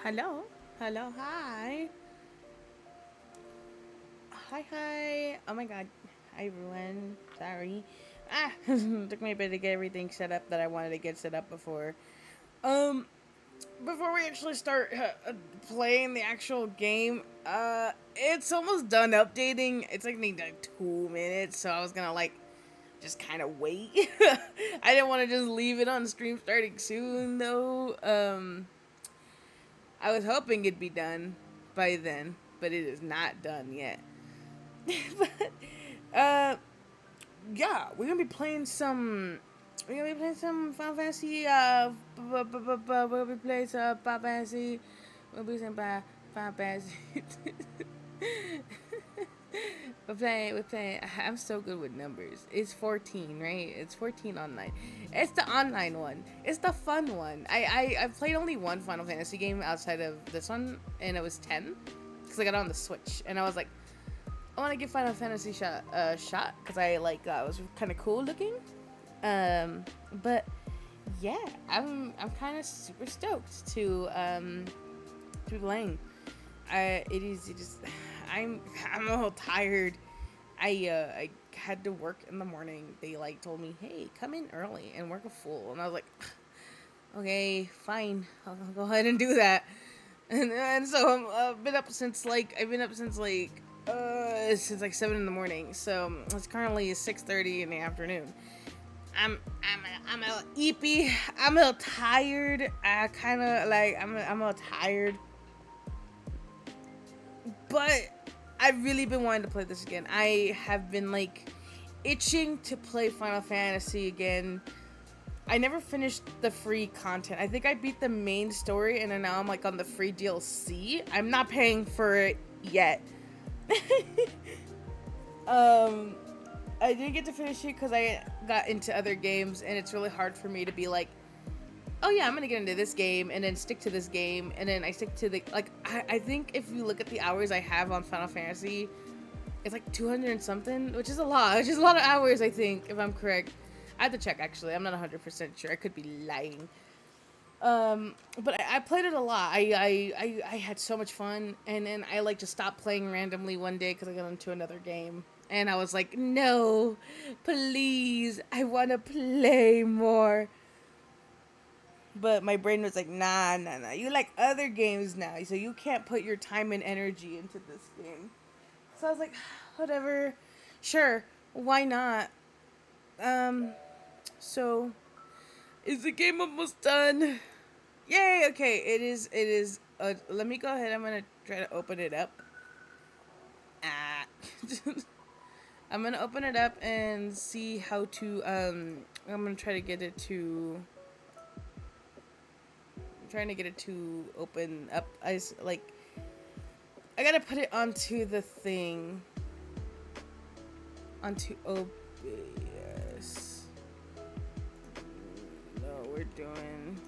Hello? Hello, hi. Hi. Oh my god. Hi, everyone. Sorry. Took me a bit to get everything set up that I wanted to get set up before. Um, before we actually start playing the actual game, it's almost done updating. It's like need like 2 minutes, so I was gonna like just kind of wait. I didn't want to just leave it on stream starting soon, though. I was hoping it'd be done by then, but it is not done yet. but uh, yeah, We're gonna be playing some Final Fantasy. We're gonna be playing some Final Fantasy. We'll be playing Final Fantasy. We're playing. I'm so good with numbers. It's 14, right? It's 14 online. It's the online one. It's the fun one. I played only one Final Fantasy game outside of this one, and it was 10, because I got it on the Switch, and I was like, I want to give Final Fantasy shot because I like it was kind of cool looking. But yeah, I'm kind of super stoked to be playing. It is I'm a little tired. I had to work in the morning. They like told me, hey, come in early and work a full, and I was like, okay, fine, I'll go ahead and do that. And so I've been up since like 7 in the morning. So it's currently 6:30 in the afternoon. I'm a little eepy. I'm a little tired. I kind of like I'm a little tired, but I've really been wanting to play this again. I have been like itching to play Final Fantasy again. I never finished the free content. I think I beat the main story, and then now I'm like on the free DLC. I'm not paying for it yet. um, I didn't get to finish it because I got into other games, and it's really hard for me to be like, oh yeah, I'm gonna get into this game and then stick to this game, and then I stick to the like. I think if you look at the hours I have on Final Fantasy, it's like 200 and something, which is a lot. Which is a lot of hours, I think, if I'm correct. I have to check actually. I'm not 100% sure. I could be lying. But I played it a lot. I had so much fun, and then I like just stopped playing randomly one day because I got into another game, and I was like, no, please, I want to play more. But my brain was like, nah. You like other games now, so you can't put your time and energy into this game. So I was like, whatever, sure, why not? Um, so is the game almost done? Yay! Okay, it is. It is. Let me go ahead. I'm gonna try to open it up. Ah. I'm gonna open it up and see how to. I'm gonna try to get it to. I'm trying to get it to open up. Like. I gotta put it onto the thing. Onto OBS. No, we're doing.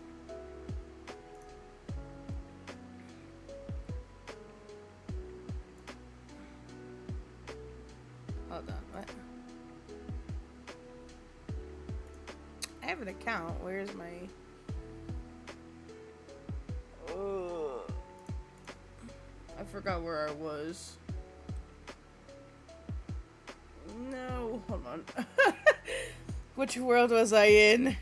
Hold on. What? I have an account. Where's my? Oh, I forgot where I was. No, hold on. Which world was I in?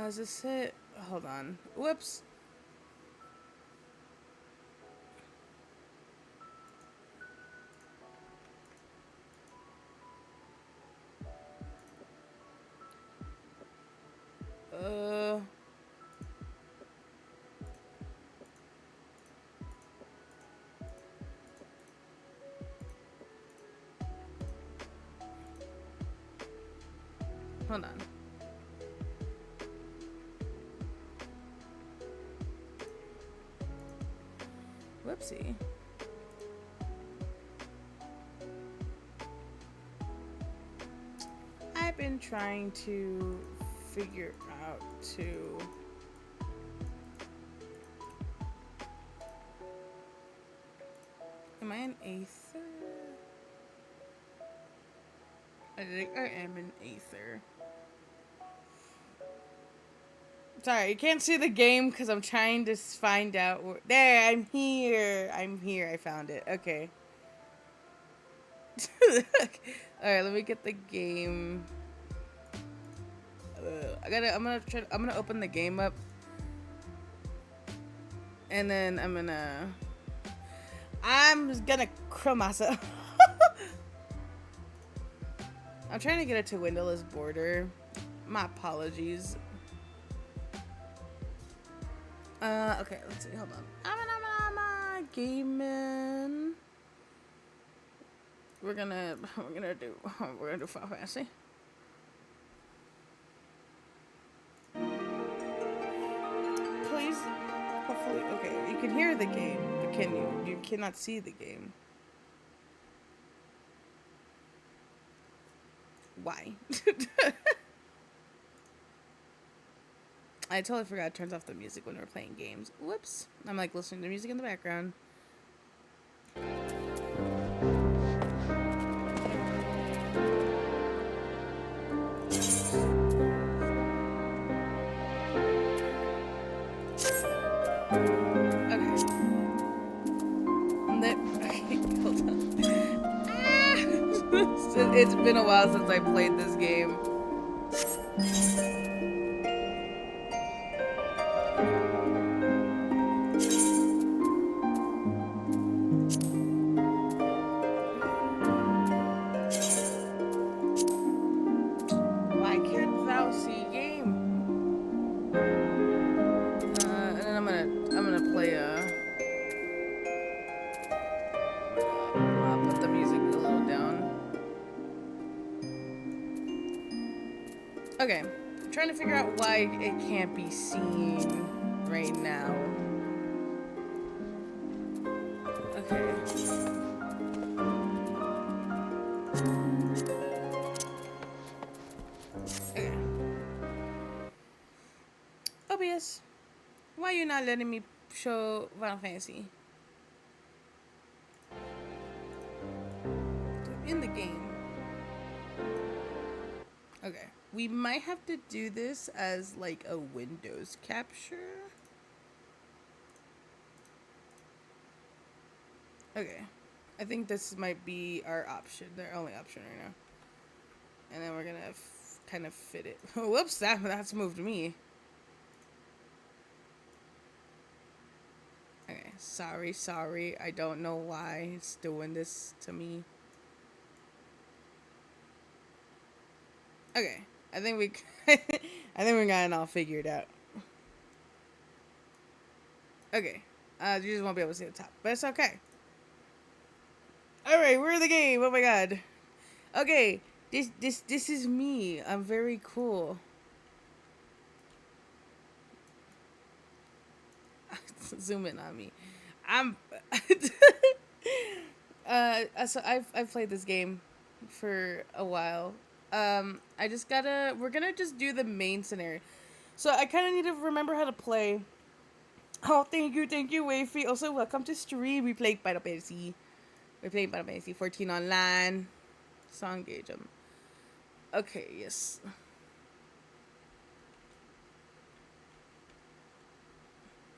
Is this it? Hold on. Whoops. Uh. Hold on. Whoopsie. I've been trying to figure out to. Am I an Aether? I think I am an Aether. Sorry, you can't see the game because I'm trying to find out where... There, I'm here. I'm here. I found it. Okay. Alright, let me get the game. I'm gonna open the game up. And then I'm just gonna kill myself. I'm trying to get it to windowless border. My apologies. Okay, let's see. Hold on. I'm gaming. We're gonna do Final Fantasy. Please, hopefully, okay. You can hear the game, but can you? You cannot see the game. Why? I totally forgot it turns off the music when we're playing games. Whoops. I'm like listening to music in the background. Hold on. It's been a while since I played this game. Why can't thou see game? And then I'm gonna play I'll put the music a little down. Okay, I'm trying to figure out why it can't be seen right now. Okay. Okay. OBS, why are you not letting me show Final Fantasy? In the game. Okay. We might have to do this as like a Windows capture. Okay. I think this might be our option, their only option right now. And then we're gonna kind of fit it. Whoops, that's moved me. Okay, sorry. I don't know why it's doing this to me. Okay, I think we got it all figured out. Okay, you just won't be able to see the top, but it's okay. All right, we're in the game. Oh my god. Okay, this is me. I'm very cool. Zoom in on me. I'm. So I've played this game for a while. We're gonna just do the main scenario. So I kind of need to remember how to play. Oh, thank you, Wavy. Also, welcome to stream. We played Final Fantasy. We're playing Final Fantasy 14 online. So engage them. Okay, yes.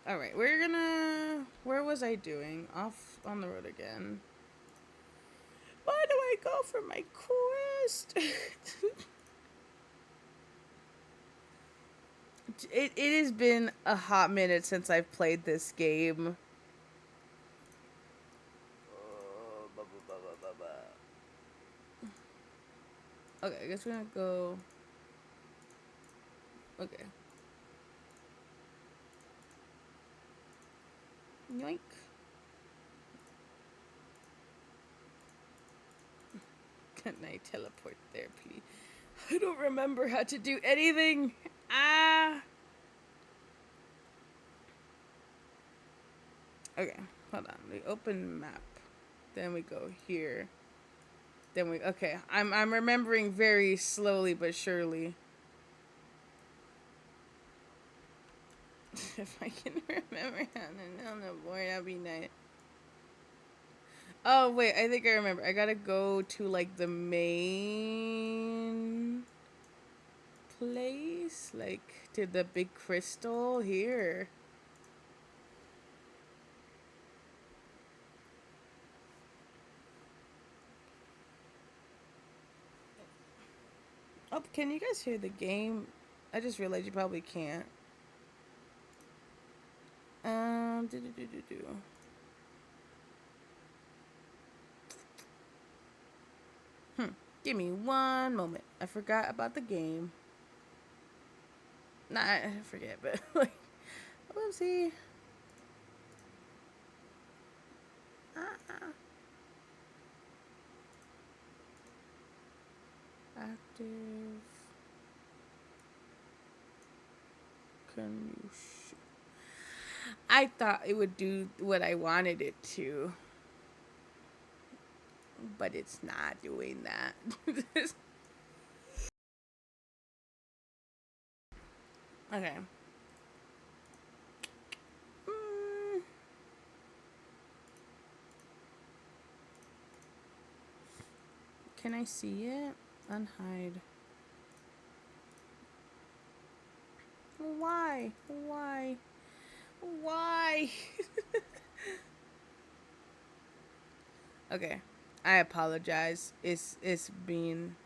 Alright, we're gonna... Where was I doing? Off on the road again. Why do I go for my quest? It has been a hot minute since I've played this game. Okay, I guess we're gonna go... Okay. Yoink. Can I teleport there, please? I don't remember how to do anything. Ah. Okay, hold on. We open map. Then we go here. Then we... Okay, I'm remembering very slowly but surely. If I can remember how to on the board, that'd be nice. Oh, wait, I think I remember. I gotta go to, like, the main place? place? Like, to the big crystal here. Oh, can you guys hear the game? I just realized you probably can't. Do do do do do. Give me one moment. I forgot about the game. Nah, I forget, but like, whoopsie. Active. Can you? I thought it would do what I wanted it to, but it's not doing that. Okay. Can I see it? Unhide. Why? Why? Why? Okay. I apologize. It's been.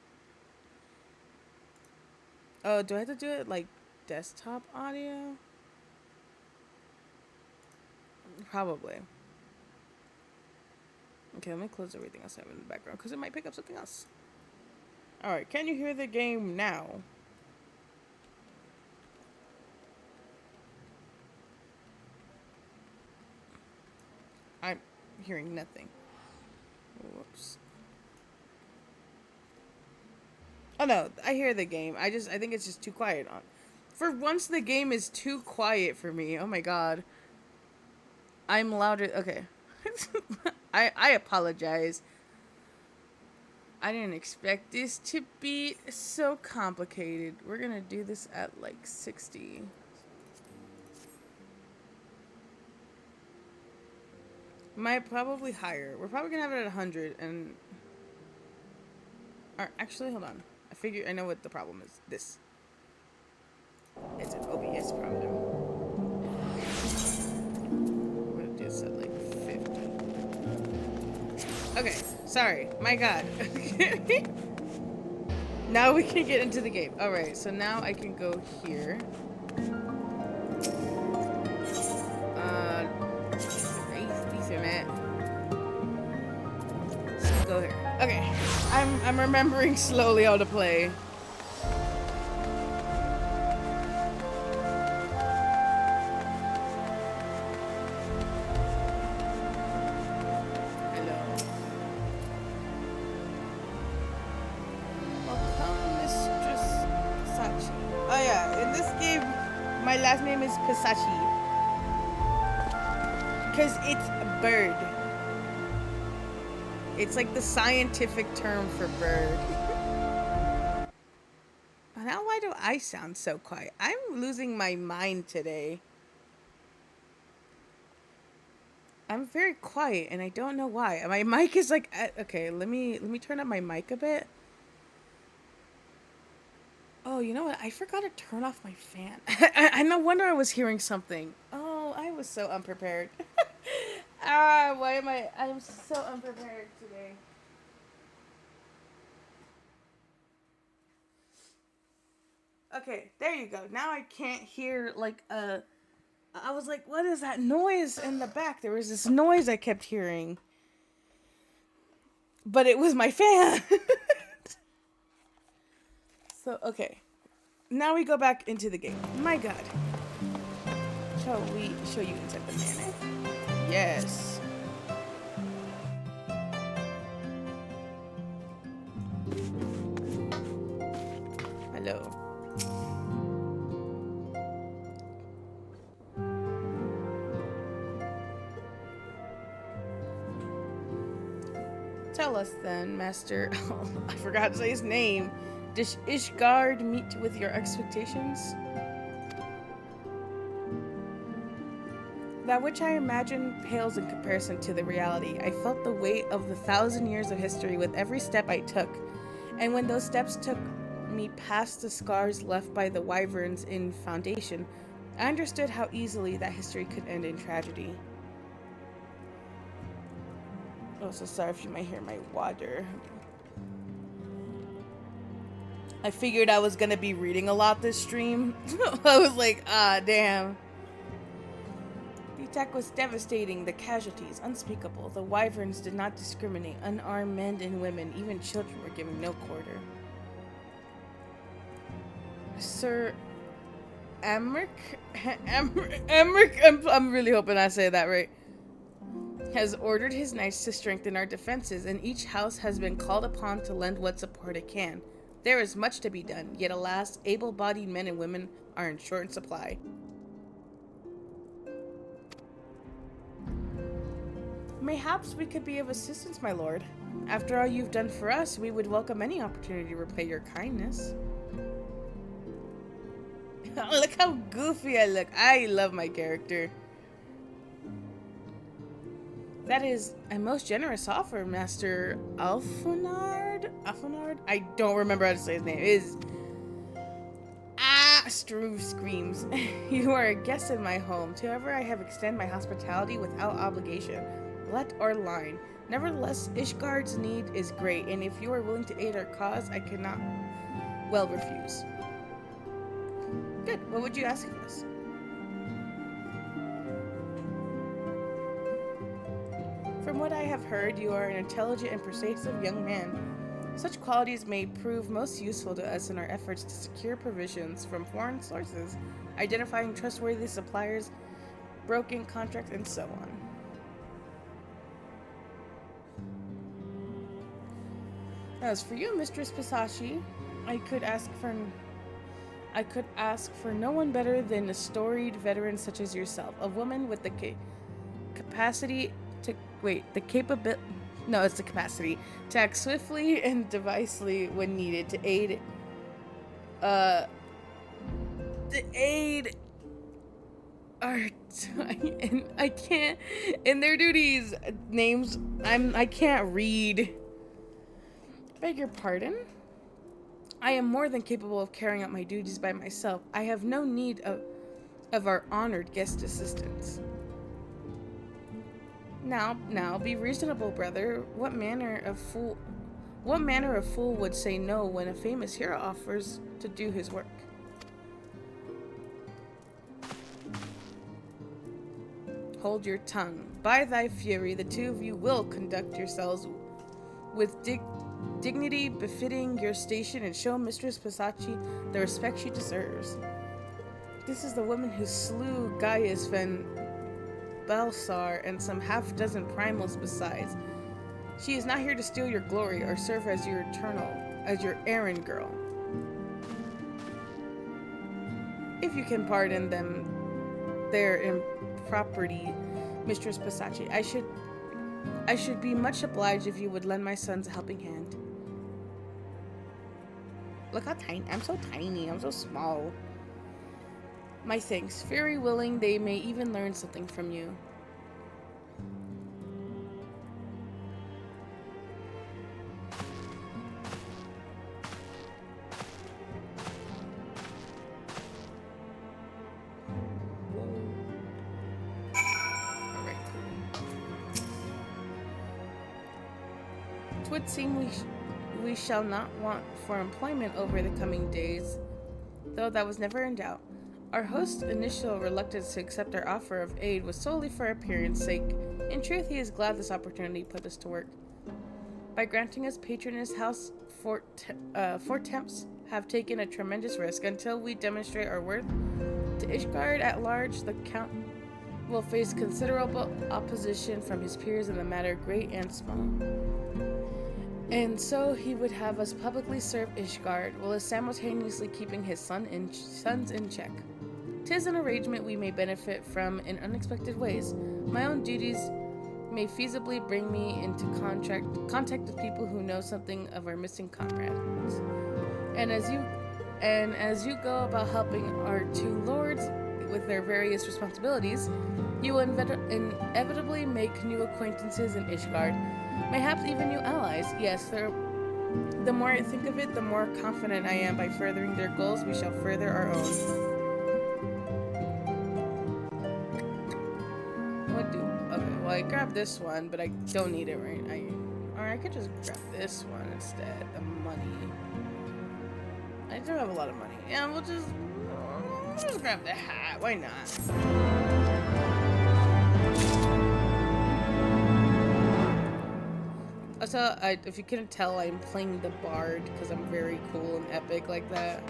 Oh, do I have to do it like desktop audio? Probably. Okay, let me close everything else I have in the background because it might pick up something else. Alright, can you hear the game now? I'm hearing nothing. Whoops. Oh no, I hear the game. I think it's just too quiet on. For once the game is too quiet for me. Oh my god. I'm louder. Okay. I apologize. I didn't expect this to be so complicated. We're gonna do this at like 60. Might probably higher. We're probably gonna have it at 100 and... Or actually, hold on. I know what the problem is. This. It's an OBS problem. We're gonna do this at like 50. Okay, sorry. My god. Now we can get into the game. Alright, so now I can go here. Go here. Okay. I'm remembering slowly how to play. Hello. Welcome, Mistress Pisachi. Oh yeah, in this game, my last name is Pisachi. Because it's a bird. It's like the scientific term for bird. Now why do I sound so quiet? I'm losing my mind today. I'm very quiet and I don't know why. My mic is like okay, let me turn up my mic a bit. Oh, you know what? I forgot to turn off my fan. I no wonder I was hearing something. Oh, I was so unprepared. Why am I'm so unprepared today. Okay, there you go. Now I can't hear like I was like, what is that noise in the back? There was this noise I kept hearing. But it was my fan. So, okay. Now we go back into the game. My god. Shall we show you inside the manor? Yes. Hello. Tell us then, Master. Oh, I forgot to say his name. Does Ishgard meet with your expectations? That which I imagine pales in comparison to the reality. I felt the weight of the 1,000 years of history with every step I took. And when those steps took me past the scars left by the wyverns in Foundation, I understood how easily that history could end in tragedy. Oh, so sorry if you might hear my water. I figured I was gonna be reading a lot this stream. I was like, damn. The attack was devastating, the casualties unspeakable. The wyverns did not discriminate. Unarmed men and women, even children, were given no quarter. Sir Emmerich? Emmerich? I'm really hoping I say that right. Has ordered his knights to strengthen our defenses, and each house has been called upon to lend what support it can. There is much to be done, yet alas, able-bodied men and women are in short supply. Mayhaps we could be of assistance, my lord. After all you've done for us, we would welcome any opportunity to repay your kindness. Look how goofy I look. I love my character. That is a most generous offer, Master Alfonard? I don't remember how to say his name. It is... Struve screams. You are a guest in my home. To whoever I have extended my hospitality without obligation, let or line. Nevertheless, Ishgard's need is great, and if you are willing to aid our cause, I cannot well refuse. Good. What would you ask of us? From what I have heard, you are an intelligent and persuasive young man. Such qualities may prove most useful to us in our efforts to secure provisions from foreign sources, identifying trustworthy suppliers, broken contracts, and so on. As for you, Mistress Pisashi, I could ask for no one better than a storied veteran such as yourself, a woman with the capacity to act swiftly and decisively when needed to aid our and I can't in their duties names. I can't read. Beg your pardon? I am more than capable of carrying out my duties by myself. I have no need of our honored guest assistance. Now, be reasonable, brother. What manner of fool would say no when a famous hero offers to do his work? Hold your tongue. By thy fury, the two of you will conduct yourselves with dignity befitting your station and show Mistress Pisachi the respect she deserves. This is the woman who slew Gaius Van Balsar and some half-dozen primals besides. She is not here to steal your glory or serve as your errand girl. If you can pardon them their impropriety, Mistress Pisachi, I should be much obliged if you would lend my sons a helping hand. Look how tiny. I'm so tiny. I'm so small. My thanks. Very willing, they may even learn something from you. Alright. Twould seem we shall not want for employment over the coming days, though that was never in doubt. Our host's initial reluctance to accept our offer of aid was solely for appearance sake. In truth, he is glad this opportunity put us to work. By granting us patronage, House Fortemps have taken a tremendous risk. Until we demonstrate our worth to Ishgard at large, the Count will face considerable opposition from his peers in the matter, great and small. And so he would have us publicly serve Ishgard, while simultaneously keeping his sons in check. 'Tis an arrangement we may benefit from in unexpected ways. My own duties may feasibly bring me into contact with people who know something of our missing comrades. And as you go about helping our two lords with their various responsibilities, you will inevitably make new acquaintances in Ishgard, mayhaps even new allies. Yes, The more I think of it, the more confident I am by furthering their goals, we shall further our own. What do? Okay, well, I grabbed this one, but I don't need it right. Or I could just grab this one instead. The money. I do have a lot of money. Yeah, we'll just grab the hat. Why not? Also, if you couldn't tell, I'm playing the bard because I'm very cool and epic like that.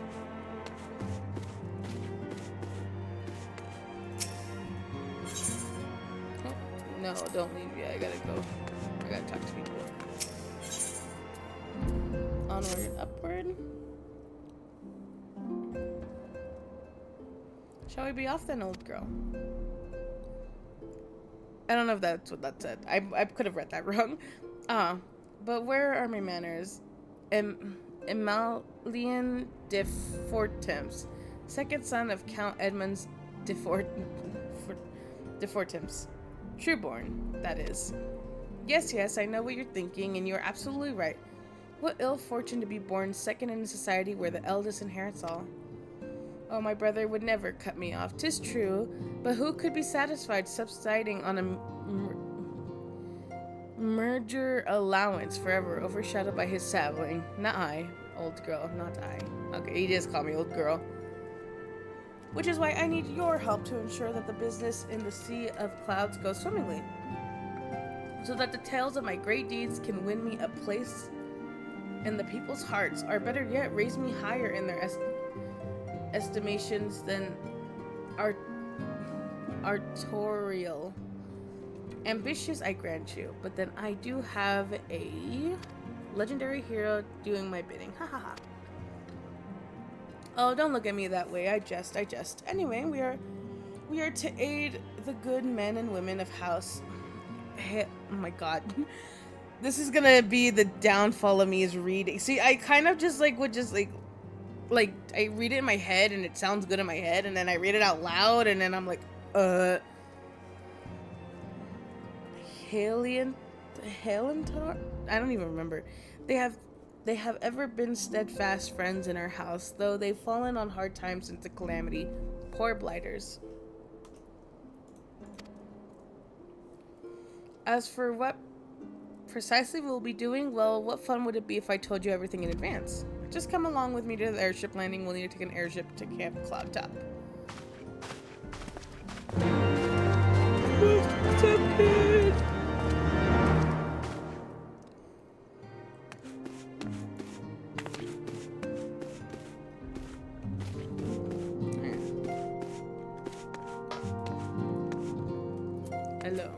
Oh, no, don't leave yet. I gotta go. I gotta talk to people. Onward and upward. Shall we be off then, old girl? I don't know if that's what that said. I could have read that wrong. But where are my manners? Emilian de Fortemps, second son of Count Edmund de Fortemps. Trueborn, that is. Yes, I know what you're thinking, and you're absolutely right. What ill fortune to be born second in a society where the eldest inherits all. Oh, my brother would never cut me off, 'tis true, but who could be satisfied subsiding on a merger allowance forever overshadowed by his saddling? Not I, old girl, not I. Okay, he just called me old girl. Which is why I need your help to ensure that the business in the sea of clouds goes swimmingly, so that the tales of my great deeds can win me a place in the people's hearts, or better yet, raise me higher in their estimations than artorial. Ambitious, I grant you, but then I do have a legendary hero doing my bidding. Ha ha ha. Oh, don't look at me that way. I jest. Anyway, we are to aid the good men and women of house. Hey, oh my god. This is gonna be the downfall of me is reading. See, I kind of just like I read it in my head and it sounds good in my head, and then I read it out loud and then I'm like, Halentar? I don't even remember. They have ever been steadfast friends in our house, though they've fallen on hard times since the calamity. Poor blighters. As for what precisely we'll be doing, well, what fun would it be if I told you everything in advance? Just come along with me to the airship landing. We'll need to take an airship to Camp Cloud Top. So good. Hello.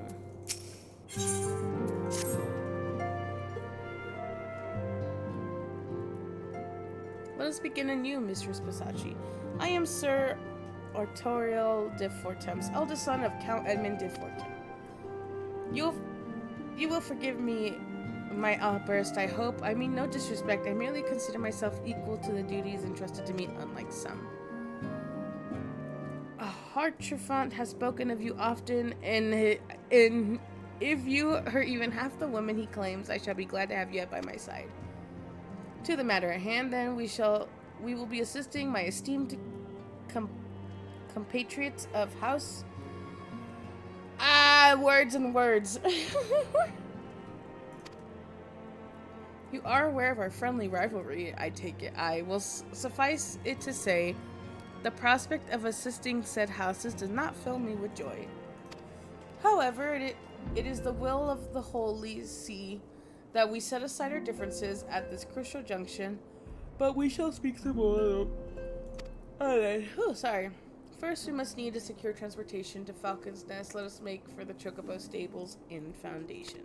Let us begin anew, Mistress Basachi. I am Sir Artorial de Fortemps, eldest son of Count Edmund de Fortemps. You will forgive me my outburst, I hope. I mean no disrespect. I merely consider myself equal to the duties entrusted to me, unlike some. Hartrefant has spoken of you often, and if you are even half the woman he claims, I shall be glad to have you by my side. To the matter at hand, then, we will be assisting my esteemed compatriots of House. Words and words. You are aware of our friendly rivalry, I take it. I will suffice it to say, the prospect of assisting said houses does not fill me with joy. However, it is the will of the Holy See that we set aside our differences at this crucial junction, but we shall speak some more. Oh, sorry. First, we must need to secure transportation to Falcon's Nest. Let us make for the Chocobo stables in Foundation.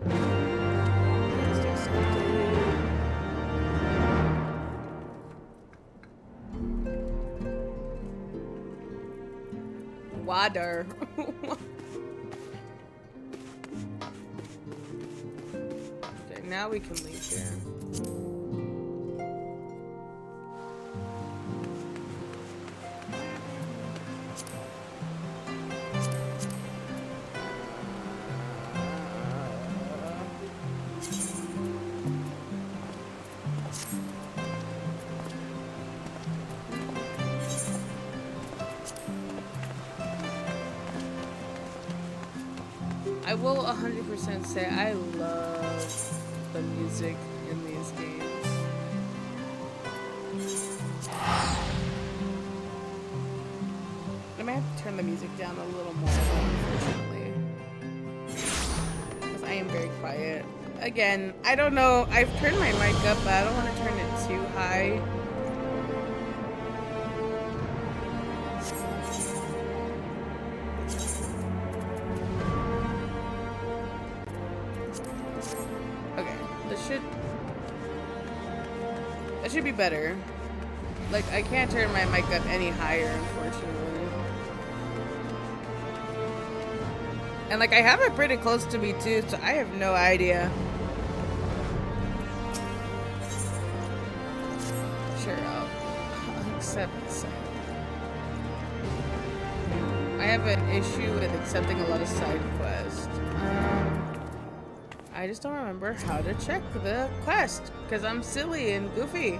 Let's do something. Water. Okay, now we can leave here. I will 100% say I love the music in these games. I might have to turn the music down a little more, unfortunately. Because I am very quiet. Again, I don't know. I've turned my mic up, but I don't want to turn it too high. Okay, that should be better. Like, I can't turn my mic up any higher, unfortunately. And like, I have it pretty close to me too, so I have no idea. Sure, I'll accept this. I have an issue with accepting a lot of side quests. I just don't remember how to check the quest, because I'm silly and goofy.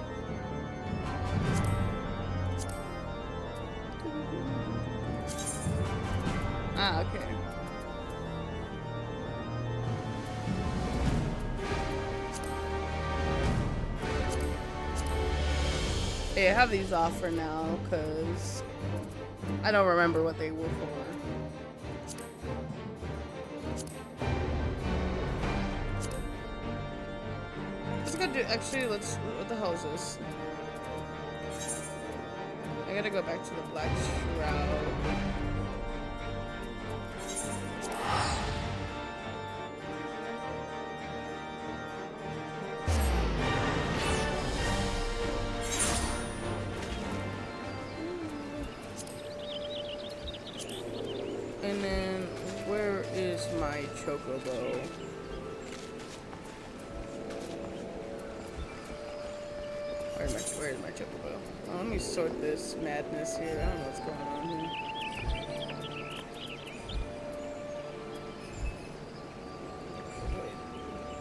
Ah, okay. Hey, I have these off for now, because I don't remember what they were for. Let's go do, actually, what the hell is this? I gotta go back to the Black Shroud. And then, where is my chocobo? Where's my chocobo? Well, let me sort this madness here. I don't know what's going on here. Wait.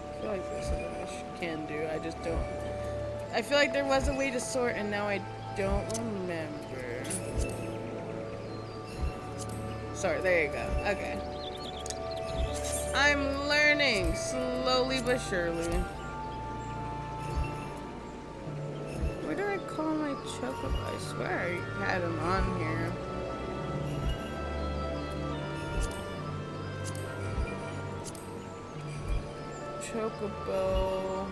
I feel like there's something I can do. I just don't. I feel like there was a way to sort, and now I don't remember. Sorry, there you go. Okay. I'm learning slowly but surely. Where do I call my chocobo? I swear I had him on here. Chocobo.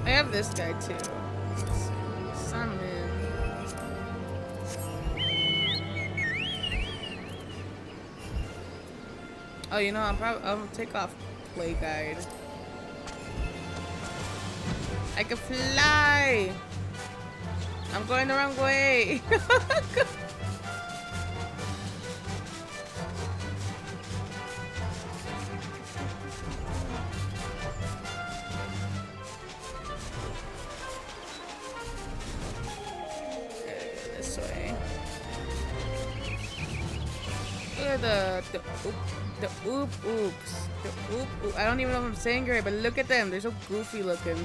I have this guy too. Let's see. Summon. Oh, you know, I'll take off play guide. I can fly! I'm going the wrong way! This way. Look at the oops. The oop. I don't even know if I'm saying it right, but look at them. They're so goofy looking.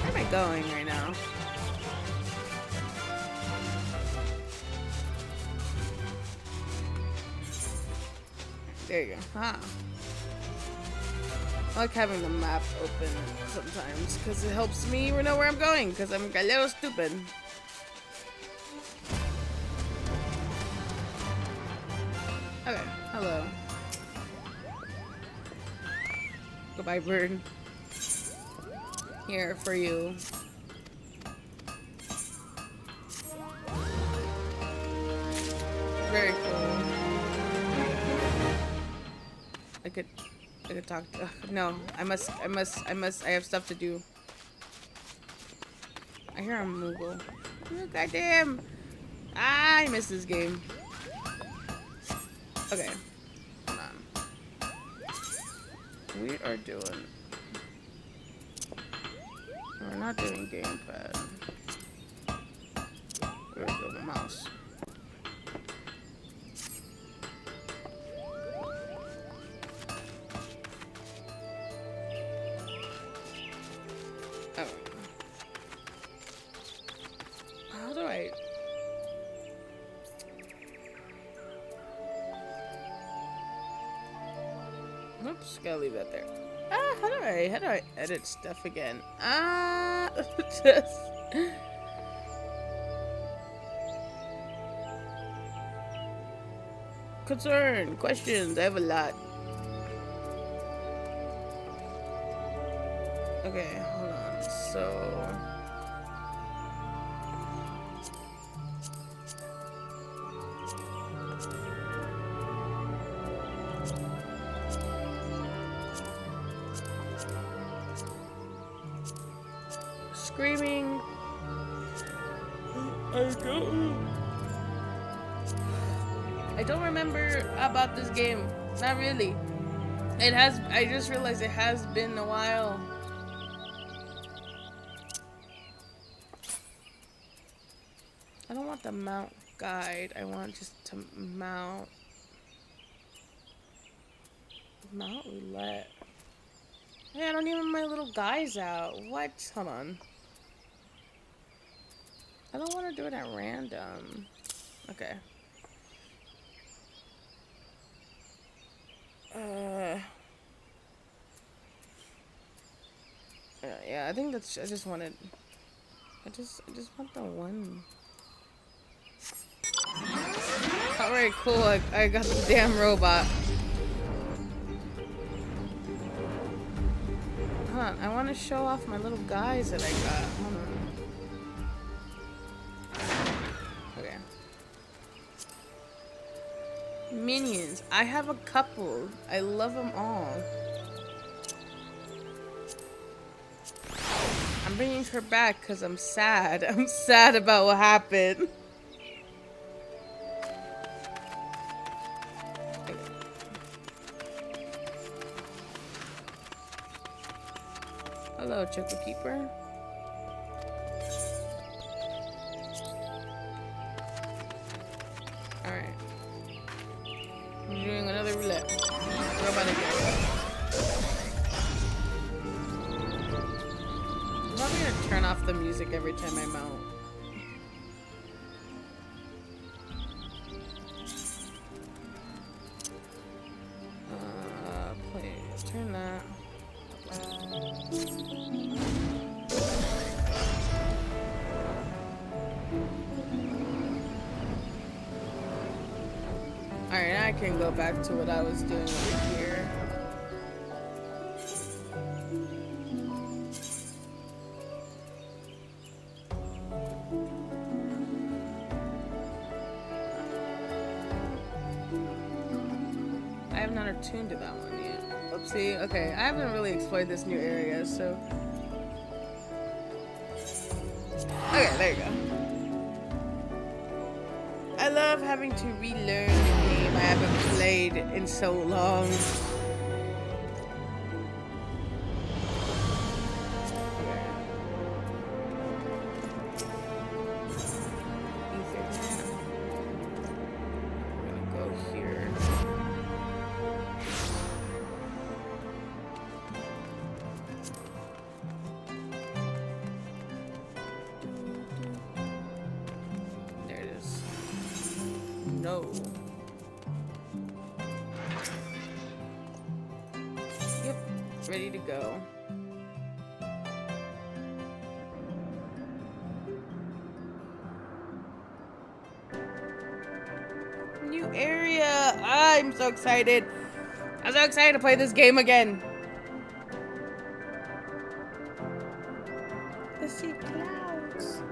Where am I going right now? There you go. Ah. I like having the map open sometimes because it helps me know where I'm going because I'm a little stupid. Okay, hello. Goodbye, bird. Here for you. Very cool. I could talk to, no, I have stuff to do. I hear a Moogle. Oh, goddamn. Ah, I missed this game. Okay. Hold on. We are doing. We're not doing gamepad. We're doing the mouse. Oh. How do I? just gotta leave that there. How do I edit stuff again? Just concern, questions. I have a lot. Okay, hold on. So screaming. I don't remember about this game. Not really. It has. I just realized it has been a while. I don't want the mount guide. I want just to mount roulette. Hey, I don't even have my little guys out. What? Hold on. I don't want to do it at random. Okay. Yeah, I think that's. I just want the one. Alright, cool. I got the damn robot. Hold on, I want to show off my little guys that I got. Hold on. Okay. Minions. I have a couple. I love them all. I'm bringing her back because I'm sad. I'm sad about what happened. Hello, Choco Keeper. Alright. I'm doing another roulette. Robot again. I'm probably gonna turn off the music every time I mount. Please turn that. Alright, I can go back to what I was doing over here. I have not attuned to that one yet. Oopsie. Okay, I haven't really explored this new area, so... Okay, there you go. I love having to relearn the game I haven't played in so long. I'm gonna go here. There it is. No. Yep, ready to go. New area! I'm so excited. I'm so excited to play this game again. I see clouds.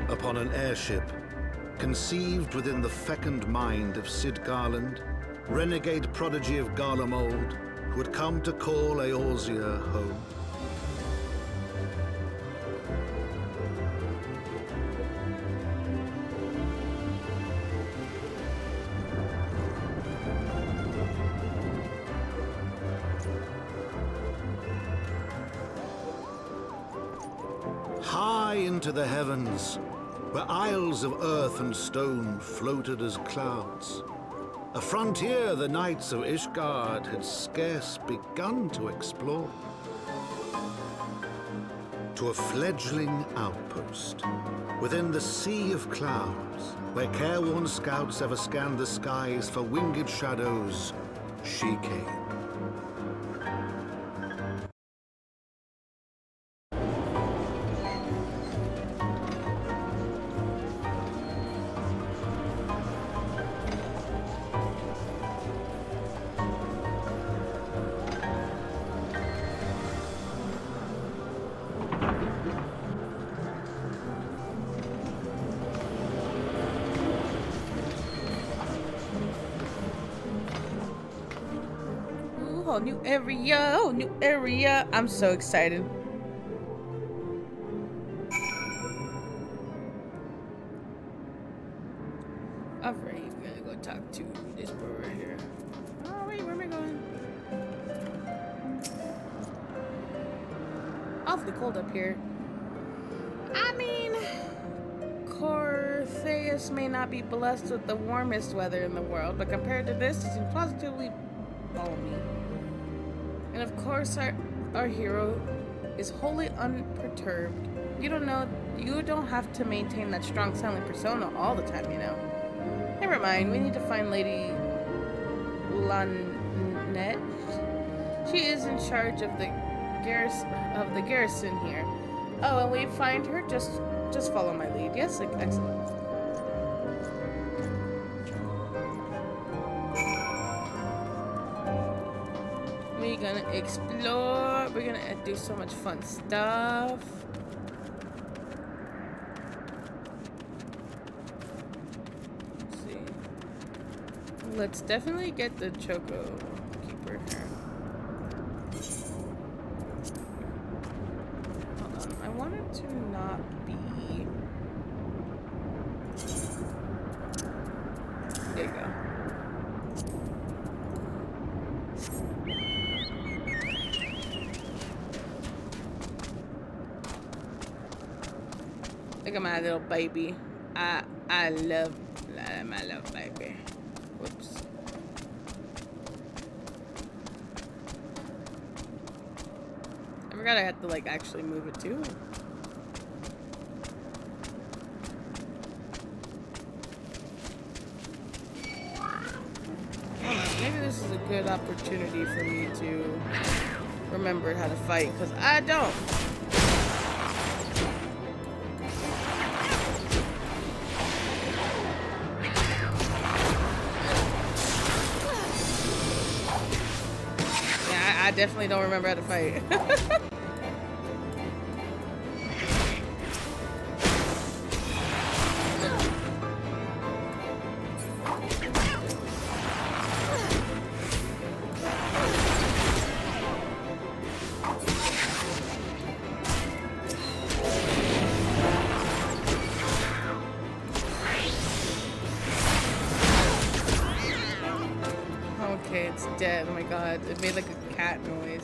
Upon an airship, conceived within the fecund mind of Sid Garland, renegade prodigy of Garlemald, who had come to call Eorzea home. High into the heavens, where isles of earth and stone floated as clouds, a frontier the knights of Ishgard had scarce begun to explore. to a fledgling outpost within the sea of clouds, where careworn scouts ever scanned the skies for winged shadows, she came. Ooh, new area, new area. I'm so excited. Alright, we're gonna go talk to this boy right here. Oh wait, where am I going? Awfully cold up here. I mean, Cortheus may not be blessed with the warmest weather in the world, but compared to this, it seems positively balmy. And of course, our hero is wholly unperturbed. You don't have to maintain that strong silent persona all the time, you know. Never mind, we need to find Lady Lanette. She is in charge of the garrison here. Oh, and we find her, just follow my lead. Yes, excellent. We're gonna explore. We're gonna do so much fun stuff. Let's see. Let's definitely get the Choco Keeper here. Hold on. I want it to not be. There you go. Look at my little baby. I love my little baby. Whoops. I forgot I had to like actually move it too. Maybe this is a good opportunity for me to remember how to fight, because I don't. I definitely don't remember how to fight. Okay, it's dead. Oh my god. It made like a cat noise.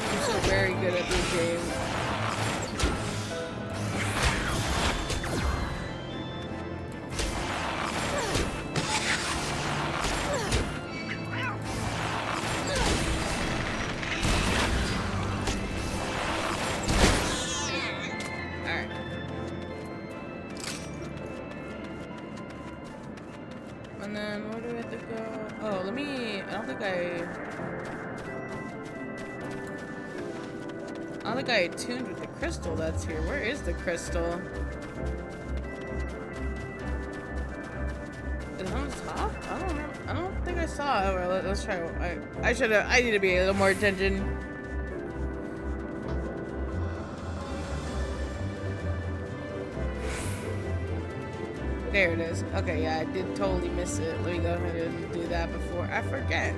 I'm so very good at this game. And then where do we have to go? Oh, I don't think I attuned with the crystal that's here. Where is the crystal? Is it on the top? I don't remember. I don't think I saw it. Well, let's try. I need to be a little more attention. There it is. Okay, yeah, I did totally miss it. Let me go ahead and do that before I forget.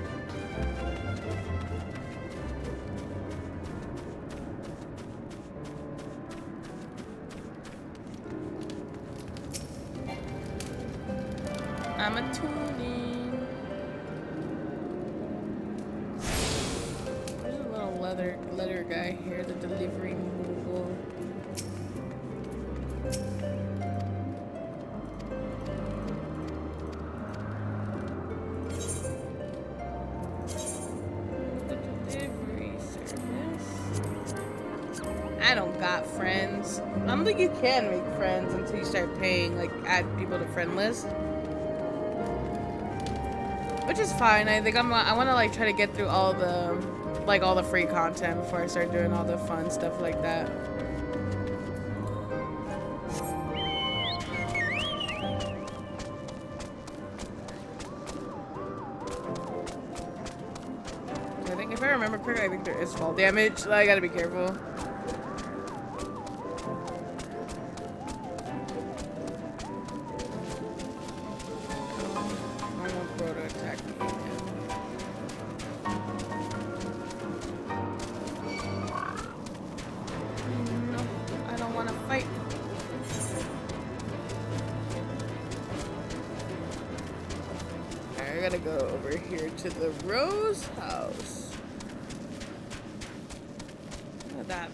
I'm attuning. There's a little leather guy here, the delivery mogul. got friends. I don't think you can make friends until you start paying, like, add people to friend list. Which is fine. I think I want to, like, try to get through all the free content before I start doing all the fun stuff like that. I think if I remember correctly, I think there is fall damage, so I gotta be careful. To the Rose house.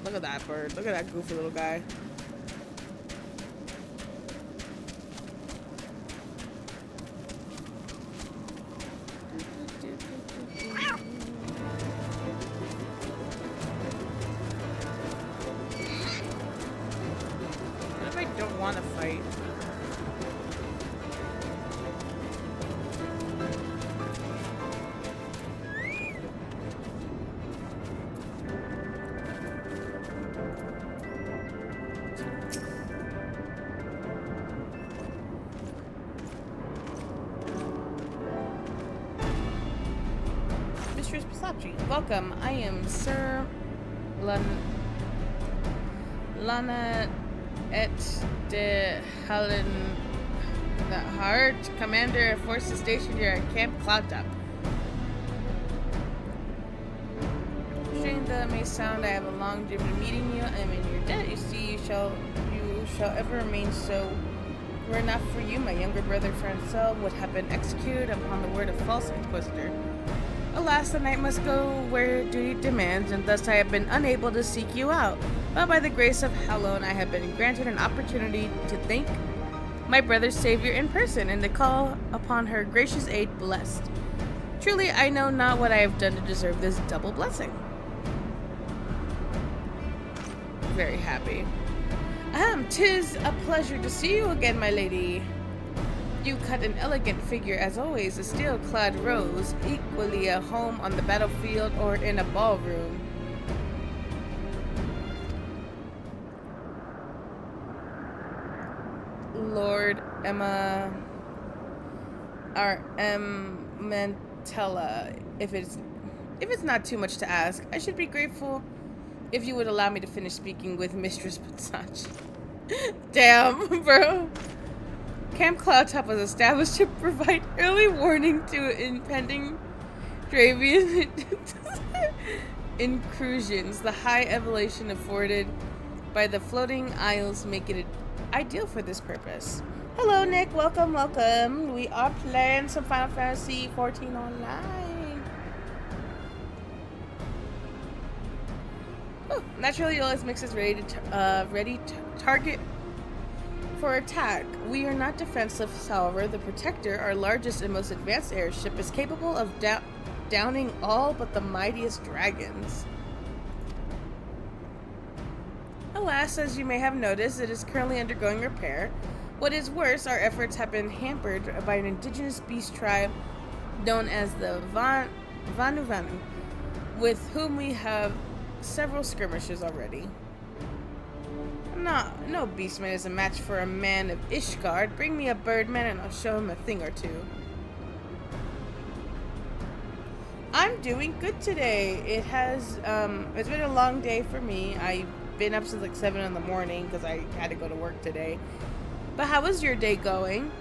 Look at that bird. Look at that goofy little guy. What if I don't want to fight? Welcome, I am Sir Lana et de Helen the Heart, Commander of Forces stationed here at Camp Cloudtop. Strange that may sound, I have a long dream of meeting you. I am in your debt. You see, you shall ever remain so. Were it not for you, my younger brother Francois would have been executed upon the word of false inquisitor. Alas, the knight must go where duty demands, and thus I have been unable to seek you out. But by the grace of Hallo, I have been granted an opportunity to thank my brother's savior in person, and to call upon her gracious aid blessed. Truly, I know not what I have done to deserve this double blessing. Very happy. Tis a pleasure to see you again, my lady. You cut an elegant figure as always, a steel-clad rose, equally a home on the battlefield or in a ballroom. Lord Mantella, if it's not too much to ask, I should be grateful if you would allow me to finish speaking with Mistress Vods. Damn, bro. Camp Cloudtop was established to provide early warning to impending Dravian incursions. The high elevation afforded by the floating isles make it ideal for this purpose. Hello, Nick. Welcome, welcome. We are playing some Final Fantasy XIV Online. Oh, naturally, always makes us ready to target for attack. We are not defenseless, however. The Protector, our largest and most advanced airship, is capable of downing all but the mightiest dragons. Alas, as you may have noticed, it is currently undergoing repair. What is worse, our efforts have been hampered by an indigenous beast tribe known as the Vanu, with whom we have several skirmishes already. No beastman is a match for a man of Ishgard. Bring me a birdman and I'll show him a thing or two. I'm doing good today. It's been a long day for me. I've been up since like 7 in the morning because I had to go to work today. But how was your day going?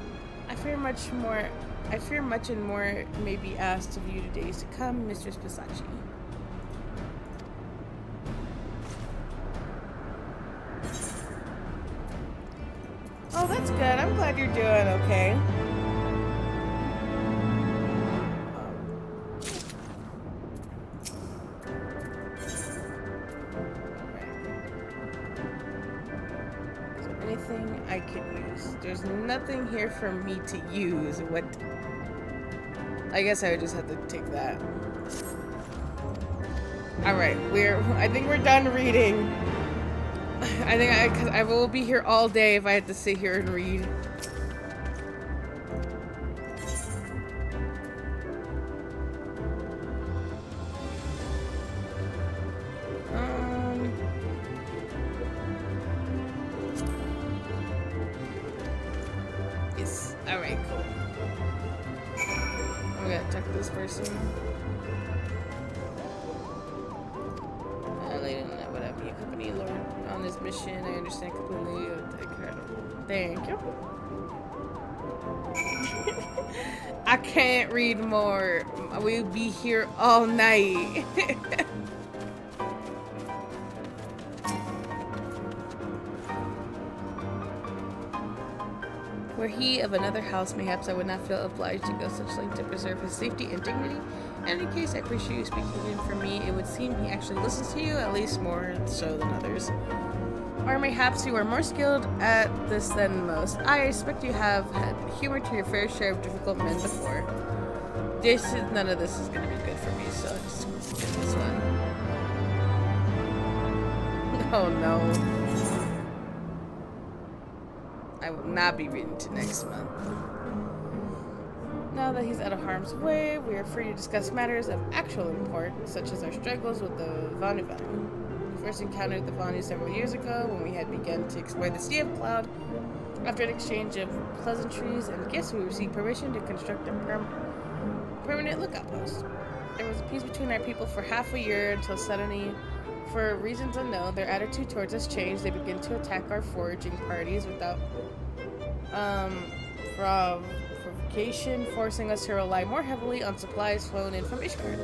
I fear much and more may be asked of you today to come, Mistress Pisachi. Oh, that's good. I'm glad you're doing okay. Is there anything I could use? There's nothing here for me to use. What? I guess I would just have to take that. Alright, I think we're done reading. I think cause I will be here all day if I had to sit here and read. Yes. All right. Cool. I'm gonna talk to this person. Lady, whatever. Your company, Lord, on this mission. I understand completely. Thank you. I can't read more. We'll be here all night. Were he of another house, mayhaps I would not feel obliged to go such length to preserve his safety and dignity. In any case, I appreciate you speaking to him. For me, it would seem he actually listens to you, at least more so than others. Or mayhaps you are more skilled at this than most. I expect you have had humor to your fair share of difficult men before. None of this is going to be good for me, so I just want to get this one. Oh no. I will not be reading to next month. Now that he's out of harm's way, we are free to discuss matters of actual import, such as our struggles with the Vanu. We first encountered the Vanu several years ago when we had begun to explore the Sea of Cloud. After an exchange of pleasantries and gifts, we received permission to construct a permanent lookout post. There was a peace between our people for half a year until suddenly, for reasons unknown, their attitude towards us changed. They began to attack our foraging parties without provocation, forcing us to rely more heavily on supplies flown in from Ishgard.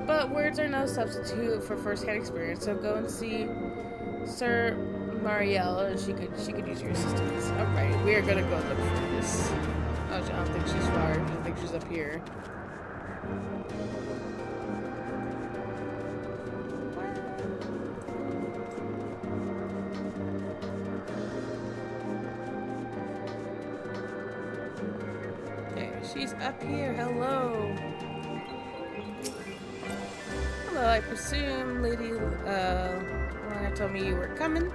But words are no substitute for first-hand experience, so go and see Sir Marielle, and she could use your assistance. Alright, we are gonna go look for this. Oh, I don't think she's far. I think she's up here. She's up here. Hello. Hello, I presume Lady Lana told me you were coming.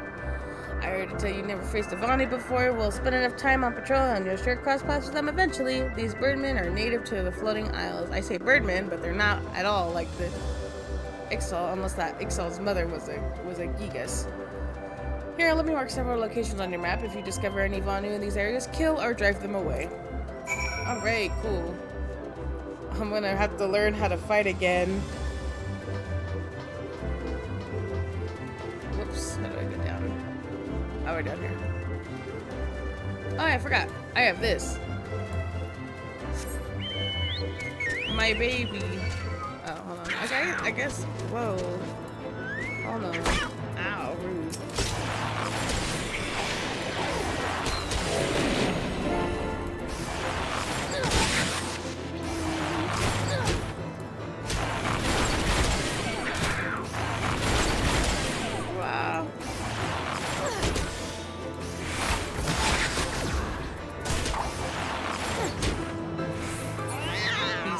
I heard to tell you never faced a Vani before. We'll spend enough time on patrol and you'll sure cross paths with them eventually. These birdmen are native to the floating isles. I say birdmen, but they're not at all like the Ixal, unless that Ixal's mother was a Gigas. Here, let me mark several locations on your map. If you discover any Vanu in these areas, kill or drive them away. Alright, cool. I'm gonna have to learn how to fight again. Whoops, how do I get down? Oh, we're down here. Oh, I forgot. I have this. My baby. Oh, hold on. Okay, I guess. Whoa. Hold on. Ow, rude.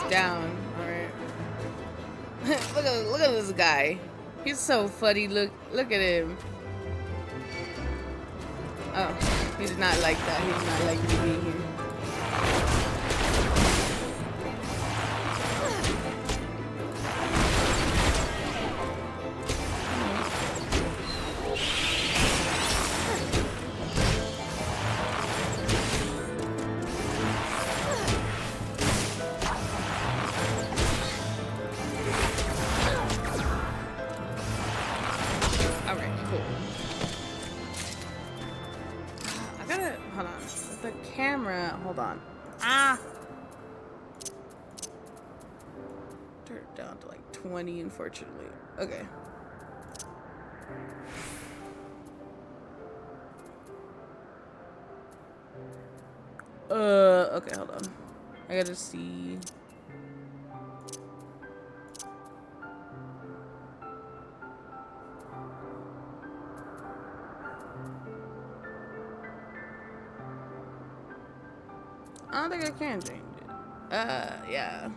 Down. Alright. look at this guy. He's so funny. Look at him. Oh, he did not like that. He did not like me being here. Hold on. Ah! Turn it down to like 20, unfortunately. Okay. Okay, hold on. I gotta see. I don't think I can change it. Yeah.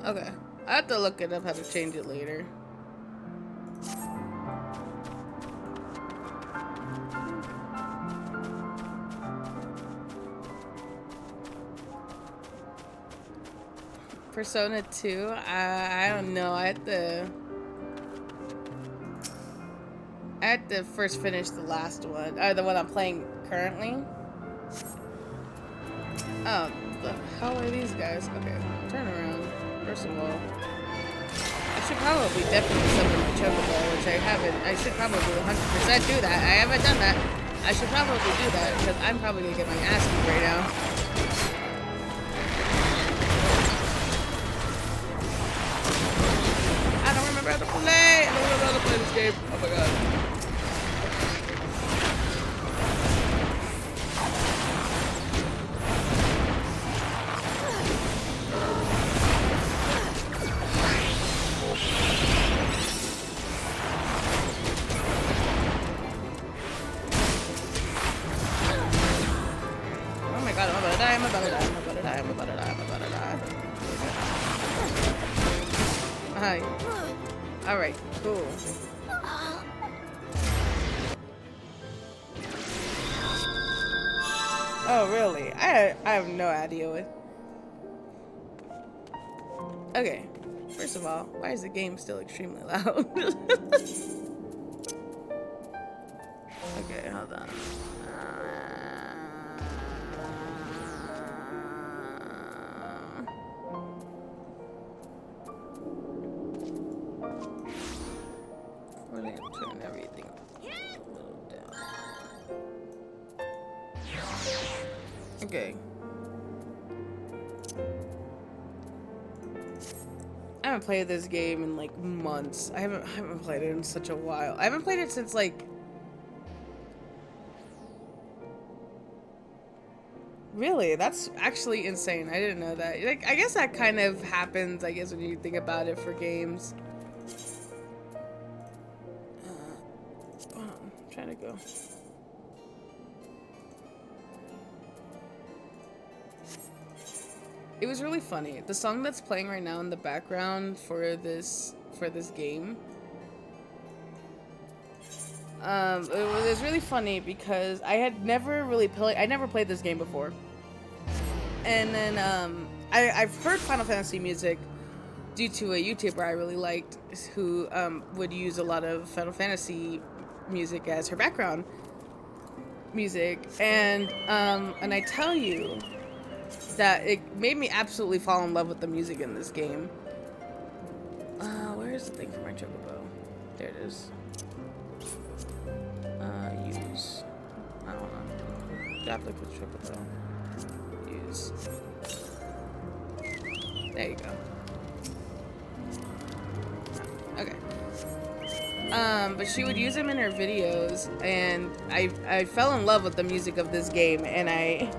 Okay. I have to look it up how to change it later. Persona 2? I don't know. I had to first finish the last one. Or the one I'm playing currently. Oh, the hell are these guys? Okay, turn around. First of all, I should probably definitely summon my chocobo, which I haven't. I should probably 100% do that. I haven't done that. I should probably do that because I'm probably gonna get my ass kicked right now. I don't remember how to play. I don't remember how to play this game. Oh my god. Hi. Alright, cool. Oh, really? I have no idea what... Okay. First of all, why is the game still extremely loud? Okay, hold on. We're gonna turn everything a little down. Okay. I haven't played this game in like months. I haven't played it in such a while. I haven't played it since like... Really? That's actually insane. I didn't know that. Like, I guess that kind of happens, I guess, when you think about it for games. I'm trying to go. It was really funny. The song that's playing right now in the background for this game. It was really funny because I had never really played. I never played this game before. And then I've heard Final Fantasy music due to a YouTuber I really liked who would use a lot of Final Fantasy music as her background music, and I tell you that it made me absolutely fall in love with the music in this game. Where's the thing for my chocobo? There it is. Use. I don't know. Drop liquid chocobo. Use. There you go. Okay. But she would use them in her videos, and I fell in love with the music of this game, and I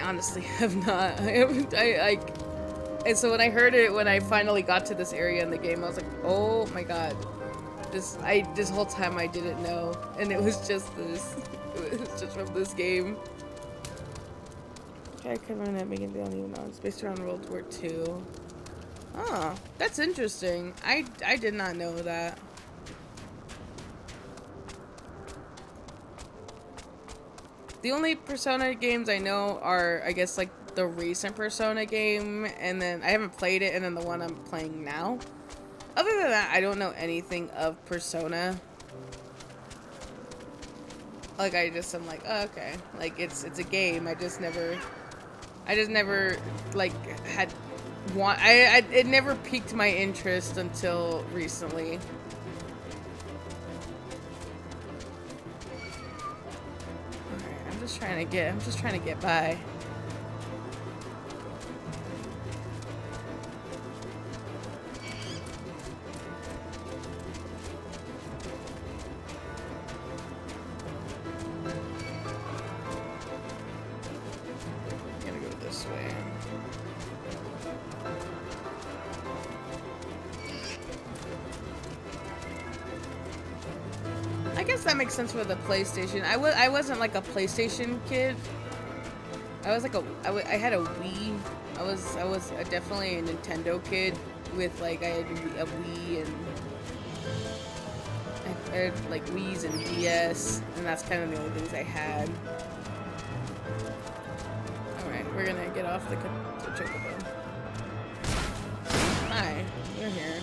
honestly have not. And so when I heard it, when I finally got to this area in the game, I was like, oh my god. This whole time I didn't know, and it was just this. It was just from this game. Try covering that, making it don't even know. It's based around World War II. Oh, that's interesting. I did not know that. The only Persona games I know are, I guess, like the recent Persona game, and then I haven't played it, and then the one I'm playing now. Other than that, I don't know anything of Persona. Like, I'm like, oh, okay. Like, it's a game. I just never, like, it never piqued my interest until recently. Alright, I'm just trying to get by. I guess that makes sense with the PlayStation. I wasn't like a PlayStation kid. I was like I had a Wii I was definitely a Nintendo kid with like I had a Wii and I had like Wii's and DS, and that's kind of the only things I had. All right, we're gonna get off the chocobo. Hi, you're here.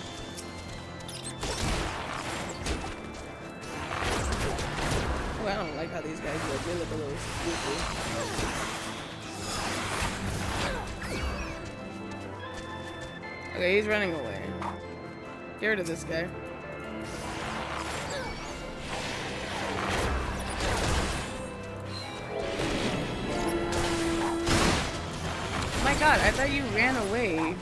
Oh, I don't like how these guys look. They look a little spooky. Okay, he's running away. Get rid of this guy. My god, I thought you ran away.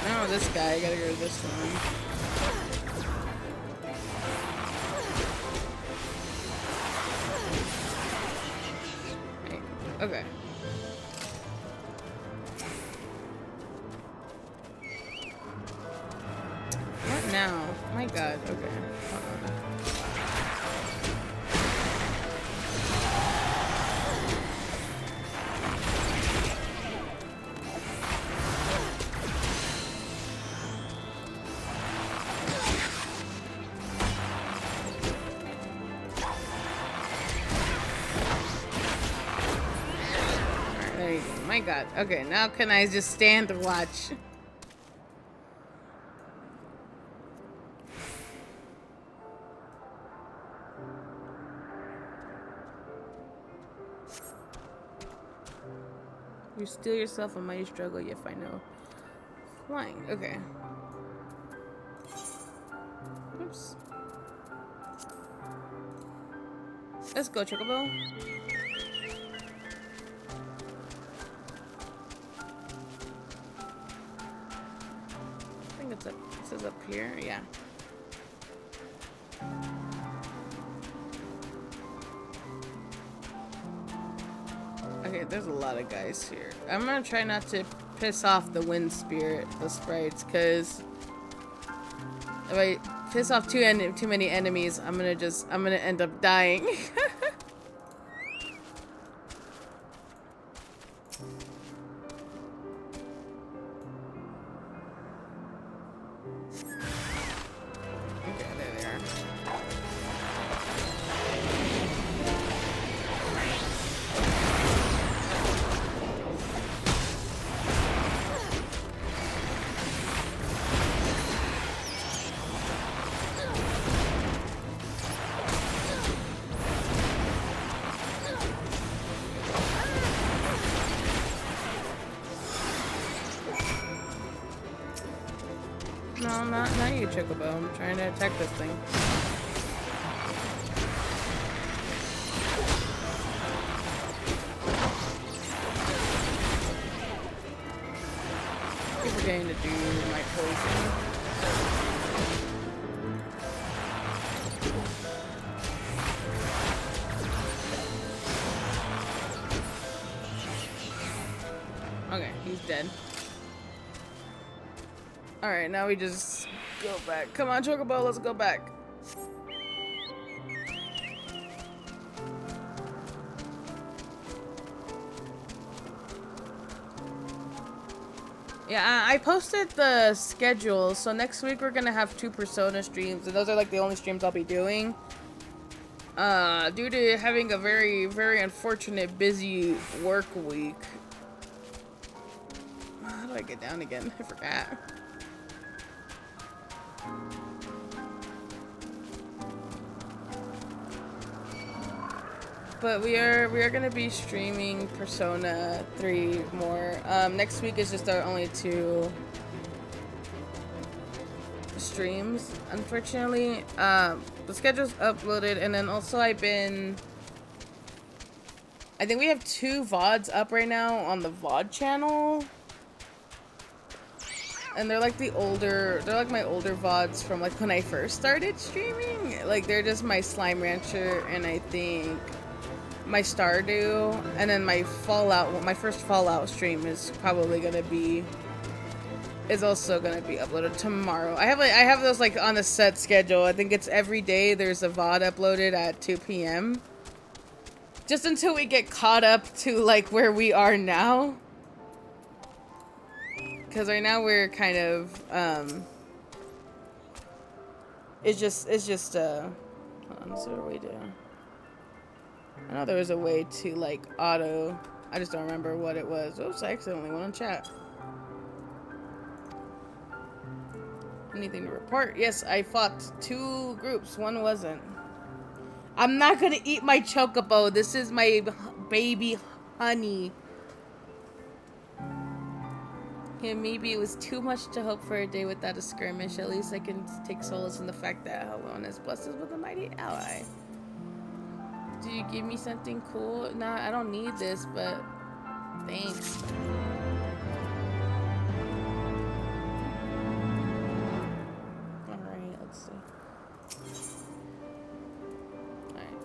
Now this guy, I gotta go to this one. Okay. What now? My god, okay. Hold on. There you go. My god. Okay, now can I just stand and watch? You steal yourself a mighty struggle, yet I know. Flying. Okay. Oops. Let's go, Chocobo. I think it's up. It says up here. Yeah. Okay, there's a lot of guys here. I'm gonna try not to piss off the wind spirit, the sprites, because if I piss off too many enemies, I'm gonna end up dying. Okay, there they are. No, not you, Chocobo. I'm trying to attack this thing. Keep forgetting to do my poison. Okay, he's dead. Alright, now we just go back. Come on, Chocobo, let's go back. Yeah, I posted the schedule, so next week we're gonna have 2 Persona streams, and those are like the only streams I'll be doing. Due to having a very, very unfortunate busy work week. How do I get down again? I forgot. But we are gonna be streaming Persona 3 more. Next week is just our only 2 streams, unfortunately. The schedule's uploaded, and then also I think we have 2 VODs up right now on the VOD channel. And they're like they're like my older VODs from like when I first started streaming. Like they're just my Slime Rancher and I think my Stardew, and then my first Fallout stream is also gonna be uploaded tomorrow. I have those like on a set schedule. I think it's every day there's a VOD uploaded at 2 p.m. Just until we get caught up to like where we are now. Because right now we're kind of, hold on, is there a way to, I know there was a way to, like, I just don't remember what it was. Oops, I accidentally went on chat. Anything to report? Yes, I fought 2 groups, one wasn't. I'm not gonna eat my chocobo, this is my baby honey. Yeah, maybe it was too much to hope for a day without a skirmish. At least I can take solace in the fact that Hallo has blessed us with a mighty ally. Do you give me something cool? Nah, I don't need this, but thanks. Alright, let's see. Alright.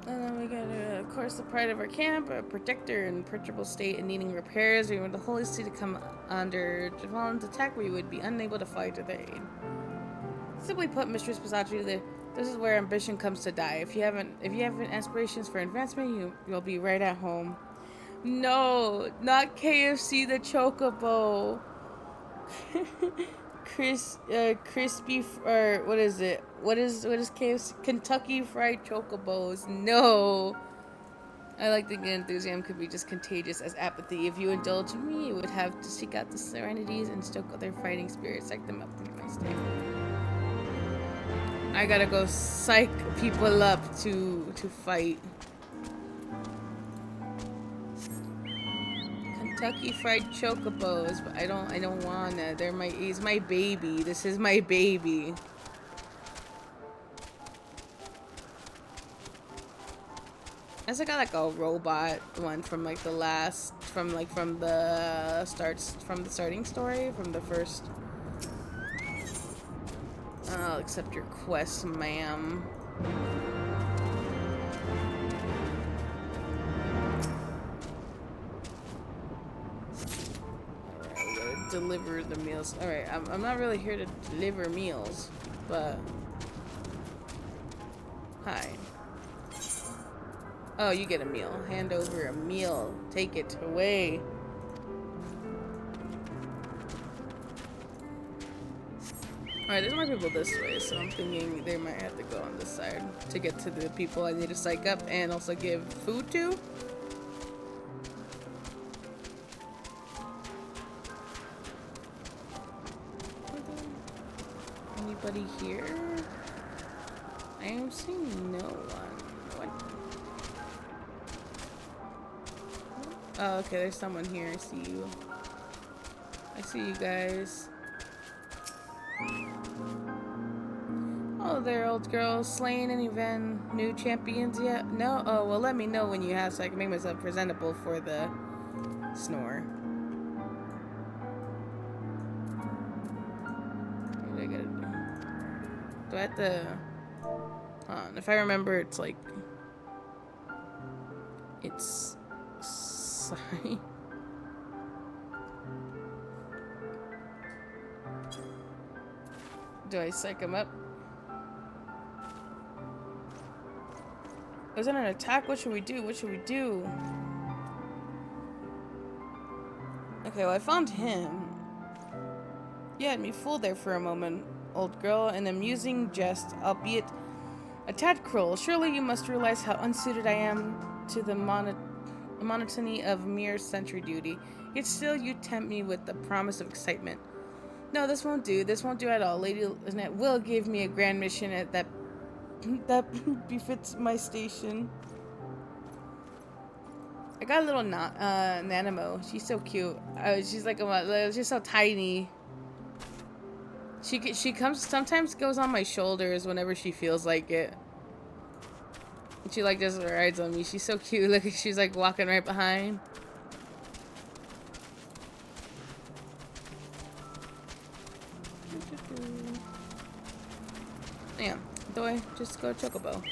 And then we got, of course, the pride of our camp, a protector in perishable state and needing repairs. We want the Holy See to come under Javal's attack, we would be unable to fight to their aid. Simply put, Mistress Pisachi, this is where ambition comes to die. If you have aspirations for advancement, you'll be right at home. No, not KFC the Chocobo. Crispy, or what is it? What is KFC? Kentucky Fried Chocobos. No. I like thinking enthusiasm could be just contagious as apathy. If you indulge me, you would have to seek out the serenities and stoke their fighting spirits, psych them up in my state. I gotta go psych people up to fight. Kentucky Fried Chocobos, but I don't wanna. He's my baby. This is my baby. I also got like a robot one from like the starting story, from the first. I'll accept your quest, ma'am. Deliver the meals. Alright, I'm not really here to deliver meals, but... Hi. Oh, you get a meal. Hand over a meal. Take it away. Alright, there's more people this way, so I'm thinking they might have to go on this side to get to the people I need to psych up and also give food to. Anybody here? I am seeing no one. What? Oh, okay, there's someone here. I see you. I see you guys. Oh there, old girl. Slain any new champions yet? No? Oh, well, let me know when you have so I can make myself presentable for the snore. What do I gotta do? Do I have to... Hold on. If I remember, it's like... It's... Sorry. Do I psych him up? Was it an attack? What should we do? What should we do? Okay, well, I found him. You had me fooled there for a moment, old girl, an amusing jest, albeit a tad cruel. Surely you must realize how unsuited I am to the monotony of mere sentry duty. Yet still you tempt me with the promise of excitement. No, this won't do. This won't do at all. Lady Lynette will give me a grand mission that befits my station. I got a little Nanimo. She's so cute. She's like she's so tiny. She sometimes goes on my shoulders whenever she feels like it. She like just rides on me. She's so cute. Look, she's like walking right behind. Yeah, do I just go Chocobo?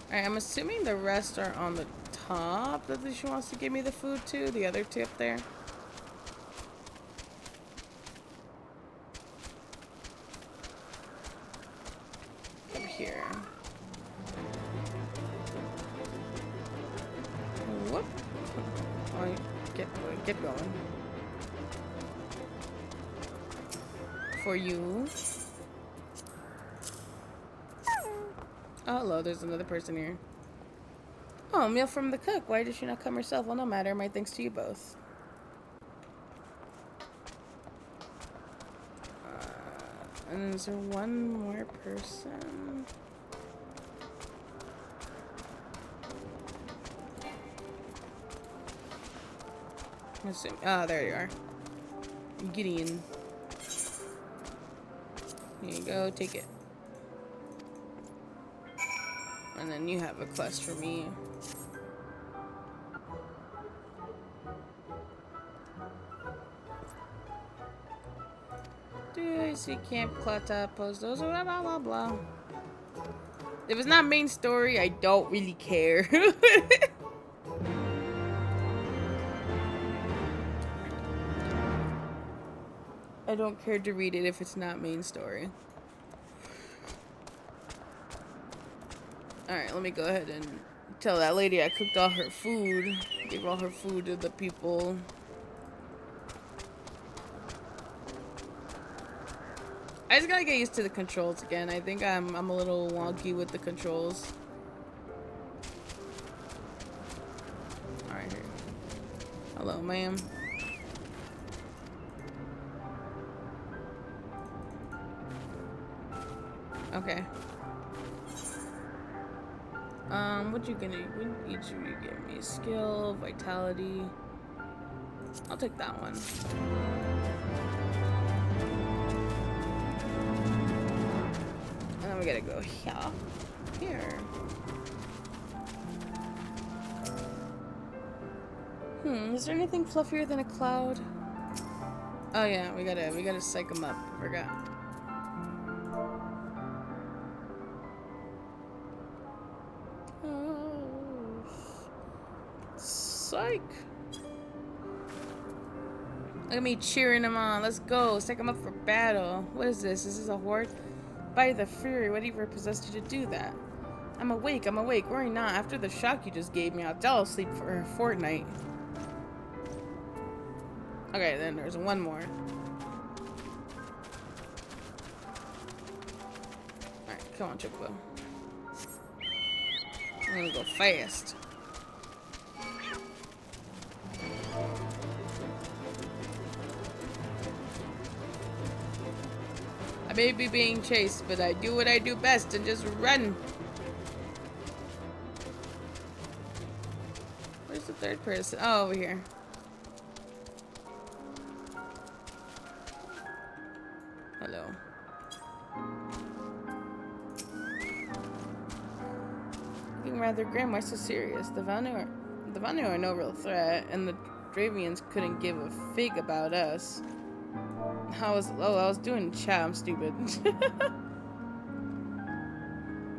Alright, I'm assuming the rest are on the top that she wants to give me the food to. The other two up there. Up here. Whoop. Oh, get going. For you. Oh, hello, there's another person here. Oh, a meal from the cook. Why did she not come herself? Well, no matter. My thanks to you both. And is there one more person? Oh, there you are. Gideon. Here you go, take it. And then you have a quest for me. Do I see Camp Clata post those? Blah blah blah blah. If it's not main story, I don't really care. I don't care to read it if it's not main story. Alright, let me go ahead and tell that lady I cooked all her food. Gave all her food to the people. I just gotta get used to the controls again. I think I'm a little wonky with the controls. Alright, here. Hello, ma'am. Okay. What you gonna? Each of you give me skill, vitality. I'll take that one. And then we gotta go here. Is there anything fluffier than a cloud? Oh yeah, we gotta psych him up. Forgot. Psych. Look at me cheering him on. Let's go. Psych him up for battle. What is this? Is this a horde? By the fury, whatever possessed you to do that? I'm awake. Worry not. After the shock you just gave me, I'll sleep for a fortnight. Okay, then there's one more. Alright, come on, Chocobo. I'm gonna go fast. I may be being chased, but I do what I do best and just run. Where's the third person? Oh, over here. Hello. Looking rather grim. Why so serious? The Vanu are no real threat, and the Dravians couldn't give a fig about us. I was doing chat. I'm stupid.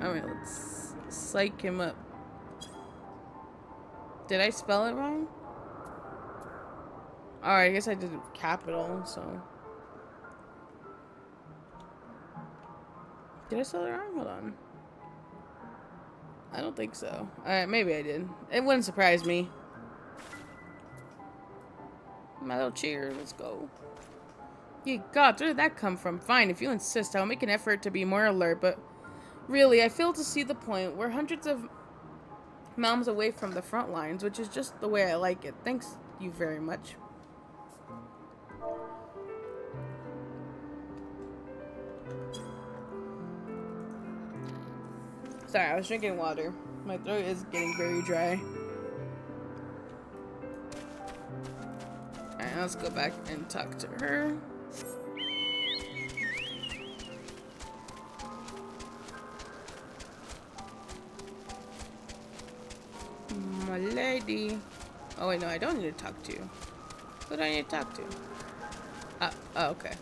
Alright, let's psych him up. Did I spell it wrong? Alright, I guess I did it capital, so. Did I spell it wrong? Hold on. I don't think so. Alright, maybe I did. It wouldn't surprise me. My little cheer, let's go. Ye gods, where did that come from? Fine, if you insist, I'll make an effort to be more alert, but really, I fail to see the point. We're hundreds of miles away from the front lines, which is just the way I like it. Thanks you very much. Sorry, I was drinking water. My throat is getting very dry. Alright, let's go back and talk to her. My lady. Oh wait, no, I don't need to talk to you. Who do I need to talk to? Oh, okay.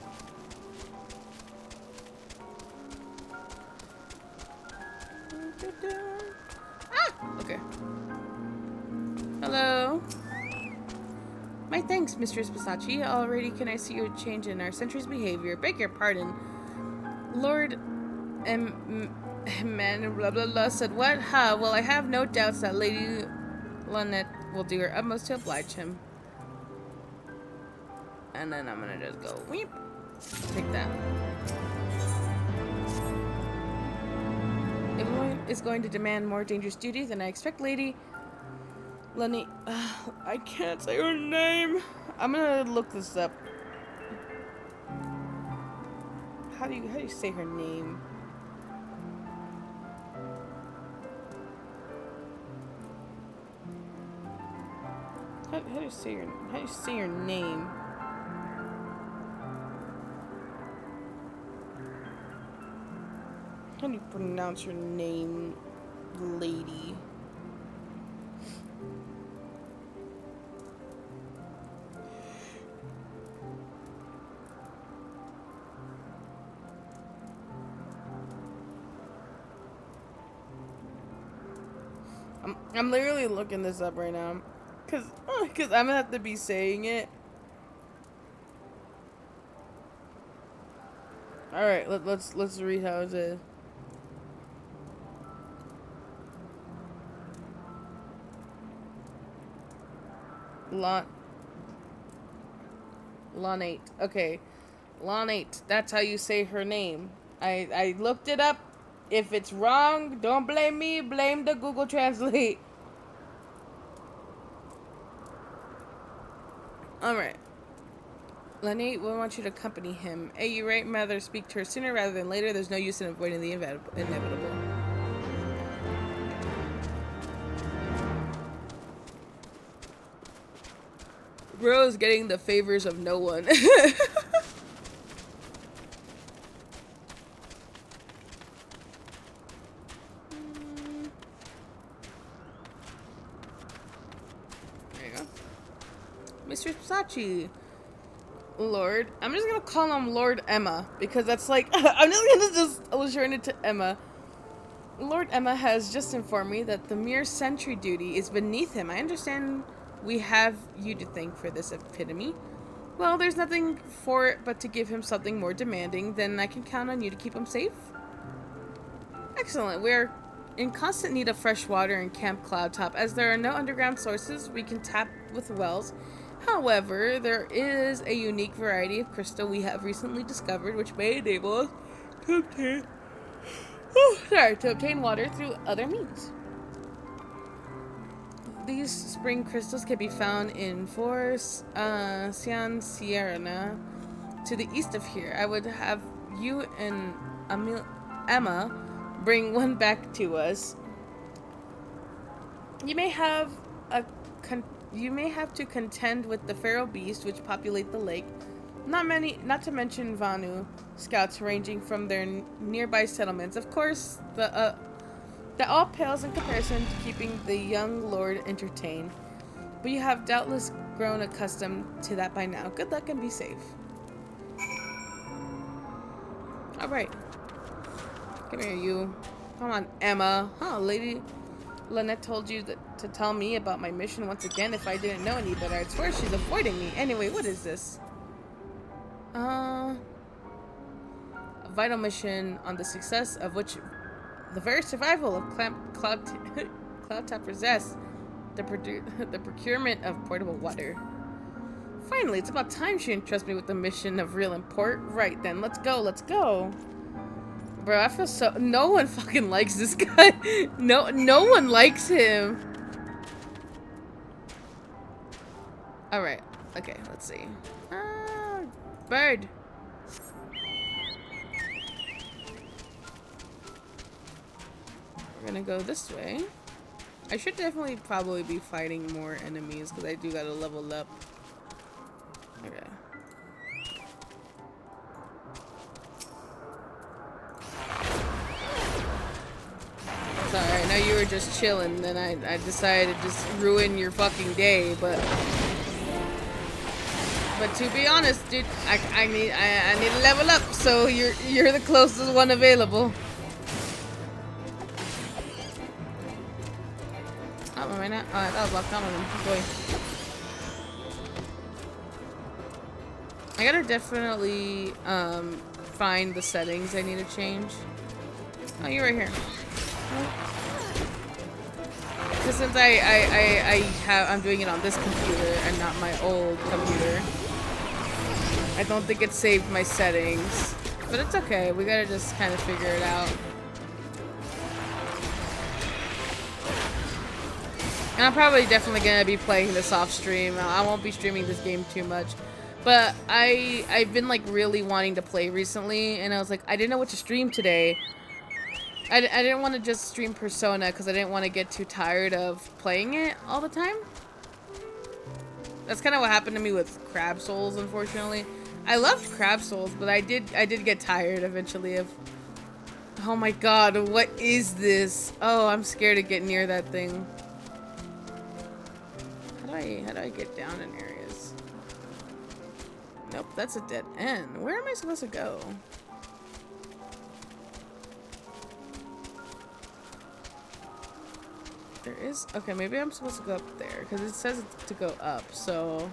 Ah! Okay. Hello. My thanks, Mistress Pisachi. Already can I see a change in our sentry's behavior. Beg your pardon. Lord Man blah blah blah said what? Ha, well I have no doubts that Lady Lynette will do her utmost to oblige him. And then I'm gonna just go weep. Take that. If one is going to demand more dangerous duty, then I expect Lady Lenny. I can't say her name. I'm gonna look this up. How do you say her name? How do you say your name? How do you pronounce your name, lady? I'm literally looking this up right now, cause I'm gonna have to be saying it. All right, let's read how it is. Lonate. Okay, Lonate. That's how you say her name. I looked it up. If it's wrong, don't blame me. Blame the Google Translate. Alright. Lenny will want you to accompany him. Hey, you right, mother. Speak to her sooner rather than later. There's no use in avoiding the inevitable. Bro is getting the favors of no one. Mr. Pisachi. Lord. I'm just gonna call him Lord Emma, because that's like, I'm just gonna turn it to Emma. Lord Emma has just informed me that the mere sentry duty is beneath him. I understand we have you to thank for this epitome. Well, there's nothing for it but to give him something more demanding. Then I can count on you to keep him safe. Excellent. We're in constant need of fresh water in Camp Cloudtop. As there are no underground sources, we can tap with wells. However, there is a unique variety of crystal we have recently discovered which may enable us to obtain water through other means. These spring crystals can be found in San Sierra to the east of here. I would have you and Emma bring one back to us. You may have to contend with the feral beasts which populate the lake. Not to mention Vanu scouts ranging from their nearby settlements. Of course, that all pales in comparison to keeping the young lord entertained. But you have doubtless grown accustomed to that by now. Good luck and be safe. Alright. Come here, you. Come on, Emma. Huh, Lady Lynette told you to tell me about my mission once again if I didn't know any better. I swear she's avoiding me. Anyway, what is this? A vital mission on the success of which the very survival of Cloudtop possess the procurement of portable water. Finally, it's about time she entrusts me with the mission of real import. Right then, let's go. Bro, I feel so... No one fucking likes this guy. No one likes him. Alright. Okay, let's see. Bird. We're gonna go this way. I should definitely probably be fighting more enemies because I do gotta level up. Okay. Sorry, I know you were just chilling, then I decided to just ruin your fucking day, but to be honest, dude, I need to level up, so you're the closest one available. Oh, am I not? Oh, I thought I was locked on him. Boy. I gotta definitely find the settings I need to change. Oh, you're right here. Because since I'm doing it on this computer and not my old computer, I don't think it saved my settings. But it's okay. We gotta just kind of figure it out. And I'm probably definitely gonna be playing this off stream. I won't be streaming this game too much. But I've been like really wanting to play recently, and I was like, I didn't know what to stream today. I didn't want to just stream Persona because I didn't want to get too tired of playing it all the time. That's kind of what happened to me with Crab Souls, unfortunately. I loved Crab Souls, but I did get tired eventually of... Oh my god, what is this? Oh, I'm scared to get near that thing. How do I get down in areas? Nope, that's a dead end. Where am I supposed to go? There is... Okay, maybe I'm supposed to go up there, because it says to go up, so...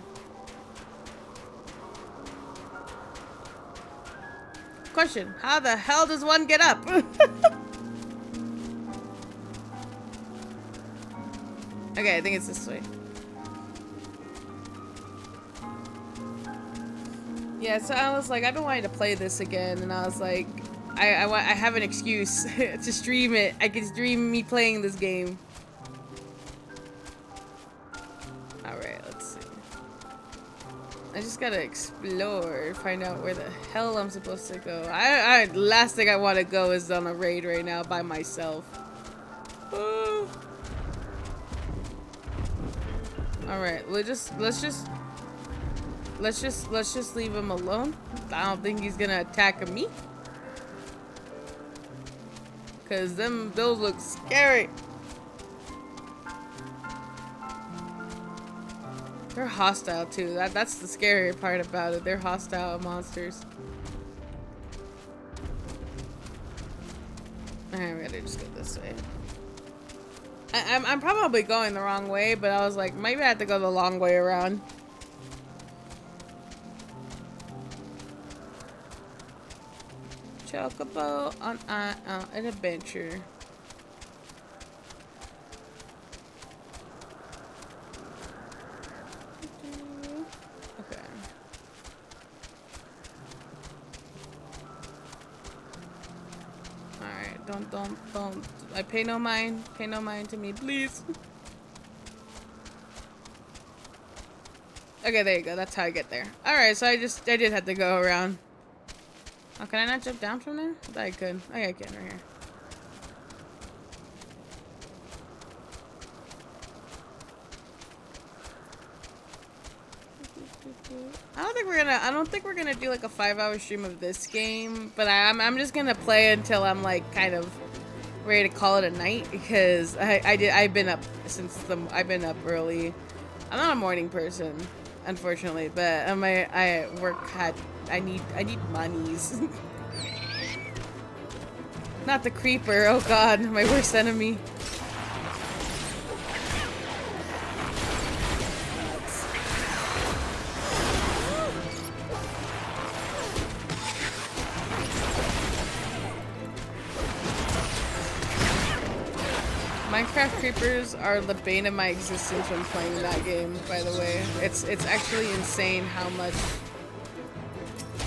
Question, how the hell does one get up? Okay, I think it's this way. Yeah, so I was like, I've been wanting to play this again, and I was like, I have an excuse to stream it. I can stream me playing this game. Alright, let's see. I just gotta explore, find out where the hell I'm supposed to go. Last thing I want to go is on a raid right now by myself. Alright, let's just leave him alone. I don't think he's gonna attack me. Cause those look scary. They're hostile too. That's the scary part about it. They're hostile monsters. Alright, we gotta just go this way. I'm probably going the wrong way, but I was like, maybe I have to go the long way around. Chocobo on an adventure. Okay. Alright, don't. I pay no mind to me, please. Okay, there you go. That's how I get there. Alright, so I did have to go around. Oh, can I not jump down from there? I thought I could. Okay, I can right here. I don't think we're gonna do like a 5-hour stream of this game, but I'm just gonna play until I'm like kind of ready to call it a night, because I've been up early. I'm not a morning person, unfortunately, but I need monies. Not the creeper. Oh god, my worst enemy. Minecraft creepers are the bane of my existence when playing that game, by the way. It's actually insane how much...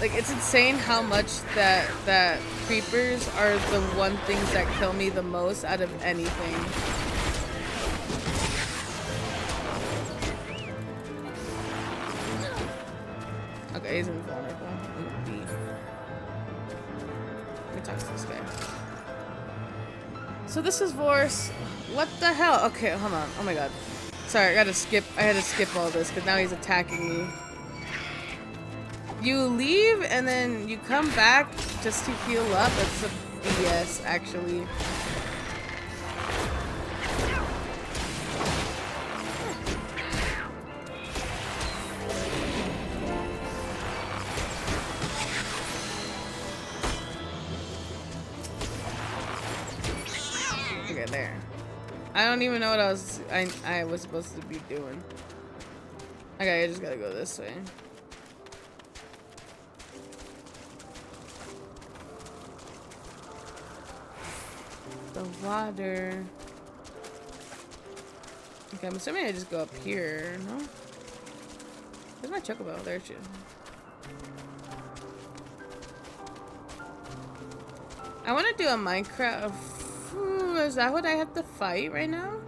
Like, it's insane how much that creepers are the one things that kill me the most out of anything. Okay, he's invulnerable. Let me talk to this guy. So this is Vods. What the hell? Okay, hold on. Oh my god. Sorry, I had to skip all this because now he's attacking me. You leave and then you come back just to heal up. It's a BS, actually. Okay, there. I don't even know what I was supposed to be doing. Okay, I just gotta go this way. The water. Okay, I'm assuming I just go up here, no? Where's my chocobo? There she is. I want to do a Minecraft. Ooh, is that what I have to fight right now?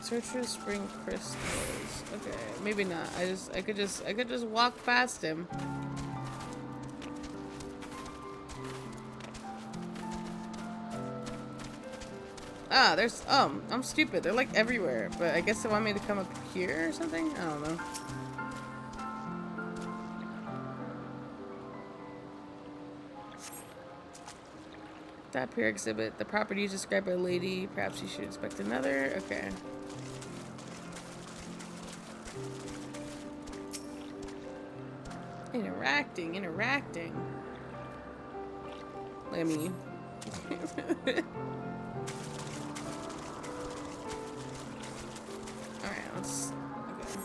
Search for spring crystals. Okay, maybe not. I could just walk past him. Ah, there's I'm stupid. They're like everywhere, but I guess they want me to come up here or something. I don't know. That pier exhibit. The property is described by a lady. Perhaps you should expect another. Okay. Interacting. Let me. Alright, let's. Okay.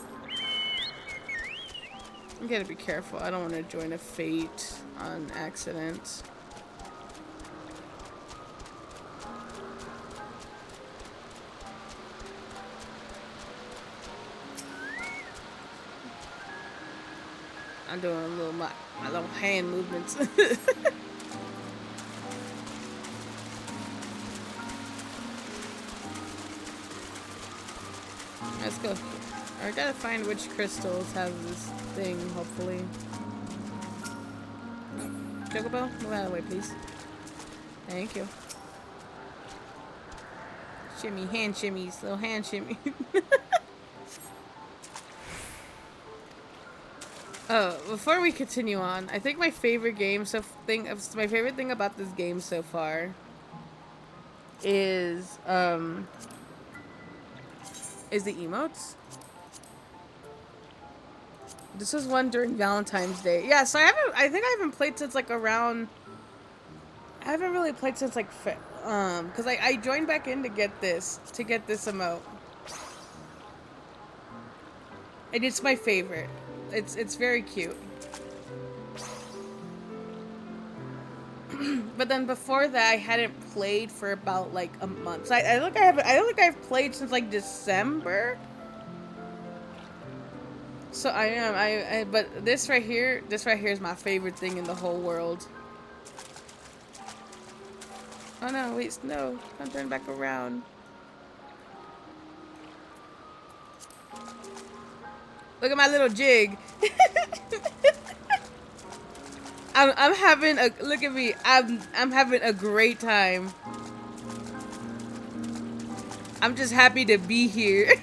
I gotta be careful. I don't want to join a fate on accident. I'm doing a little my little hand movements. Let's go. I gotta find which crystals have this thing, hopefully. Chocobo, move out of the way, please. Thank you. Shimmy, hand shimmies, little hand shimmy. Oh, before we continue on, I think my favorite my favorite thing about this game so far is the emotes. This was one during Valentine's Day. Yeah, so I think I haven't played since like around. I haven't really played since like because I joined back in to get this emote, and it's my favorite. It's very cute. But then before that, I hadn't played for about like a month. So I don't think I've played since like December. So but this right here is my favorite thing in the whole world. Oh no, wait, no, I'm turning back around. Look at my little jig. I'm having a look at me. I'm having a great time. I'm just happy to be here.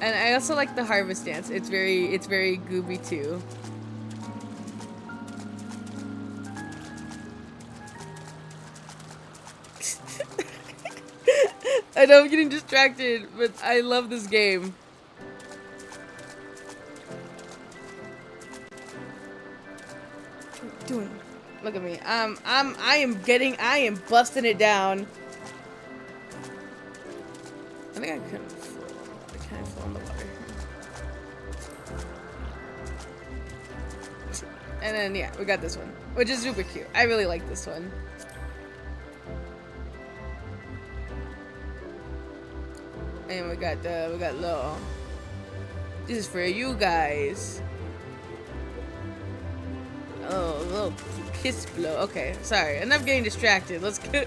And I also like the harvest dance. It's very gooby too. I know I'm getting distracted, but I love this game. Doing. Look at me. I am busting it down. I think I can't fall in the water. And then yeah, we got this one, which is super cute. I really like this one. And we got little. This is for you guys. Oh, a little kiss blow. Okay, sorry. Enough getting distracted. Let's go.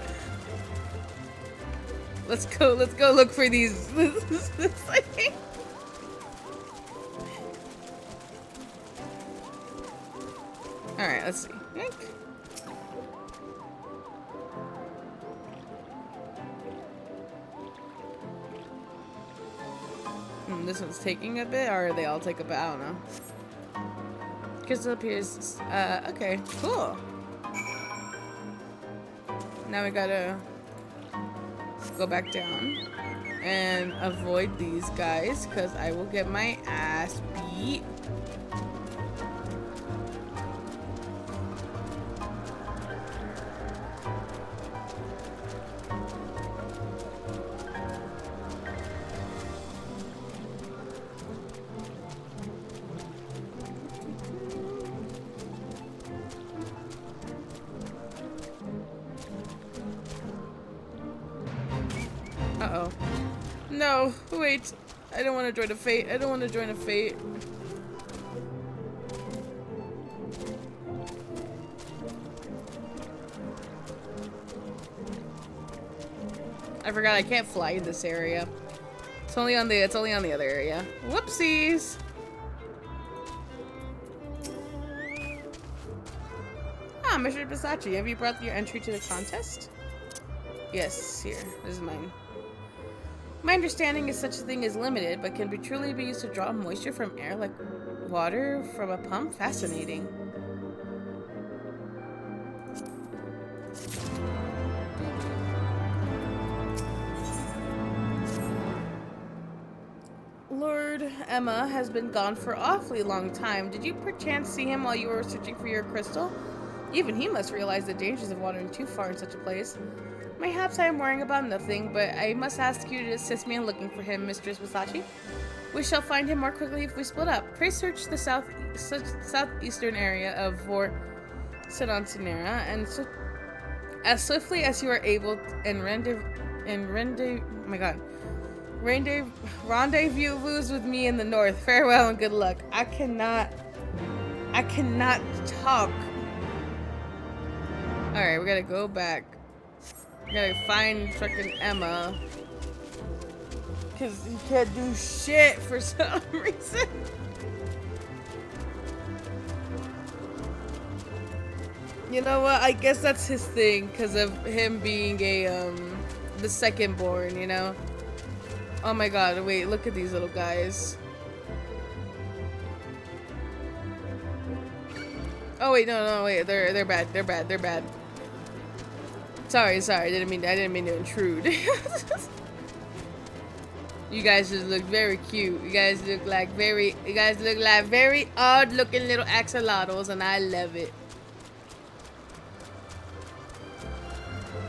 Let's go look for these. All right, let's see. Yank. This one's taking a bit, or they all take a bit. I don't know. Crystal appears. Okay, cool. Now we gotta go back down and avoid these guys, because I will get my ass beat. No, wait. I don't want to join a fate. I don't want to join a fate. I forgot I can't fly in this area. It's only on the other area. Whoopsies. Ah, Mr. Versace, have you brought your entry to the contest? Yes, here. This is mine. My understanding is such a thing is limited, but can truly be used to draw moisture from air like water from a pump? Fascinating. Lord Emma has been gone for an awfully long time. Did you perchance see him while you were searching for your crystal? Even he must realize the dangers of wandering too far in such a place. Mayhaps I am worrying about nothing, but I must ask you to assist me in looking for him, Mistress Versace. We shall find him more quickly if we split up. Pray search the southeastern area of Vor Sinanera and as swiftly as you are able and rendezvous with me in the north. Farewell and good luck. I cannot talk. Alright, we gotta go back. We gotta find fucking Emma. Cause he can't do shit for some reason. You know what? I guess that's his thing, cause of him being a the second born, you know? Oh my god, wait, look at these little guys. Oh wait, no, wait, they're bad. Sorry, I didn't mean to intrude. You guys just look very cute. You guys look like very odd looking little axolotls, and I love it.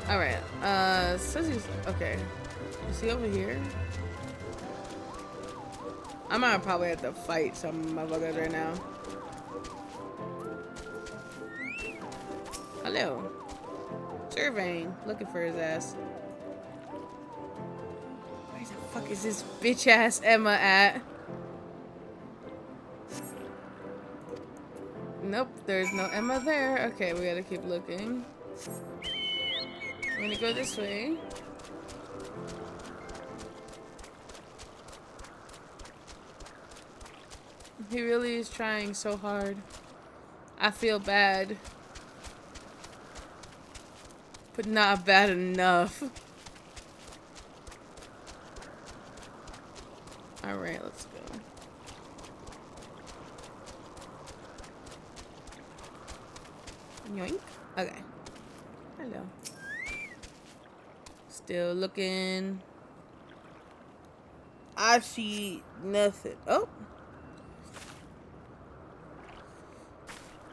Alright, says he's okay. Is he over here? I'm gonna probably have to fight some motherfuckers right now. Hello. Surveying. Looking for his ass. Where the fuck is this bitch ass Emma at? Nope, there's no Emma there. Okay, we gotta keep looking. I'm gonna go this way. He really is trying so hard. I feel bad. But not bad enough. Alright, let's go. Yoink. Okay. Hello. Still looking. I see nothing. Oh.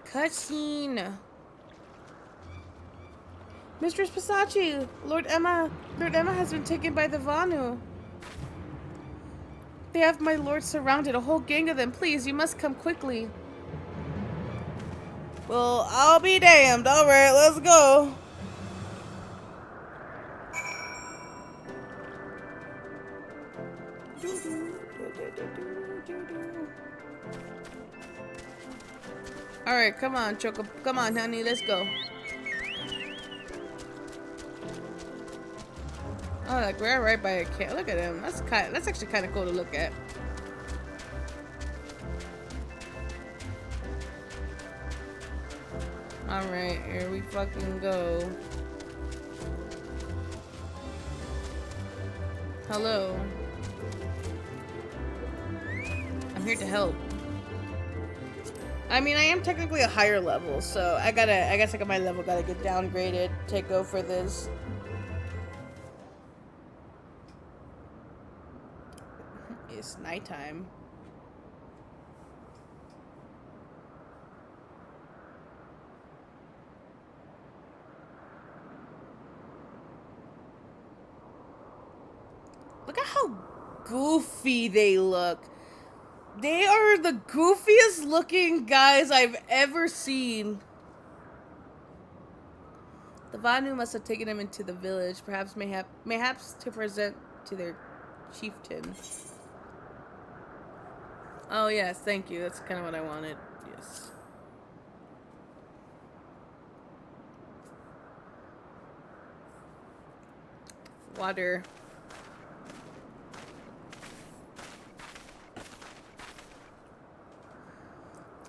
Cutscene. Mistress Versace, Lord Emma has been taken by the Vanu. They have my lord surrounded, a whole gang of them. Please, you must come quickly. Well, I'll be damned. All right, let's go. All right, come on, Choco. Come on, honey, let's go. Oh, like we're right by a cat. Look at him. That's actually kind of cool to look at. All right, here we fucking go. Hello. I'm here to help. I mean, I am technically a higher level, so I guess my level gotta get downgraded to go for this. It's nighttime. Look at how goofy they look. They are the goofiest looking guys I've ever seen. The Vanu must have taken him into the village, perhaps to present to their Chieftain. Oh, yes, thank you. That's kind of what I wanted. Yes. Water.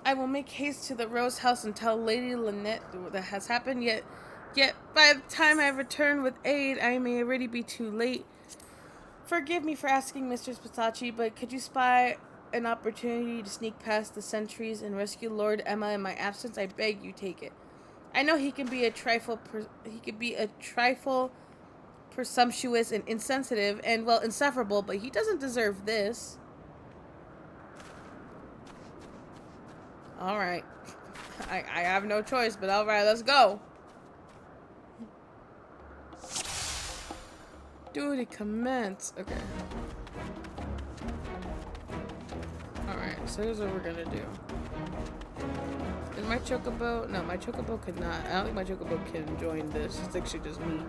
I will make haste to the Rose House and tell Lady Lynette that has happened, yet by the time I return with aid, I may already be too late. Forgive me for asking, Mistress Pistachio, but could you spy an opportunity to sneak past the sentries and rescue Lord Emma in my absence? I beg you take it. I know he can be a trifle presumptuous and insensitive and, well, insufferable, but he doesn't deserve this. Alright. I have no choice, but alright, let's go. Duty commence. Okay. Alright, so here's what we're gonna do. Is my chocobo? No, my chocobo could not. I don't think my chocobo can join this. It's actually just me.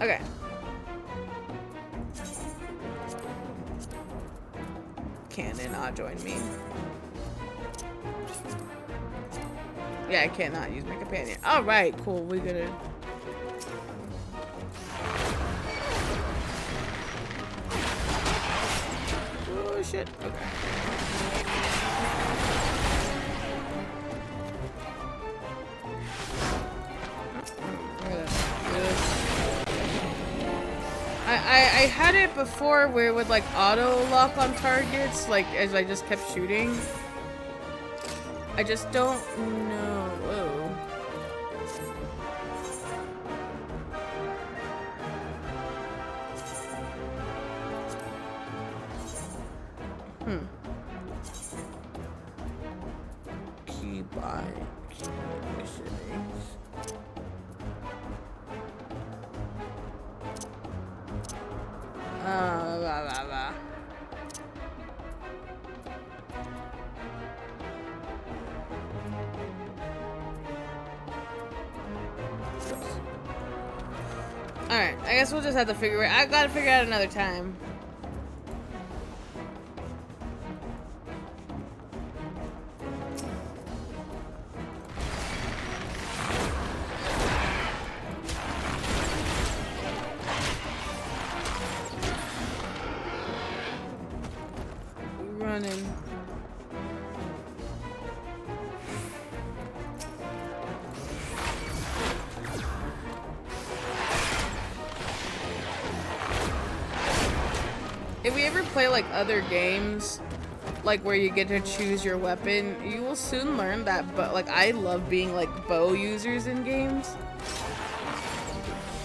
Okay. Can it not join me? Yeah, I cannot use my companion. Alright, cool. We're gonna... Oh, shit. Okay. I had it before where it would like auto lock on targets, like as I just kept shooting. I just don't know. Whoa. Key by key missions. Blah, blah, blah. Alright, I guess we'll just have to figure it out. I gotta figure it out another time. Running. If we ever play like other games, like where you get to choose your weapon, you will soon learn that. But like, I love being like bow users in games.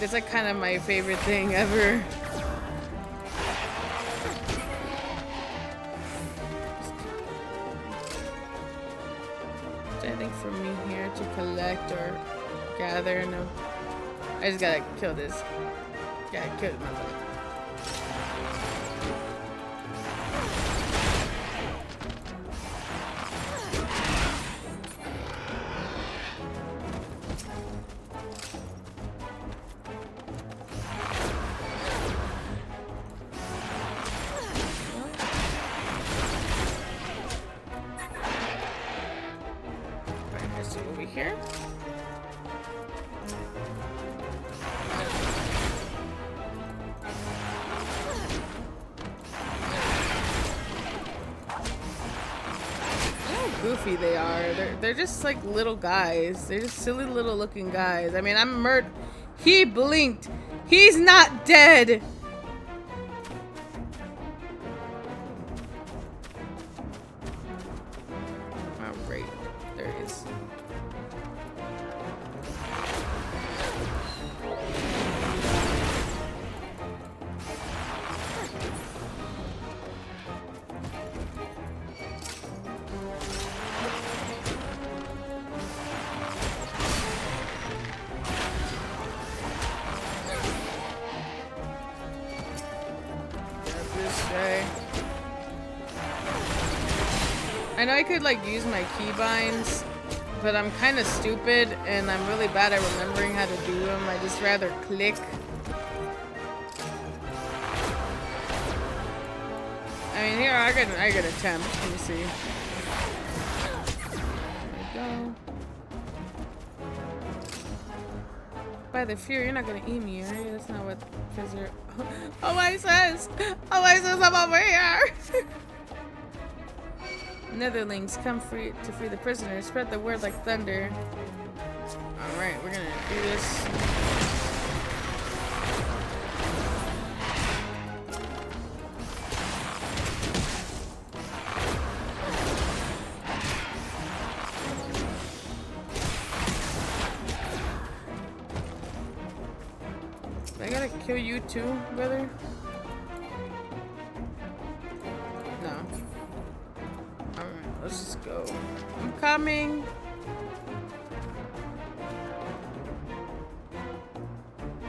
It's like kind of my favorite thing ever. Is there anything for me here to collect or gather? No. I just gotta kill this. Gotta kill this motherfucker. Here. How goofy they are. They're just like little guys. They're just silly little looking guys. I mean, I'm murdered. He blinked. He's not dead. Alright. There it is. I know I could like use my keybinds, but I'm kind of stupid and I'm really bad at remembering how to do them. I just rather click. mean, here I could attempt. Let me see. There we go. By the fear, you're not gonna eat me, right? That's not what prisoner. Oh, I says. Oh, I says I'm over here. Netherlings, come free to free the prisoners. Spread the word like thunder. All right, we're gonna do this. I gotta kill you too, brother? No. Alright, let's just go. I'm coming!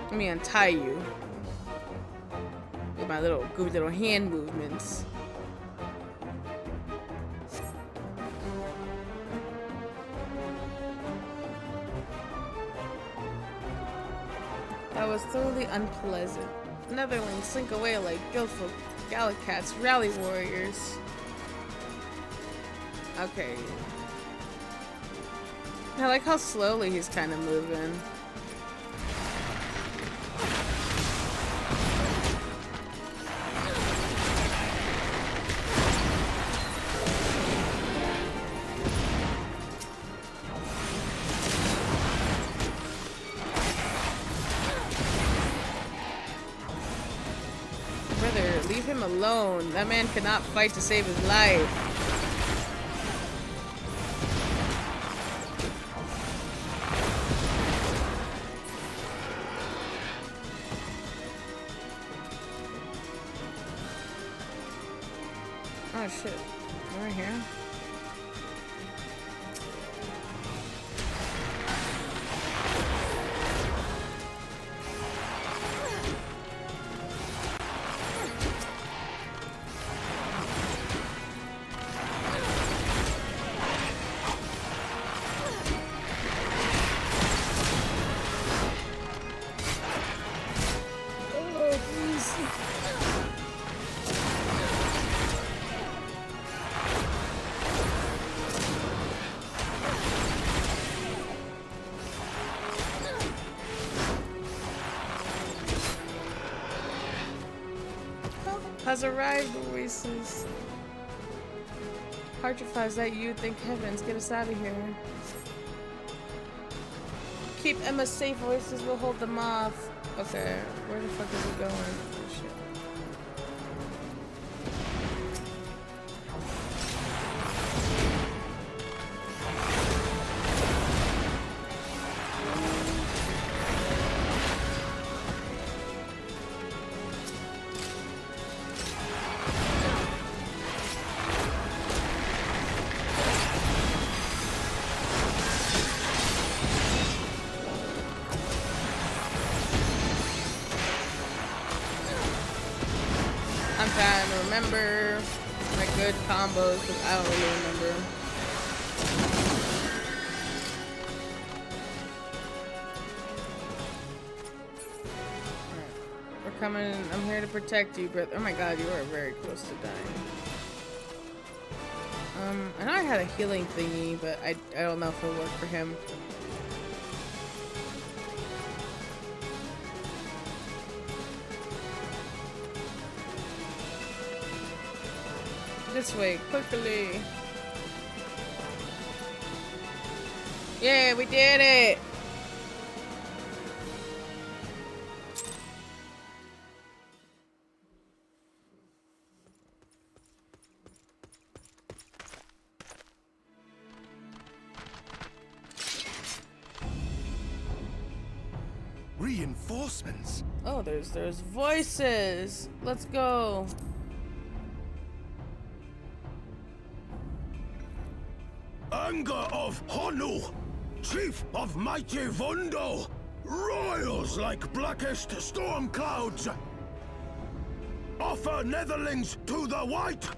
Let me untie you. With my little goofy little hand movements. That was thoroughly unpleasant. Netherlings slink away like guiltful Gallicats, rally warriors. Okay. I like how slowly he's kind of moving. Leave him alone. That man cannot fight to save his life. Oh shit. Right here. Has arrived, Oasis. Hartrify, is that you? Thank heavens. Get us out of here. Keep Emma safe, Oasis. We'll hold them off. Okay, where the fuck is he going? Oh, shit. I'm trying to remember my good combos because I don't really remember. Alright. We're coming. I'm here to protect you, brother. Oh my god, you are very close to dying. I know I had a healing thingy, but I don't know if it'll work for him. This way, quickly. Yeah, we did it. Reinforcements. Oh, there's voices. Let's go. Anger of Hallo, chief of mighty Vondo, roils like blackest storm clouds. Offer Netherlings to the white.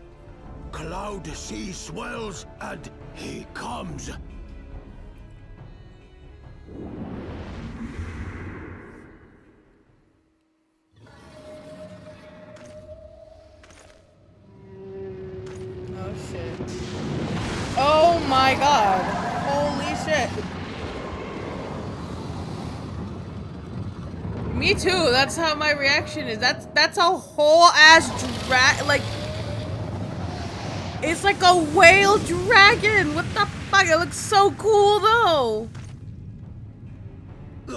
Cloud sea swells and he comes. god. Holy shit. Me too. That's how my reaction is. That's a whole ass like it's like a whale dragon. What the fuck? It looks so cool though. The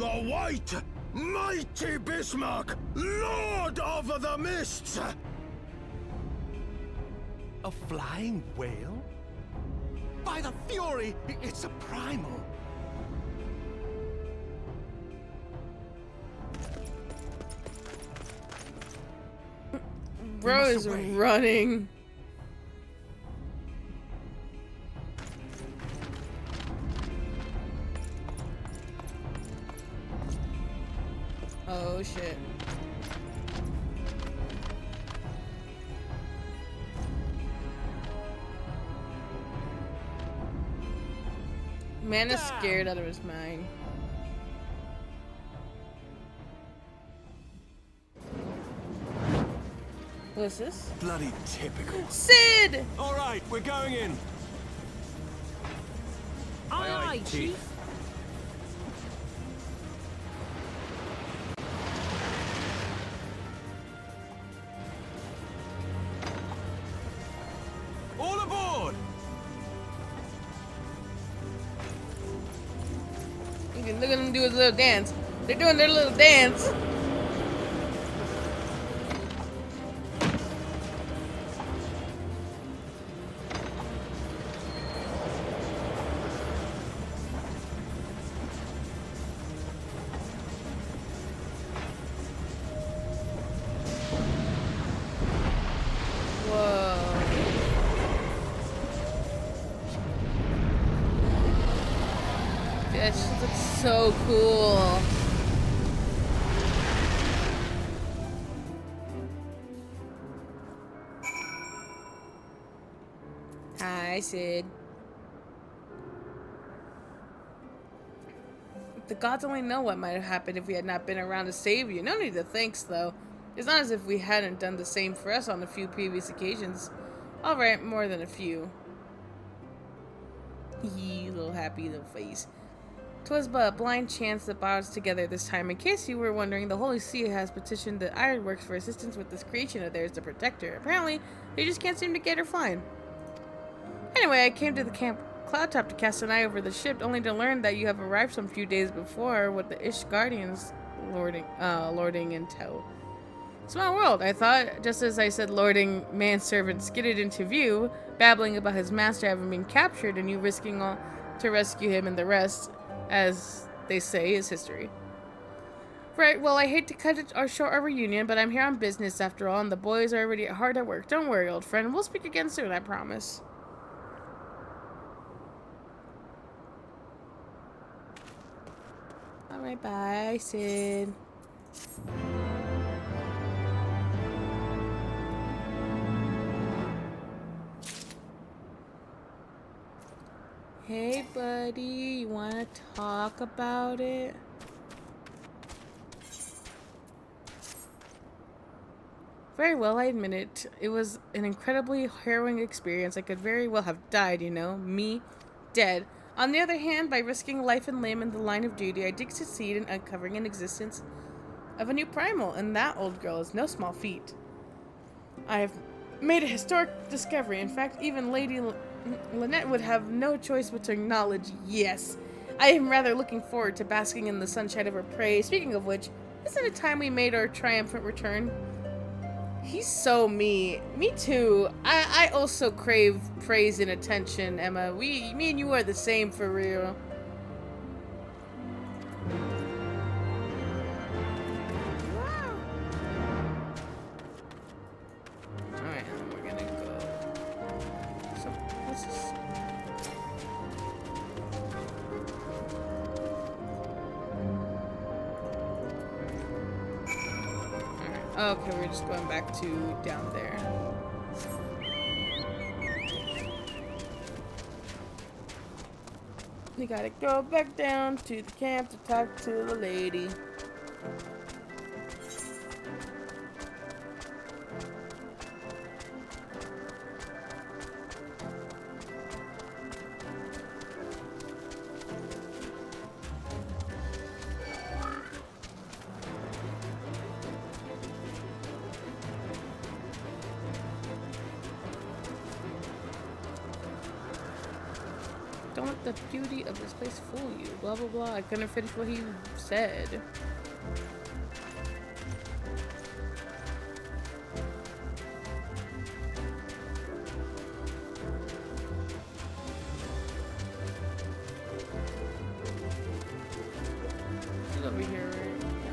White, mighty Bismarck, Lord of the Mists. A flying whale? By the Fury, it's a primal. Bro is running. Oh shit. Man is scared out of his mind. What's this? Bloody typical. Sid! All right, we're going in. Aye, aye, Chief. All aboard! Look at them do his little dance. They're doing their little dance. That shit looks so cool. Hi, Sid. The gods only know what might have happened if we had not been around to save you. No need to thanks, though. It's not as if we hadn't done the same for us on a few previous occasions. Alright, more than a few. Hee, little happy little face. 'Twas but a blind chance that brought us together this time. In case you were wondering, the Holy See has petitioned the Ironworks for assistance with this creation of theirs, the Protector. Apparently, they just can't seem to get her fine. Anyway, I came to the Camp Cloudtop to cast an eye over the ship, only to learn that you have arrived some few days before with the Ish Guardians lording in tow. Small world, I thought. Just as I said lording, manservant skidded into view, babbling about his master having been captured and you risking all to rescue him, and the rest, as they say, is history. Right, well, I hate to cut it or short our reunion, but I'm here on business after all, and the boys are already hard at work. Don't worry, old friend. We'll speak again soon, I promise. Alright, bye, Sid. Hey, buddy, you want to talk about it? Very well, I admit it. It was an incredibly harrowing experience. I could very well have died, you know, me, dead. On the other hand, by risking life and limb in the line of duty, I did succeed in uncovering an existence of a new primal, and that, old girl, is no small feat. I have made a historic discovery. In fact, even Lady Lynette would have no choice but to acknowledge, yes. I am rather looking forward to basking in the sunshine of her praise. Speaking of which, isn't it time we made our triumphant return? He's so me. Me too. I also crave praise and attention, Emma. Me and you are the same for real. Wow. Alright, and we're gonna go. So, what's this? Okay, we're just going back to down there. We gotta go back down to the camp to talk to the lady. Don't let the beauty of this place fool you. Blah, blah, blah. I couldn't finish what he said. He's over here, right? Yeah.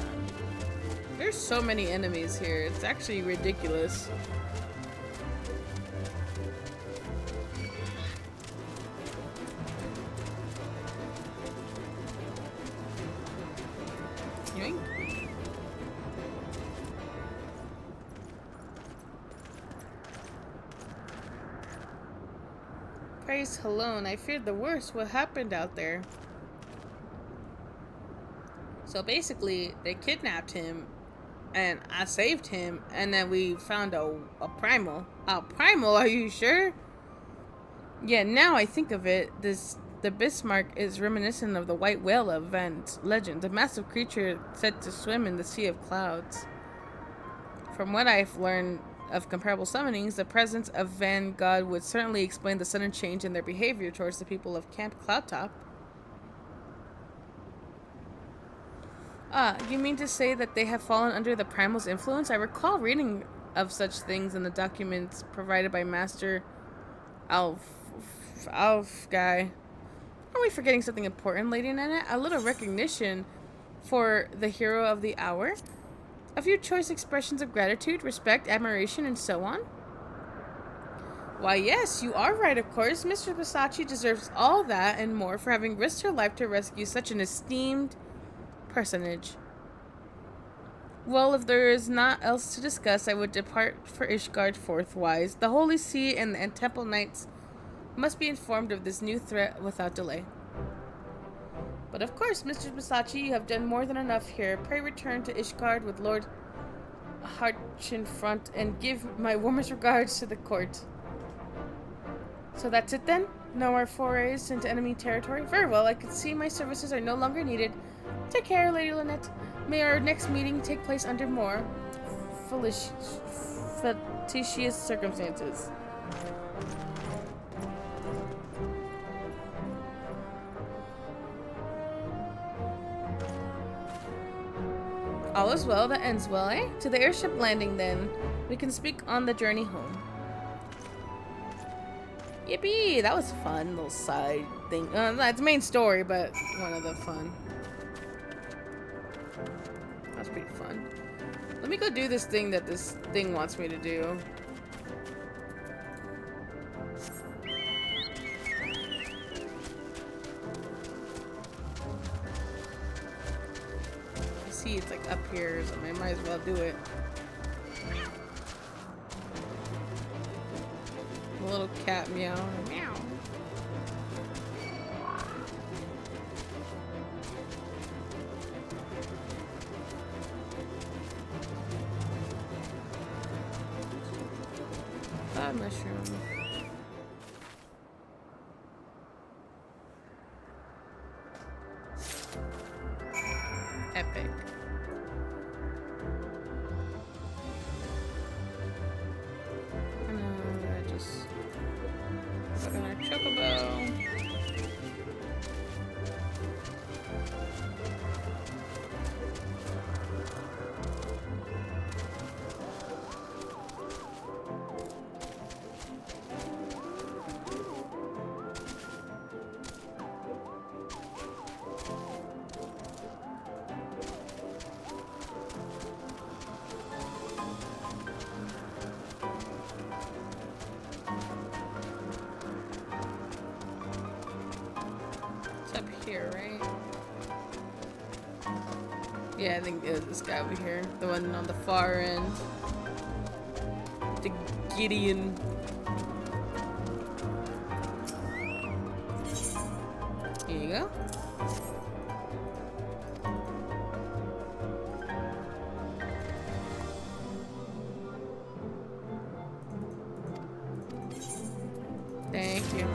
There's so many enemies here. It's actually ridiculous. Yoink. Praise Hallo, I feared the worst. What happened out there? So basically, they kidnapped him, and I saved him, and then we found a primal. A primal? Are you sure? Yeah, now I think of it, the Bismarck is reminiscent of the white whale of Van's legend, a massive creature said to swim in the sea of clouds. From what I've learned of comparable summonings, the presence of Van God would certainly explain the sudden change in their behavior towards the people of Camp Cloudtop. Ah, you mean to say that they have fallen under the primal's influence? I recall reading of such things in the documents provided by Master Alf guy. Are we forgetting something important, Lady Nanette? A little recognition for the hero of the hour? A few choice expressions of gratitude, respect, admiration, and so on? Why, yes, you are right, of course. Mr. Versace deserves all that and more for having risked her life to rescue such an esteemed personage. Well, if there is naught else to discuss, I would depart for Ishgard forthwise. The Holy See and the Temple Knights must be informed of this new threat without delay. But of course, Mr. Versace, you have done more than enough here. Pray return to Ishgard with Lord Harchenfront and give my warmest regards to the court. So that's it then? No more forays into enemy territory? Very well, I can see my services are no longer needed. Take care, Lady Lynette. May our next meeting take place under more fictitious circumstances. All is well that ends well, eh? To the airship landing, then. We can speak on the journey home. Yippee! That was fun. Little side thing. It's the main story, but one of the fun. That's pretty fun. Let me go do this thing that this thing wants me to do. See, it's like up here, so I might as well do it. A little cat meow. Meow. Mushroom. Epic. And I just put in our chocobo. Here, right? Yeah, I think it was this guy over here. The one on the far end. The Gideon. Here you go. Thank you.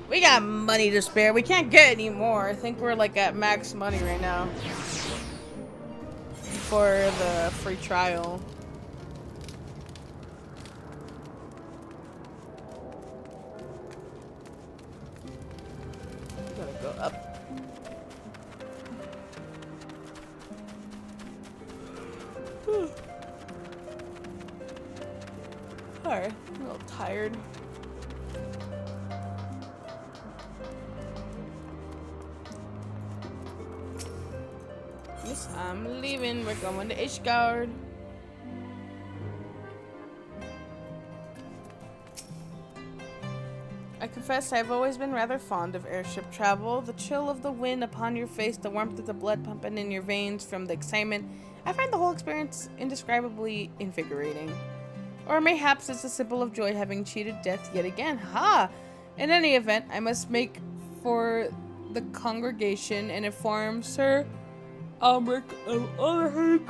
We got money to spare. We can't get any more. I think we're like at max money right now. for the free trial. Gotta go up. Alright, I'm a little tired. Yes, I'm leaving. We're going to Ishgard. I confess I've always been rather fond of airship travel. The chill of the wind upon your face, the warmth of the blood pumping in your veins from the excitement. I find the whole experience indescribably invigorating. Or mayhaps it's a symbol of joy having cheated death yet again. Ha! In any event, I must make for the congregation and inform Sir Almeric of other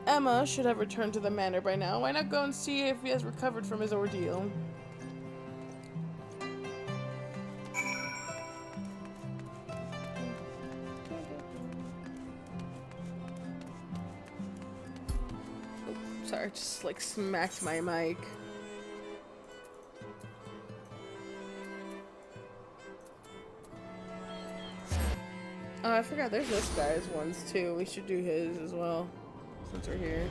Emma should have returned to the manor by now. Why not go and see if he has recovered from his ordeal? Sorry, I just like smacked my mic. Oh, I forgot there's this guy's ones too. We should do his as well, since we're here.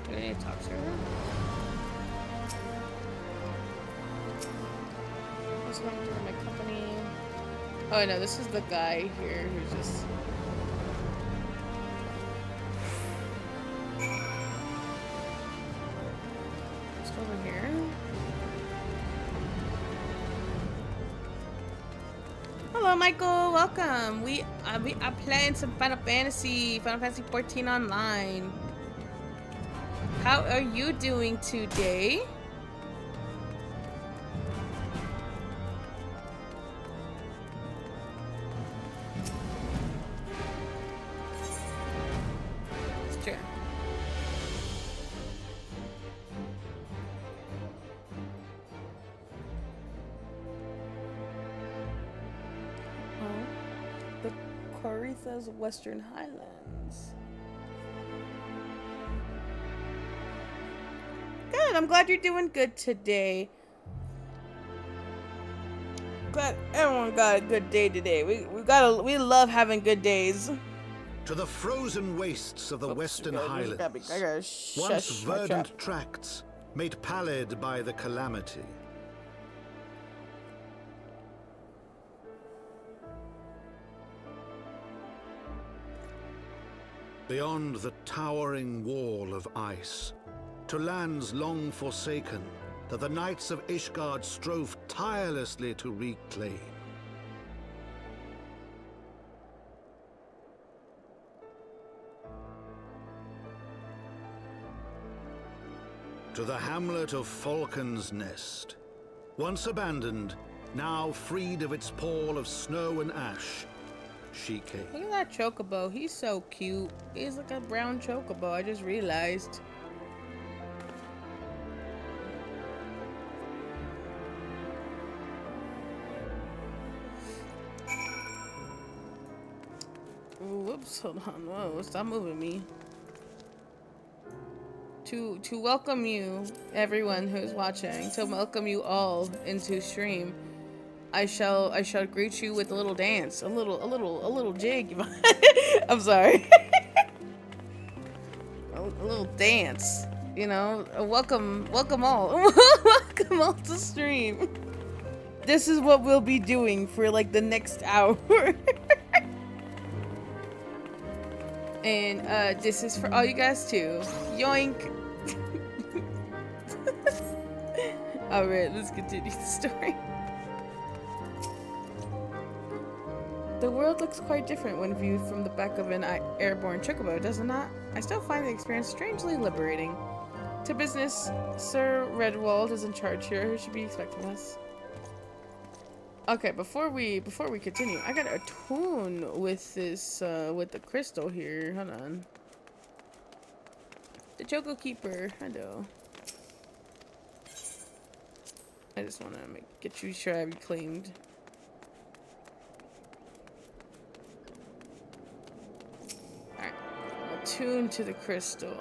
Do I need to talk to her? This one for my company. Oh no, this is the guy here who's just... Just over here. Hello, Michael. Welcome. We are playing some Final Fantasy 14 online. How are you doing today? It's true. Oh, the Coritha's Western Highlands. Good, I'm glad you're doing good today. Glad everyone got a good day today. We love having good days. To the frozen wastes of the Western Highlands, I gotta shush once my verdant trap. tracts made pallid by the calamity. Beyond the towering wall of ice, to lands long forsaken that the knights of Ishgard strove tirelessly to reclaim. To the hamlet of Falcon's Nest, once abandoned, now freed of its pall of snow and ash, she came. Look at that chocobo. He's so cute. He's like a brown chocobo. I just realized. Ooh, whoops, hold on. Whoa, stop moving me. To welcome you, everyone who's watching, to welcome you all into stream, I shall greet you with a little dance, a little jig. I'm sorry. a little dance, you know. Welcome all, welcome all to stream. This is what we'll be doing for like the next hour. And this is for all you guys too. Yoink. Alright, let's continue the story. The world looks quite different when viewed from the back of an airborne chocobo, does it not? I still find the experience strangely liberating. To business, Sir Redwald is in charge here. Who should be expecting us? Okay, before we continue, I got a tune with this with the crystal here. Hold on. The Choco Keeper. Hello. I just want to get you sure I reclaimed. Alright. Attune to the crystal.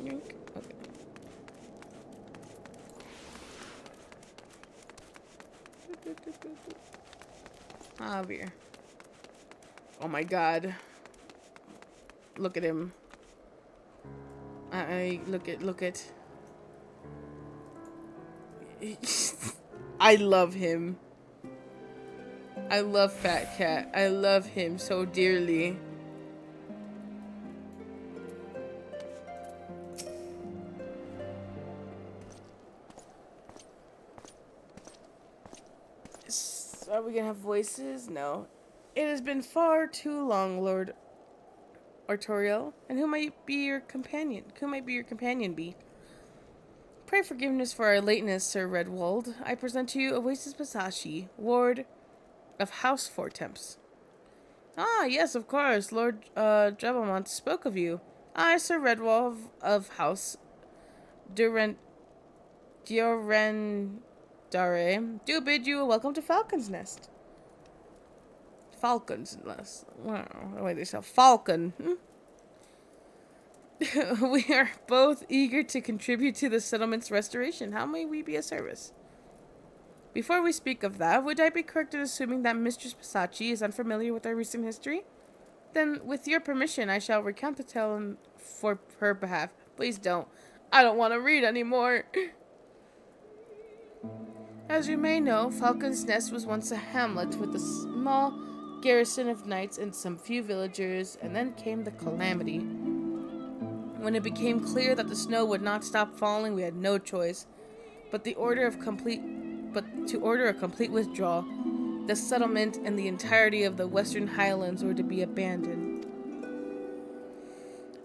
Yoink. Okay. Javier. Oh my god. Look at him. Look at. I love him. I love Fat Cat. I love him so dearly. Are we gonna have voices? No. It has been far too long, Lord Artoriel. And who might be your companion? Who might be your companion be? Pray forgiveness for our lateness, Sir Redwald. I present to you Oasis Basashi, Ward of House Fortemps. Ah, yes, of course. Lord Jabamont spoke of you. I, Sir Redwald of House Durendare, do bid you a welcome to Falcon's Nest. Falcon's Nest. Wow, the way they say Falcon. We are both eager to contribute to the settlement's restoration. How may we be of service? Before we speak of that, would I be correct in assuming that Mistress Pisachi is unfamiliar with our recent history? Then, with your permission, I shall recount the tale for her behalf. Please don't. I don't want to read anymore. As you may know, Falcon's Nest was once a hamlet with a small garrison of knights and some few villagers, and then came the calamity. When it became clear that the snow would not stop falling, we had no choice but to order a complete withdrawal. The settlement and the entirety of the Western Highlands were to be abandoned.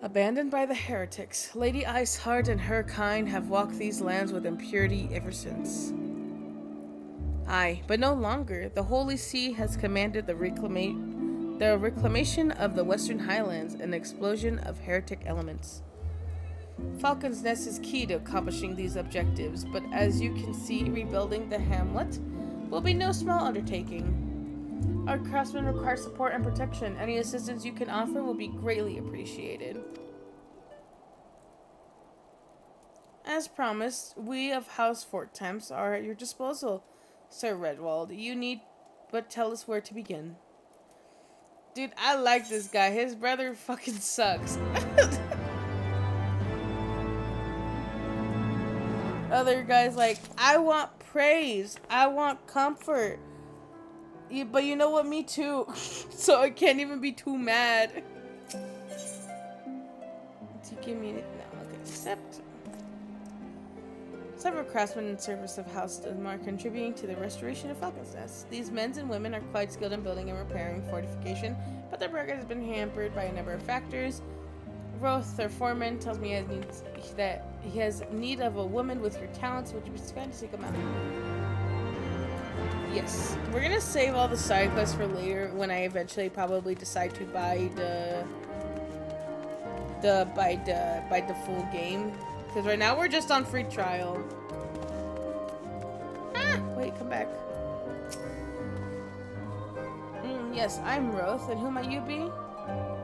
Abandoned by the heretics. Lady Iceheart and her kind have walked these lands with impurity ever since. Aye, but no longer. The Holy See has commanded the reclamation of the Western Highlands and the explosion of heretic elements. Falcon's Nest is key to accomplishing these objectives, but as you can see, rebuilding the hamlet will be no small undertaking. Our craftsmen require support and protection. Any assistance you can offer will be greatly appreciated. As promised, we of House Fortemps are at your disposal, Sir Redwald. You need but tell us where to begin. Dude, I like this guy. His brother fucking sucks. Other guys like, I want praise. I want comfort. But you know what? Me too. So I can't even be too mad. Do you give me... No, okay. Accept. Several craftsmen in service of House Dunmar contributing to the restoration of Falcon's Nest. These men and women are quite skilled in building and repairing fortification, but their progress has been hampered by a number of factors. Roth, their foreman, tells me he has need of a woman with your talents. Would you be kind to seek him out? Yes. We're gonna save all the side quests for later when I eventually probably decide to buy the full game. Because right now we're just on free trial. Ah! Wait, come back. Yes, I'm Roth, and who might you be?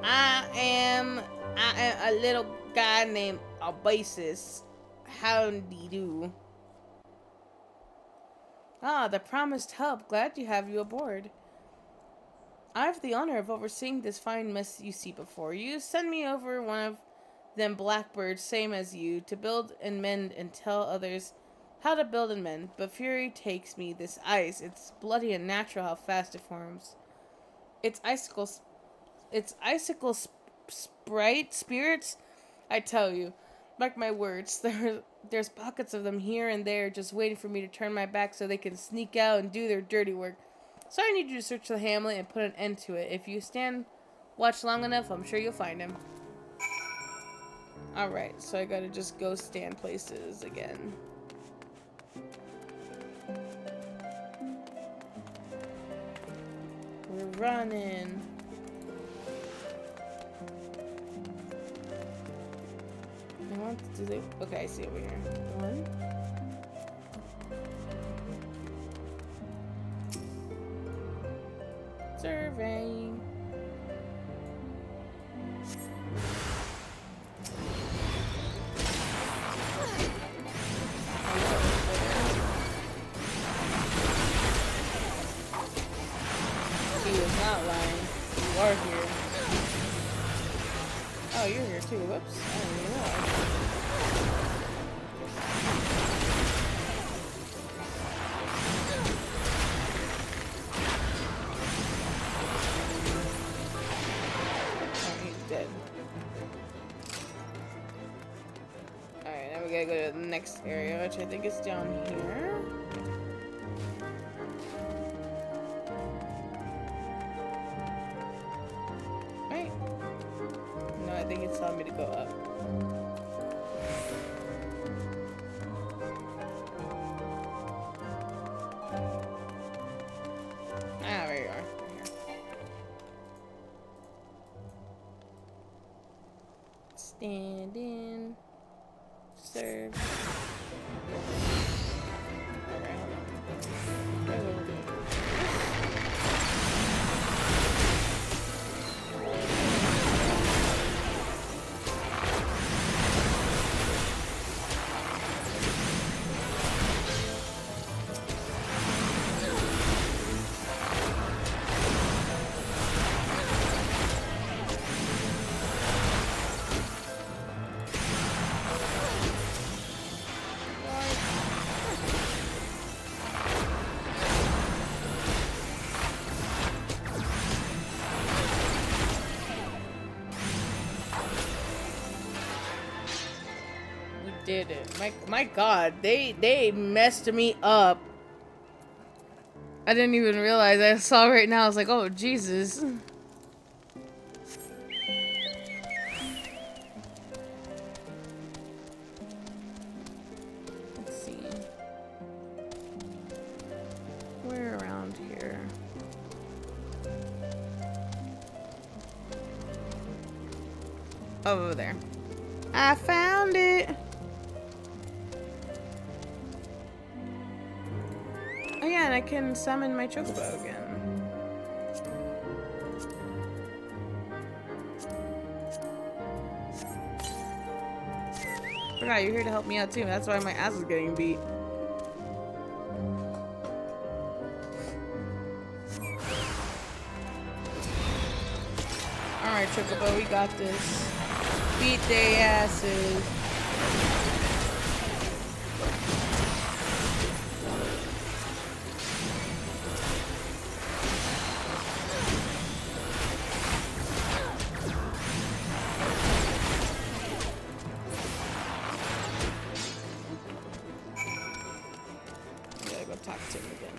I am a little guy named Oasis. Howdy do. Ah, the promised help. Glad to have you aboard. I have the honor of overseeing this fine mess you see before you. Send me over one of them blackbirds, same as you, to build and mend and tell others how to build and mend. But fury takes me. This ice, it's bloody and natural how fast it forms. It's icicle sprite spirits. I tell you, mark my words. There's pockets of them here and there, just waiting for me to turn my back so they can sneak out and do their dirty work. So I need you to search the hamlet and put an end to it. If you watch long enough, I'm sure you'll find him. Alright, so I gotta just go stand places again. running. I want to do the. Okay, I see over here. One. Surveying. He was not lying. You are here. Oh, you're here too. Whoops. I didn't even realize. Oh, he's dead. Alright, now we gotta go to the next area, which I think is down here. Right? No, I think it's telling me to go up. Ah, there you are. Right here. Stand in. Serve. Alright, hold on. Where's what we're doing? Did it. My god, they messed me up. I didn't even realize. I saw right now, I was like, oh Jesus. Let's see. Where around here? Over there. I found it. Oh yeah, and I can summon my chocobo again. Forgot you're here to help me out too. That's why my ass is getting beat. Alright, chocobo, we got this. Beat their asses. Talk to him again.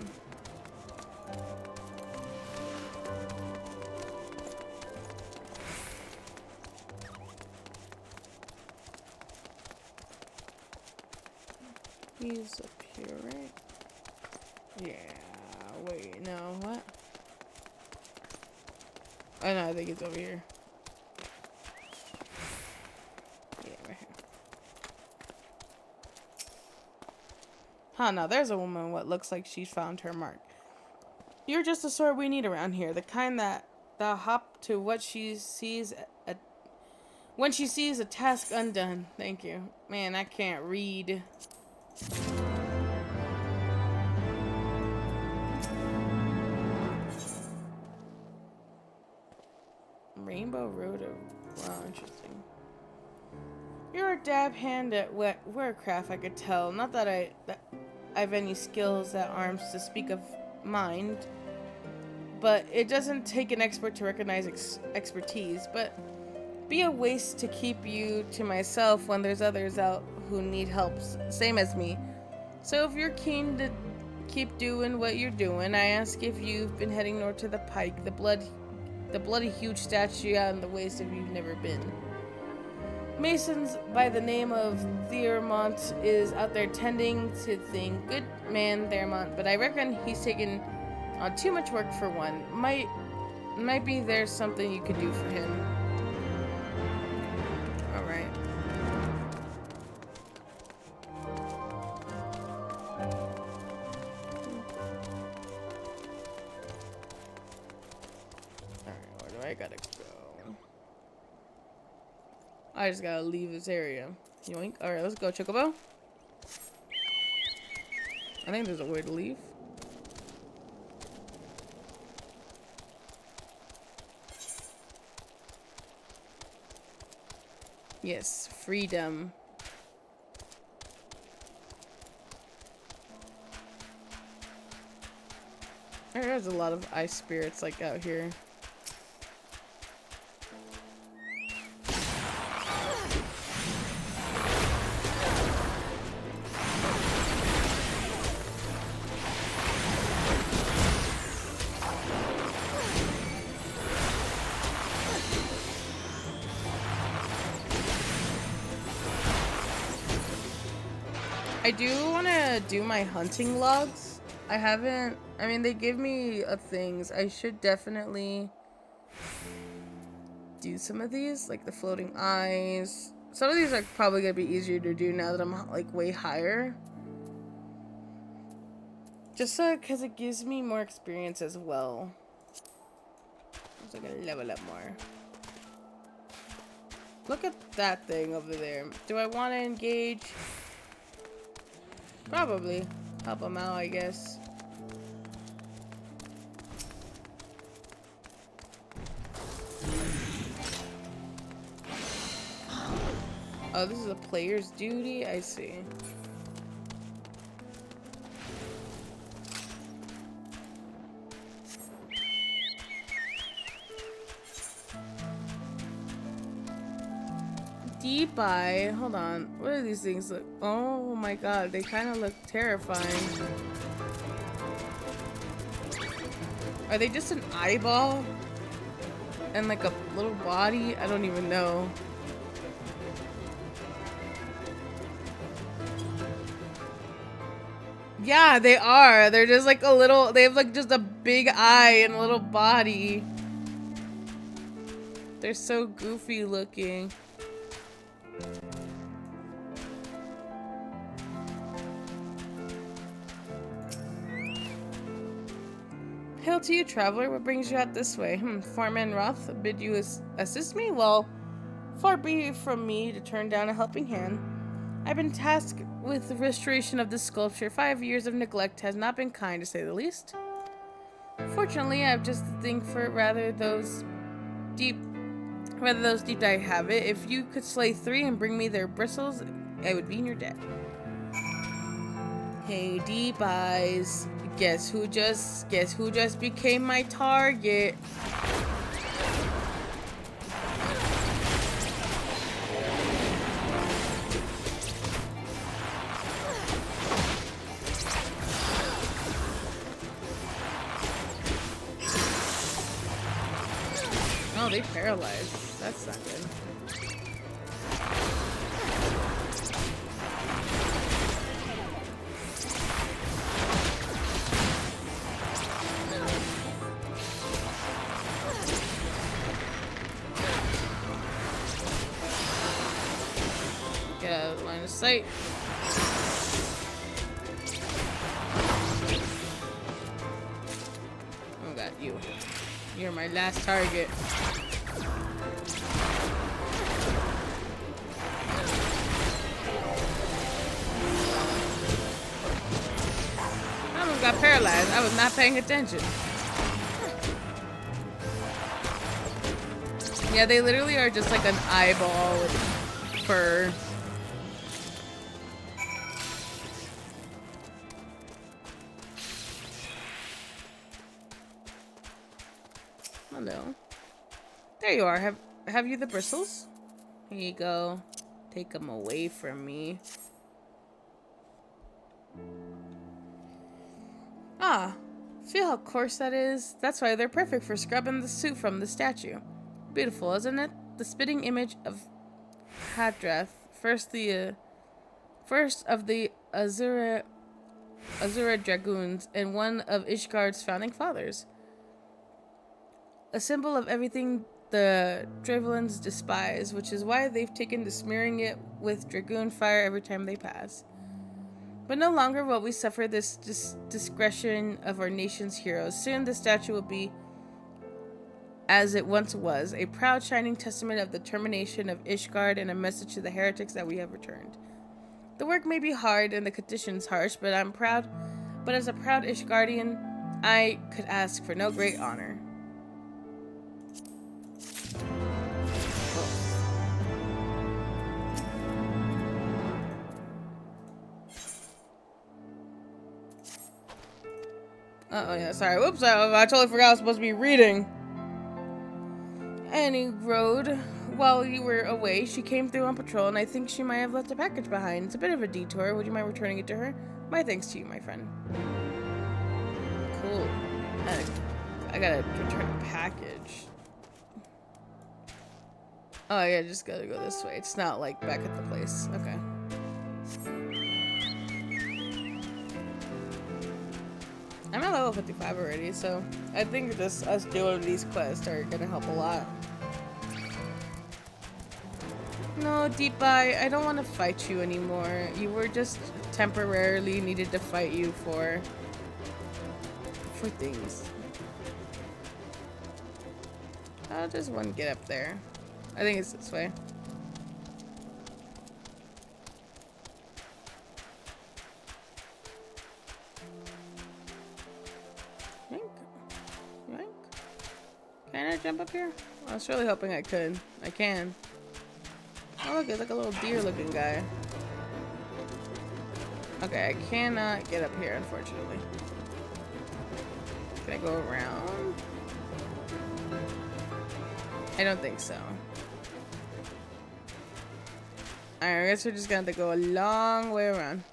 He's up here, right? Yeah, wait, no, what? Oh no, I think it's over here. Yeah, right here. Huh, now there's a woman what looks like she's found her mark. You're just the sort we need around here, the kind that'll hop to what she sees when she sees a task undone. Thank you. Man, I can't read. Rainbow Road of... Wow, interesting. You're a dab hand at warcraft, I could tell. Not that I have any skills at arms to speak of mind, but it doesn't take an expert to recognize expertise, but be a waste to keep you to myself when there's others out who need help, same as me. So if you're keen to keep doing what you're doing, I ask if you've been heading north to the Pike, the bloody huge statue out in the waste if you've never been. Masons by the name of Thiermont is out there tending to things. Good man, Thiermont, but I reckon he's taken on too much work for one. Maybe there's something you could do for him. Alright. Alright, where do I gotta go? I just gotta leave this area. Yoink. Alright, let's go, Chocobo. I think there's a way to leave. Yes, freedom. There's a lot of ice spirits like out here. I do want to do my hunting logs. I haven't, I mean, they give me things. I should definitely do some of these, like the floating eyes. Some of these are probably going to be easier to do now that I'm like way higher. Just because it gives me more experience as well. So I'm going to level up more. Look at that thing over there. Do I want to engage? Probably. Help him out, I guess. Oh, this is a player's duty? I see. Deep eye. Hold on. What do these things look? Oh my god, they kind of look terrifying. Are they just an eyeball? And like a little body? I don't even know. Yeah, they are. They're just like a little, they have like just a big eye and a little body. They're so goofy looking. Hail to you, traveler. What brings you out this way? Foreman Roth bid you assist me? Well, far be it from me to turn down a helping hand. I've been tasked with the restoration of this sculpture. 5 years of neglect has not been kind, to say the least. Fortunately, I have just the thing for it. Rather those deep dive have it. If you could slay 3 and bring me their bristles, I would be in your debt. Hey, deep eyes. Guess who just became my target? Oh, they paralyzed. That's not good. Get out of line of sight. Oh god, you. You're my last target. I almost got paralyzed. I was not paying attention. Yeah, they literally are just like an eyeball with fur. Hello. There you are. Have you the bristles? Here you go. Take them away from me. Ah, feel how coarse that is? That's why they're perfect for scrubbing the soot from the statue. Beautiful, isn't it? The spitting image of Hadrath, first of the Azura Dragoons and one of Ishgard's founding fathers. a symbol of everything the Dravelins despise, which is why they've taken to smearing it with dragoon fire every time they pass. But no longer will we suffer this discretion of our nation's heroes. Soon the statue will be, as it once was, a proud shining testament of the termination of Ishgard and a message to the heretics that we have returned. The work may be hard and the conditions harsh, but I'm proud. But as a proud Ishgardian, I could ask for no great honor. Oh yeah, sorry. Whoops, I totally forgot I was supposed to be reading. Annie rode while you were away. She came through on patrol, and I think she might have left a package behind. It's a bit of a detour. Would you mind returning it to her? My thanks to you, my friend. Cool. I gotta return a package. Oh yeah, just gotta go this way. It's not like back at the place. Okay. I'm at level 55 already, so I think just us doing these quests are gonna help a lot. No, Deepai, I don't want to fight you anymore. You were just temporarily needed to fight you for things. How does one get up there? I think it's this way. Can I jump up here? I was really hoping I could. I can. Oh look, it's like a little deer looking guy. Okay, I cannot get up here, unfortunately. Can I go around? I don't think so. Alright, I guess we're just gonna have to go a long way around.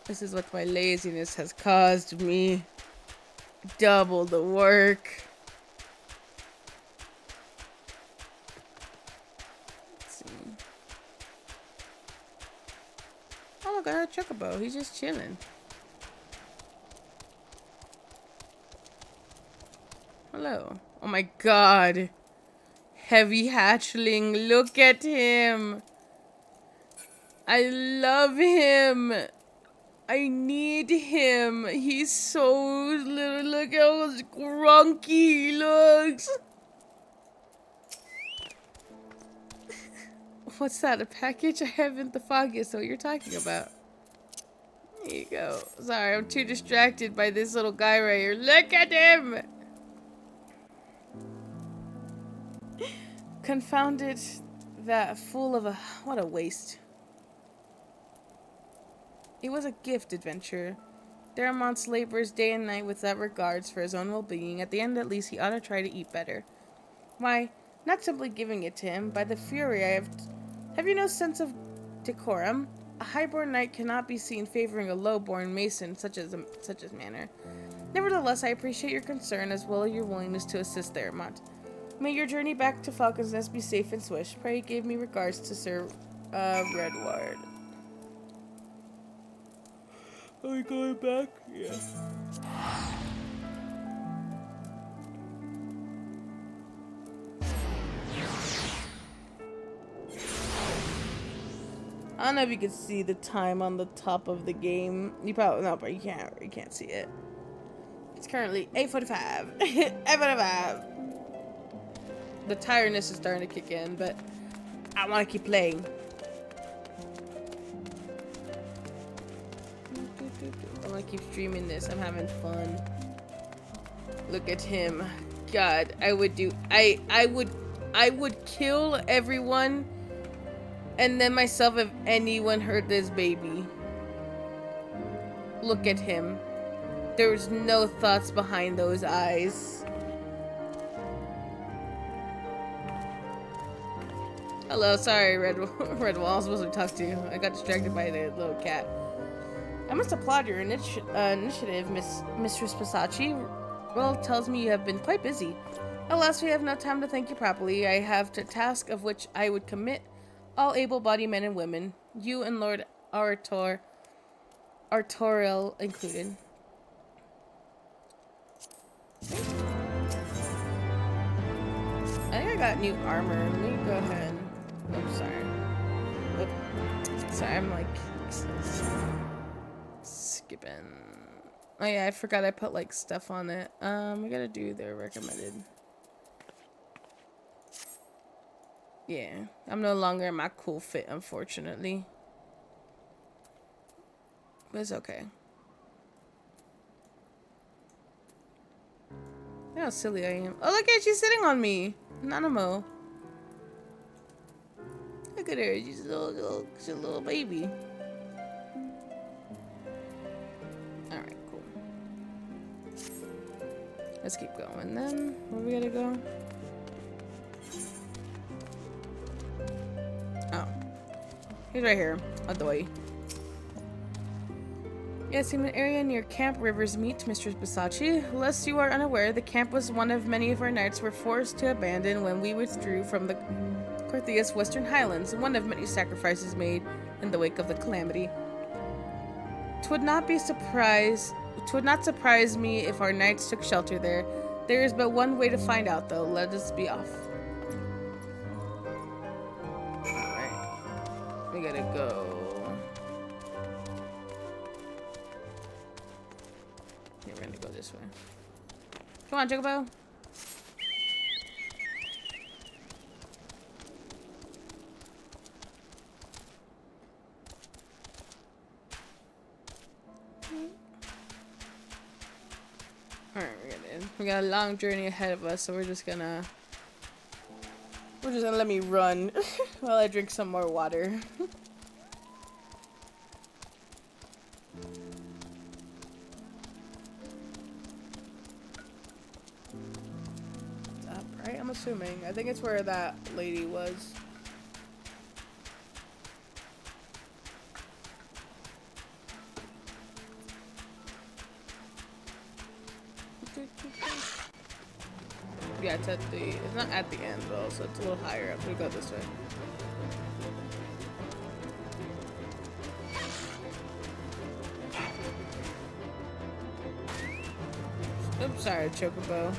This is what my laziness has caused me. Double the work. Let's see. Oh look, I got a chocobo. He's just chilling. Hello. Oh my god. Heavy hatchling. Look at him. I love him. I need him. He's so little. Look how grunky he looks. What's that? A package? I haven't the foggiest what you're talking about. There you go. Sorry, I'm too distracted by this little guy right here. Look at him! Confounded. That fool of a... What a waste. It was a gift adventure. Daramont's labors day and night without regards for his own well-being. At the end, at least, he ought to try to eat better. Why, not simply giving it to him. By the fury, I have you no sense of decorum? A highborn knight cannot be seen favoring a low-born mason such as manner. Nevertheless, I appreciate your concern as well as your willingness to assist Daramont. May your journey back to Falcon's Nest be safe and swift. Pray give me regards to Sir Redward. Are we going back? Yeah. I don't know if you can see the time on the top of the game. You probably no, but you can't see it. It's currently 8:45. 8:45. The tiredness is starting to kick in, but I want to keep playing. I want to keep streaming this. I'm having fun. Look at him. God, I would kill everyone and then myself if anyone hurt this baby. Look at him. There's no thoughts behind those eyes. Hello, sorry, Redwall. I was supposed to talk to you. I got distracted by the little cat. I must applaud your initiative, Mistress Passacci. Well, tells me you have been quite busy. Alas, we have no time to thank you properly. I have a task of which I would commit all able-bodied men and women. You and Lord Arator artorial included. I think I got new armor. Let me go ahead. Oh, sorry. Oh, sorry, I'm like skipping. Oh yeah, I forgot I put like stuff on it. We gotta do the recommended. Yeah, I'm no longer in my cool fit, unfortunately. But it's okay. Look how silly I am. Oh, look at she's sitting on me. Nanamo. Look at her. She's a little baby. Alright, cool. Let's keep going then. Where we gotta go? Oh. He's right here. Adoy. Yes, in an area near Camp Rivers Meet, Mistress Bisachi. Lest you are unaware, the camp was one of many of our knights were forced to abandon when we withdrew from the Corthia's Western Highlands, one of many sacrifices made in the wake of the calamity. 'Twould not surprise me if our knights took shelter there. There is but one way to find out, though. Let us be off. Alright. We gotta go. Yeah, we're gonna go this way. Come on, Chocobo. Alright, we got a long journey ahead of us, so we're just gonna let me run while I drink some more water. Up, right? I'm assuming. I think it's where that lady was. Yeah, it's at the, it's not at the end though, so it's a little higher up. We go this way. Oops, sorry, Chocobo.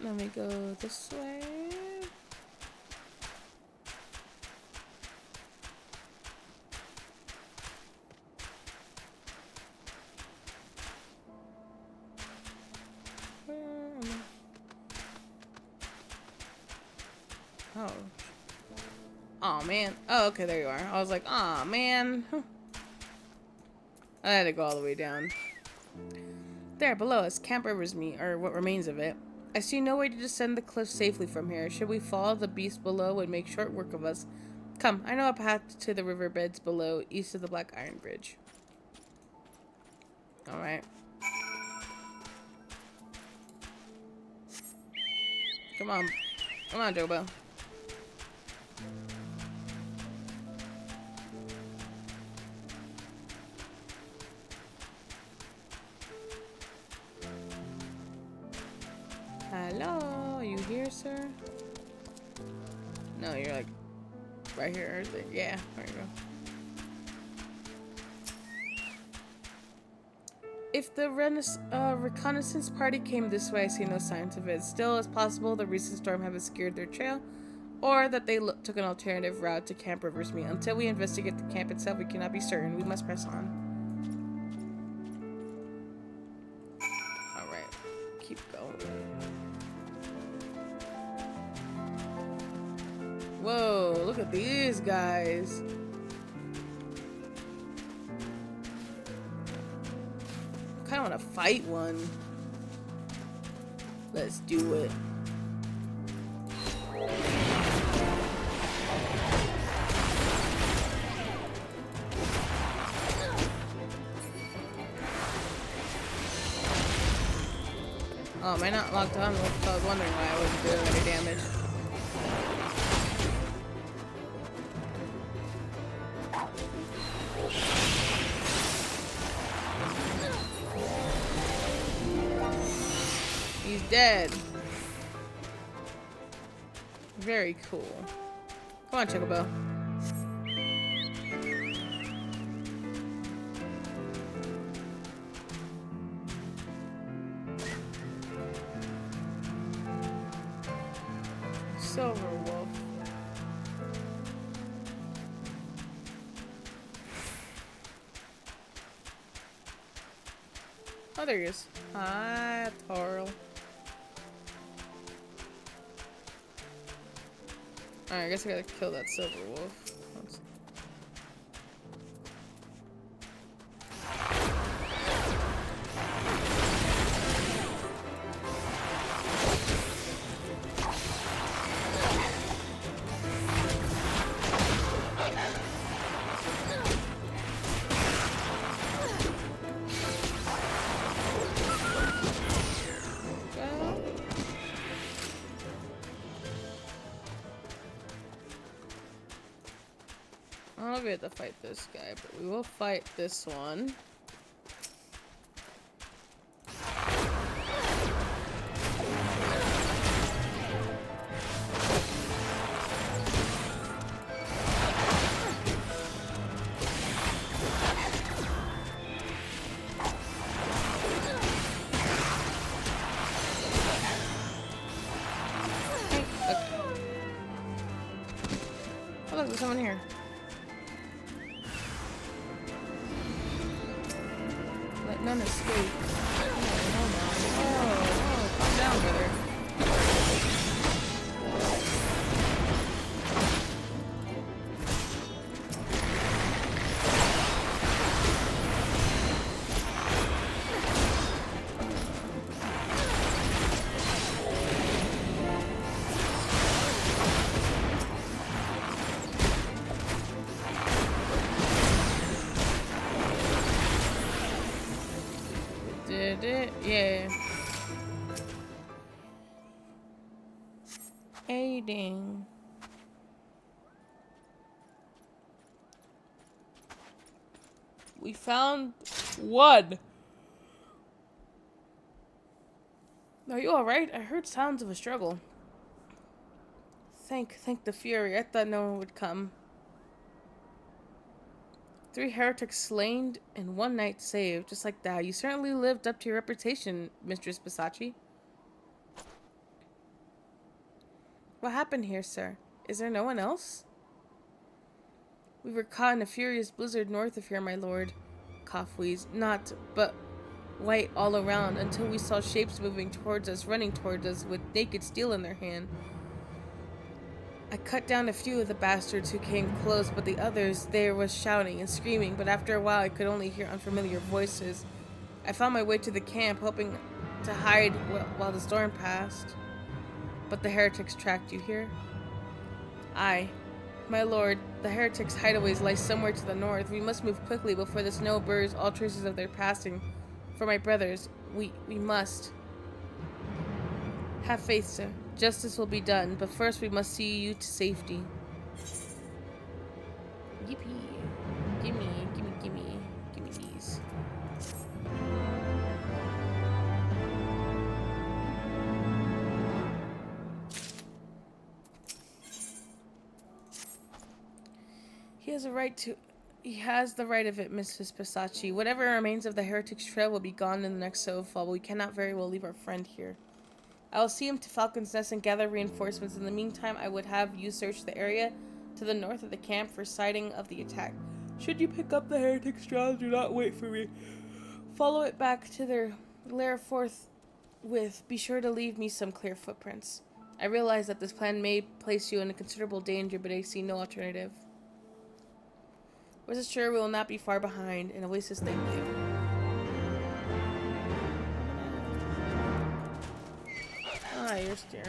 Let me go this way. Oh. Oh man. Oh, okay, there you are. I was like, aw, man. I had to go all the way down. There, below us, Camp Rivers meet, or what remains of it. I see no way to descend the cliff safely from here. Should we follow the beast below would make short work of us. Come, I know a path to the riverbeds below, east of the Black Iron Bridge. Alright. Come on. Come on, Jobo. Hello, are you here, sir? No, you're like right here. Yeah, there you go. If the reconnaissance party came this way, I see no signs of it. Still, it's possible the recent storm have obscured their trail, or that they took an alternative route to Camp Rivers Meet. Until we investigate the camp itself, we cannot be certain. We must press on. Alright, keep going. Whoa, look at these guys. I kind of want to fight one. Let's do it. Oh, am I not locked on? I was wondering why I wasn't doing any damage. He's dead. Very cool. Come on, Chocobo. Silver Wolf. Oh, there he is. Hi, Tarl. Alright, I guess I gotta kill that silver wolf. I don't know if we have to fight this guy, but we will fight this one. Oh look, there's someone here. Let none escape. Oh, calm down, brother. Did it? Yeah. Aiding. We found one. Are you alright? I heard sounds of a struggle. Thank the Fury. I thought no one would come. 3 heretics slain and 1 knight saved. Just like that. You certainly lived up to your reputation, Mistress Pisachi. What happened here, sir? Is there no one else? We were caught in a furious blizzard north of here, my lord. Cough wheeze. Not, but white all around until we saw shapes moving towards us, running towards us with naked steel in their hand. I cut down a few of the bastards who came close, but the others, there was shouting and screaming, but after a while I could only hear unfamiliar voices. I found my way to the camp, hoping to hide while the storm passed. But the heretics tracked you here? Aye. My lord, the heretics' hideaways lie somewhere to the north. We must move quickly before the snow buries all traces of their passing. For my brothers, we must. Have faith, sir. Justice will be done, but first we must see you to safety. Yippee. Gimme these. He has the right of it, Mrs. Pisachi. Whatever remains of the heretic's trail will be gone in the next snowfall, but we cannot very well leave our friend here. I will see him to Falcon's Nest and gather reinforcements. In the meantime, I would have you search the area to the north of the camp for sighting of the attack. Should you pick up the heretic's trail, do not wait for me. Follow it back to their lair forthwith. Be sure to leave me some clear footprints. I realize that this plan may place you in a considerable danger, but I see no alternative. Rest assured we will not be far behind, and Oasis, thank you. Ah, you're steer.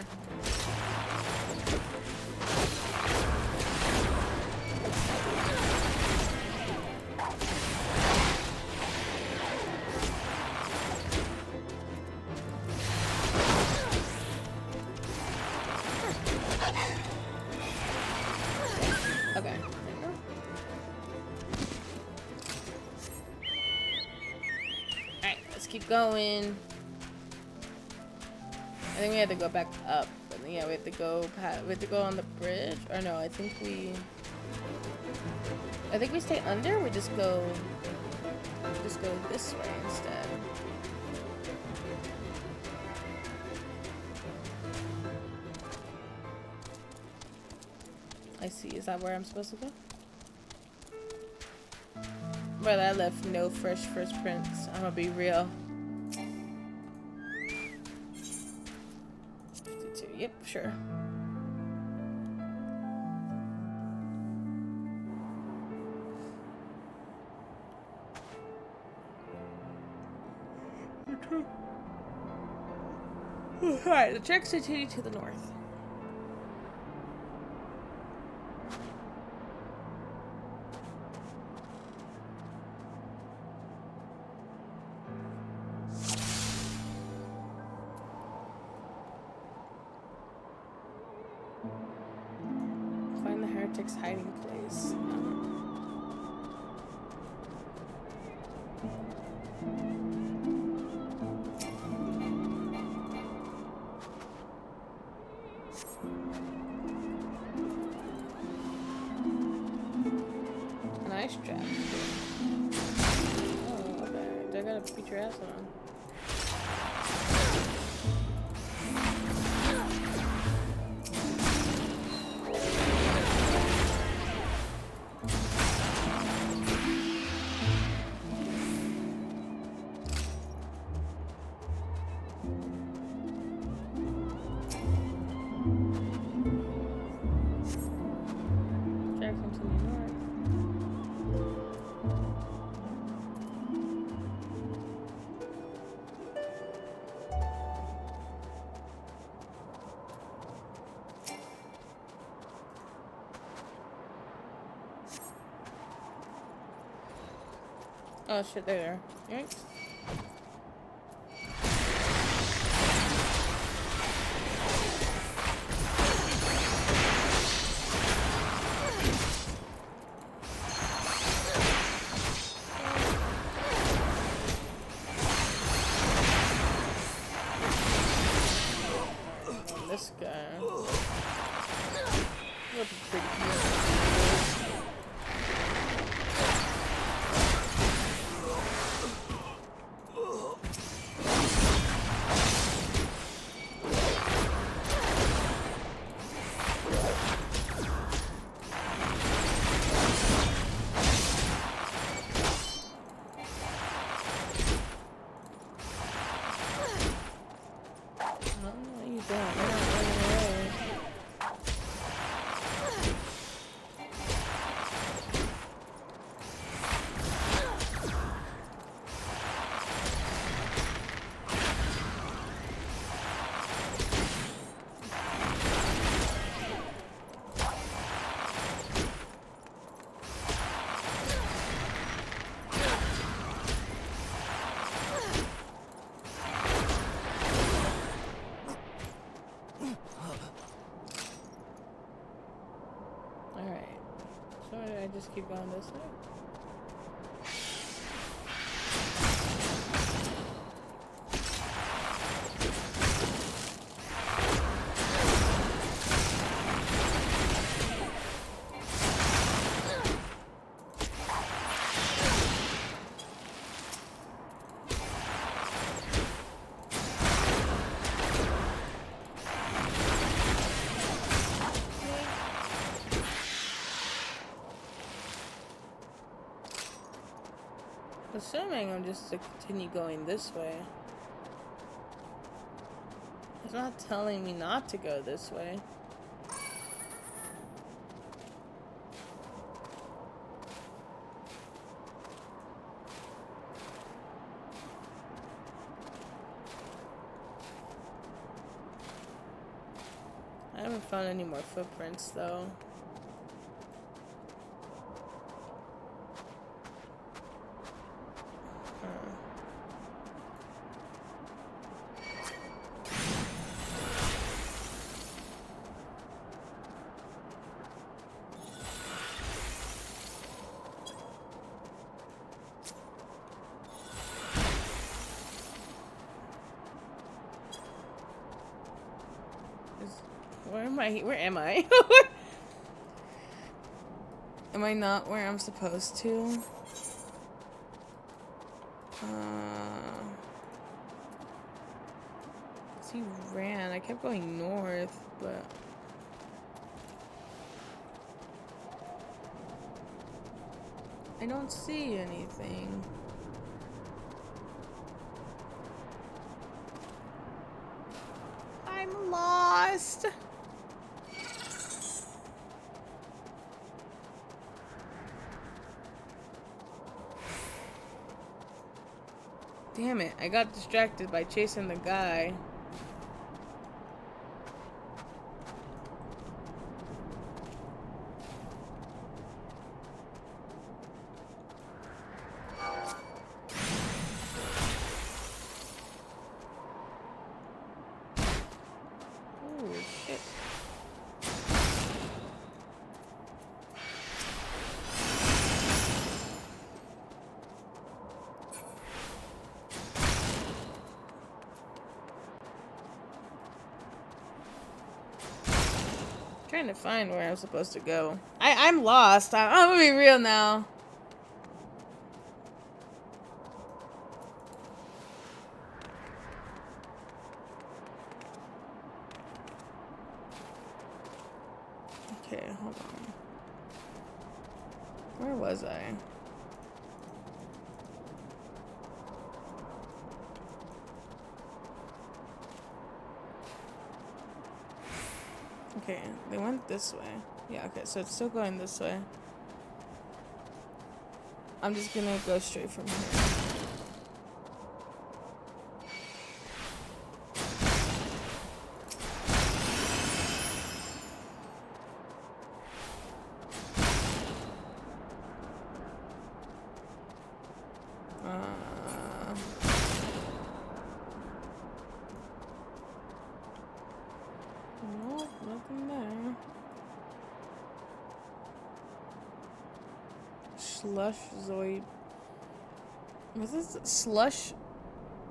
Okay. Alright, let's keep going. think we had to go back up. But yeah, we have to go on the bridge. Or no, I think we stay under. We just go this way instead. I see. Is that where I'm supposed to go? Brother, I left no fresh first prints. I'm gonna be real. 52. Yep, sure. Alright, the tracks continue to the north. Find the heretic's hiding place. Nice trap. Oh, okay. I gotta beat your ass on. Oh shit, there. Yikes. This guy. Looks pretty cute. I just keep going this way? Assuming I'm just to continue going this way. It's not telling me not to go this way. I haven't found any more footprints though. am I? Where am I? Am I not where I'm supposed to? He ran. I kept going north, but I don't see anything. I'm lost. Damn it, I got distracted by chasing the guy. Oh, shit. Trying to find where I'm supposed to go. I'm lost. I'm gonna be real now. Okay, hold on. Where was I? Okay, they went this way. Yeah, okay, so it's still going this way. I'm just gonna go straight from here. Nope, nothing there. Slush Zoid. Was this Slush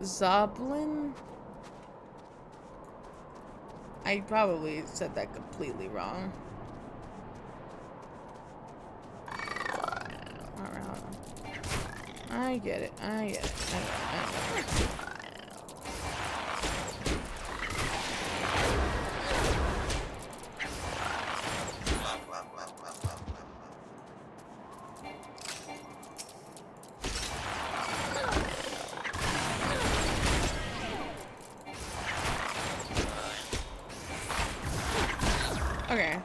Zoblin? I probably said that completely wrong. Alright. I get it. I get it. I get it. Okay. I'm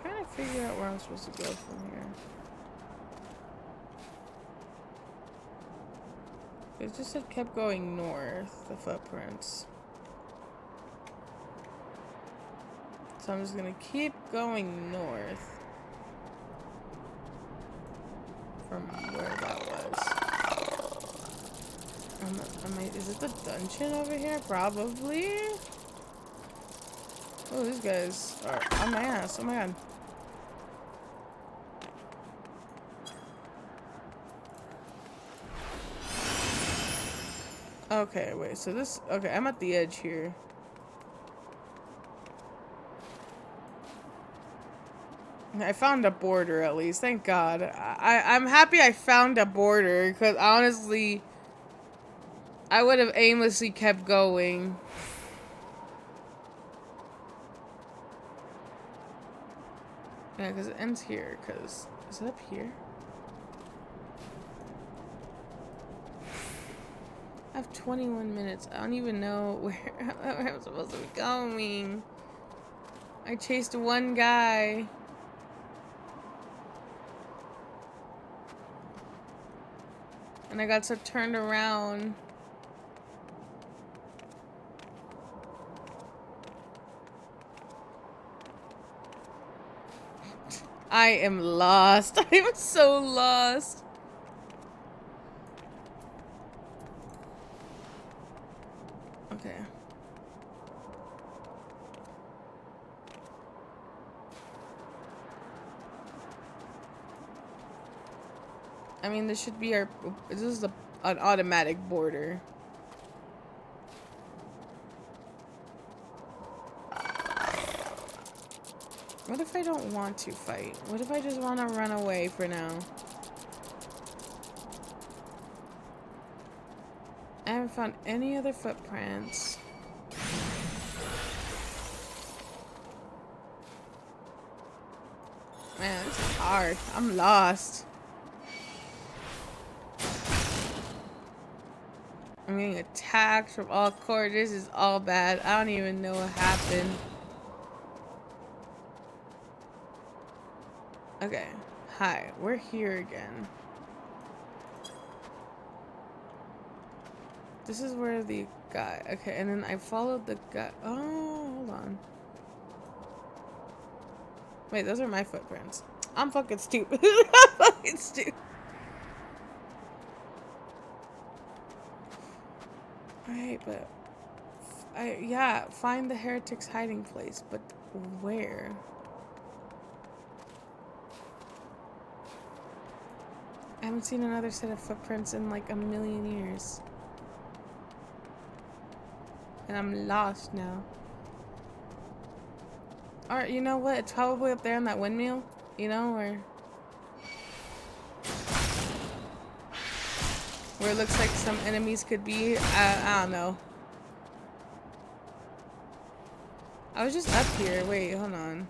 trying to figure out where I'm supposed to go from here. It just said kept going north, the footprints. So I'm just gonna keep going north from where that was. Is it the dungeon over here? Probably. Oh, these guys are on my ass. Oh my god. Okay, wait, so this... Okay, I'm at the edge here. I found a border at least, thank God. I'm happy I found a border, because honestly, I would have aimlessly kept going. Yeah, because it ends here, because... Is it up here? I have 21 minutes. I don't even know where I'm supposed to be going. I chased one guy. And I got so turned around. I am lost. I am so lost. Okay. I mean, this should be our... This is an automatic border. What if I don't want to fight? What if I just want to run away for now? I haven't found any other footprints. Man, this is hard. I'm lost. I'm getting attacked from all corners. This is all bad. I don't even know what happened. Okay. Hi. We're here again. This is where the guy... Okay, and then I followed the guy... Oh, hold on. Wait, those are my footprints. I'm fucking stupid. I'm fucking stupid. Alright, but... yeah, find the heretic's hiding place, but where? I haven't seen another set of footprints in like a million years. And I'm lost now. Alright, you know what? It's probably up there in that windmill. You know, where it looks like some enemies could be. I don't know. I was just up here. Wait, hold on.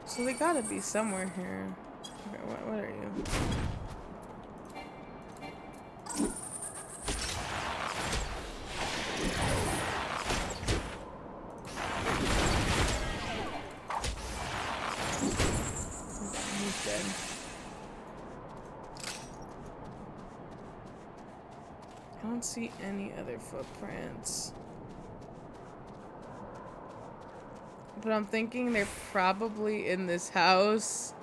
So they gotta be somewhere here. Okay, what are you? He's dead. I don't see any other footprints. But I'm thinking they're probably in this house.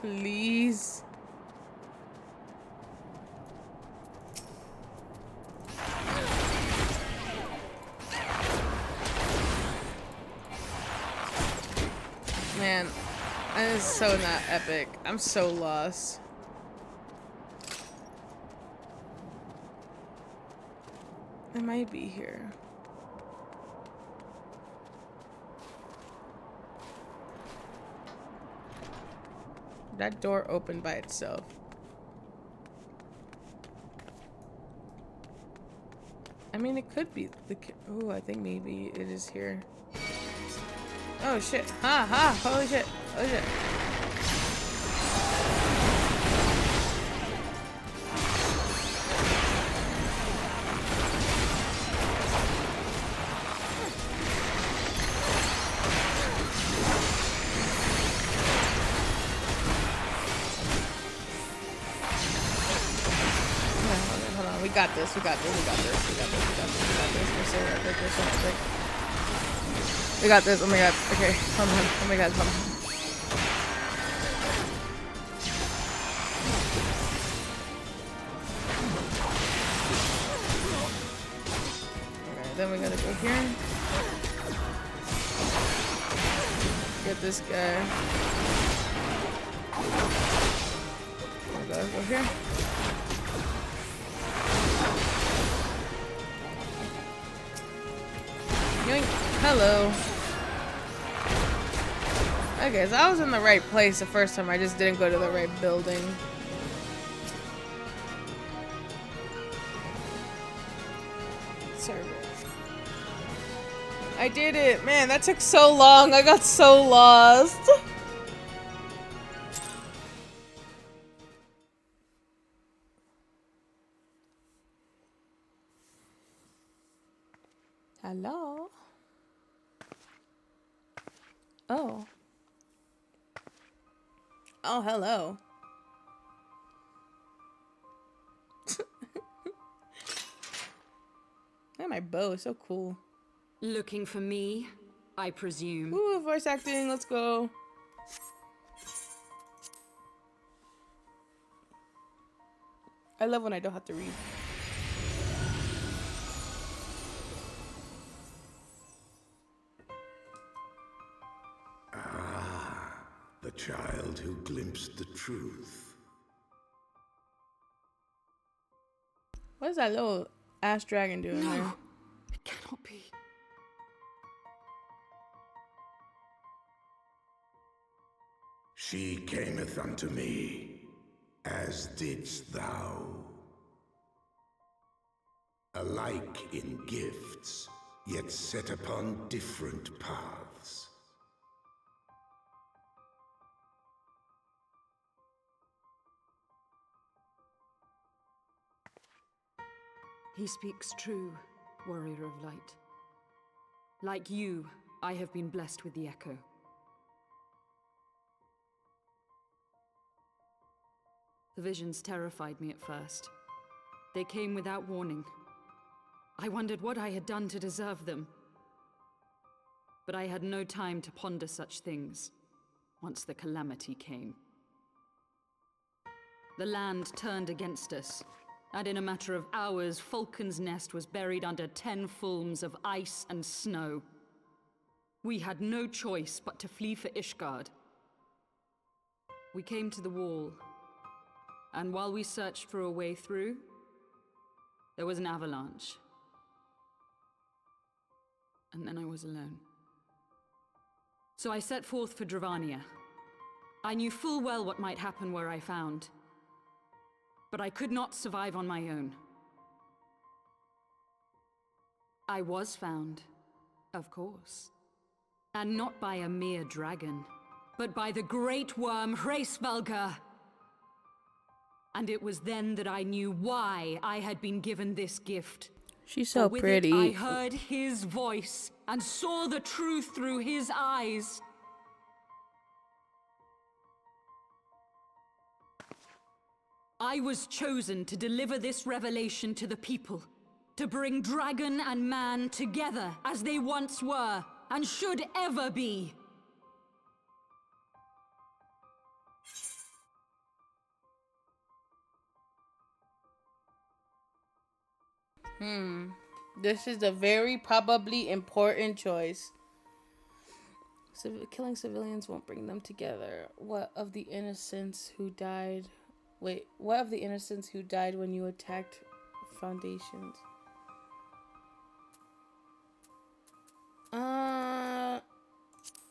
Please. Man, that is so not epic. I'm so lost. It might be here. That door opened by itself. I mean, it could be the... Oh, I think maybe it is here. Oh, shit. Ha, ha. Holy shit. Holy shit. We got this, we got this, we got this, we got this, we got this, we got this. We're so epic, we're so epic. We got this, oh my god. Okay, hold on. Oh my god, hold on. Alright, then we gotta go here. Get this guy. We gotta go here. Yoink. Hello. Okay, so I was in the right place the first time. I just didn't go to the right building. Server. I did it. Man, that took so long. I got so lost. Hello? Oh. Oh, hello. Man, my bow is so cool. Looking for me, I presume. Ooh, voice acting, let's go. I love when I don't have to read. The child who glimpsed the truth. What is that little ass dragon doing there? No, it cannot be. She cameth unto me, as didst thou. Alike in gifts, yet set upon different paths. He speaks true, warrior of light. Like you, I have been blessed with the echo. The visions terrified me at first. They came without warning. I wondered what I had done to deserve them. But I had no time to ponder such things once the calamity came. The land turned against us, and in a matter of hours, Falcon's Nest was buried under 10 fulms of ice and snow. We had no choice but to flee for Ishgard. We came to the wall, and while we searched for a way through, there was an avalanche. And then I was alone. So I set forth for Dravania. I knew full well what might happen where I found. But I could not survive on my own. I was found, of course. And not by a mere dragon, but by the great worm Hraesvelgr. And it was then that I knew why I had been given this gift. She's so With pretty. it, I heard his voice and saw the truth through his eyes. I was chosen to deliver this revelation to the people, to bring dragon and man together as they once were and should ever be. This is a very probably important choice. Killing civilians won't bring them together. What of the innocents who died? Wait, what of the innocents who died when you attacked foundations?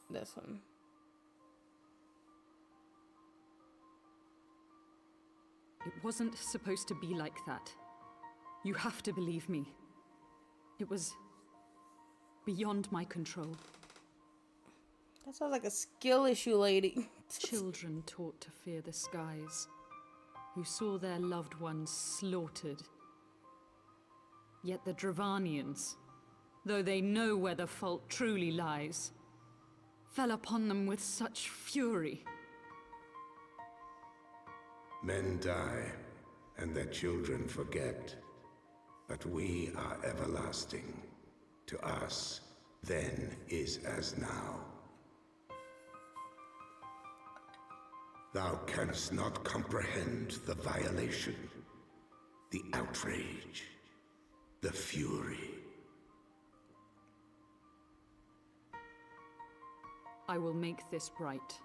This one. It wasn't supposed to be like that. You have to believe me. It was beyond my control. That sounds like a skill issue, lady. Children taught to fear the skies, who saw their loved ones slaughtered. Yet the Dravanians, though they know where the fault truly lies, fell upon them with such fury. Men die, and their children forget. But we are everlasting. To us, then is as now. Thou canst not comprehend the violation, the outrage, the fury. I will make this right.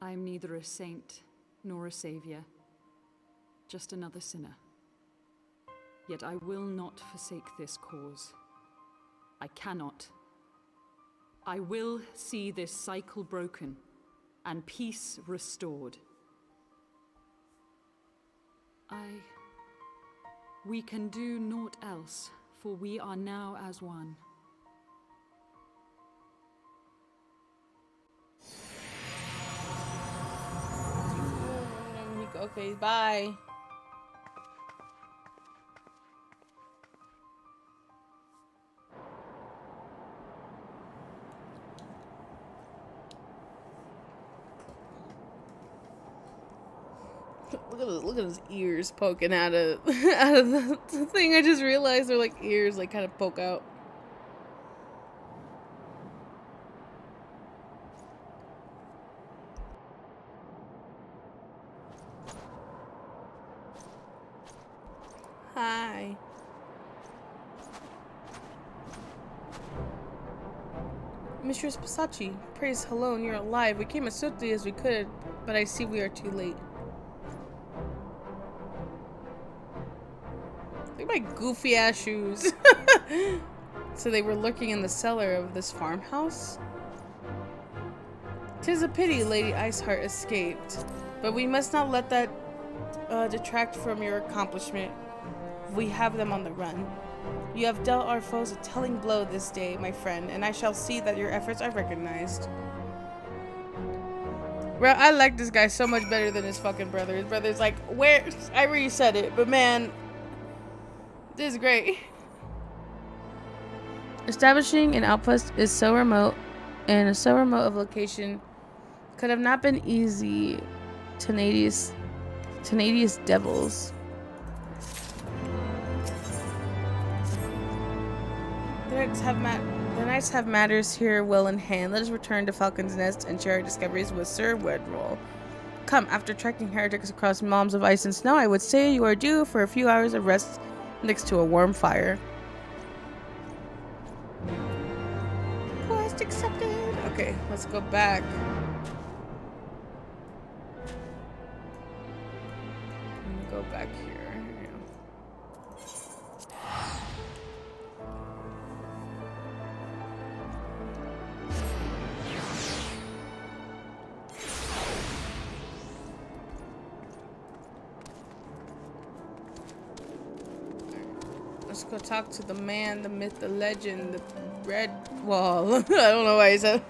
I am neither a saint nor a savior, just another sinner. Yet I will not forsake this cause. I cannot. I will see this cycle broken and peace restored. We can do naught else, for we are now as one. Okay, bye. Look at his ears poking out of the thing. I just realized they're like ears, like kind of poke out. Hi. Mistress Pisachi, praise Hallo, and you're alive. We came as swiftly as we could, but I see we are too late. My goofy ass shoes. So they were lurking in the cellar of this farmhouse? 'Tis a pity Lady Iceheart escaped, but we must not let that detract from your accomplishment. We have them on the run. You have dealt our foes a telling blow this day, my friend, and I shall see that your efforts are recognized. Bro, I like this guy so much better than his fucking brother. His brother's like, where? I already said it, but man, this is great. Establishing an outpost is so remote, and so remote of location could have not been easy. Tenacious devils. The knights have matters here well in hand. Let us return to Falcon's Nest and share our discoveries with Sir Wedroll. Come, after trekking heretics across moms of ice and snow, I would say you are due for a few hours of rest next to a warm fire. Quest accepted. Okay, let's go back. I'm gonna go back here. Let's go talk to the man, the myth, the legend, the red wall. I don't know why I said.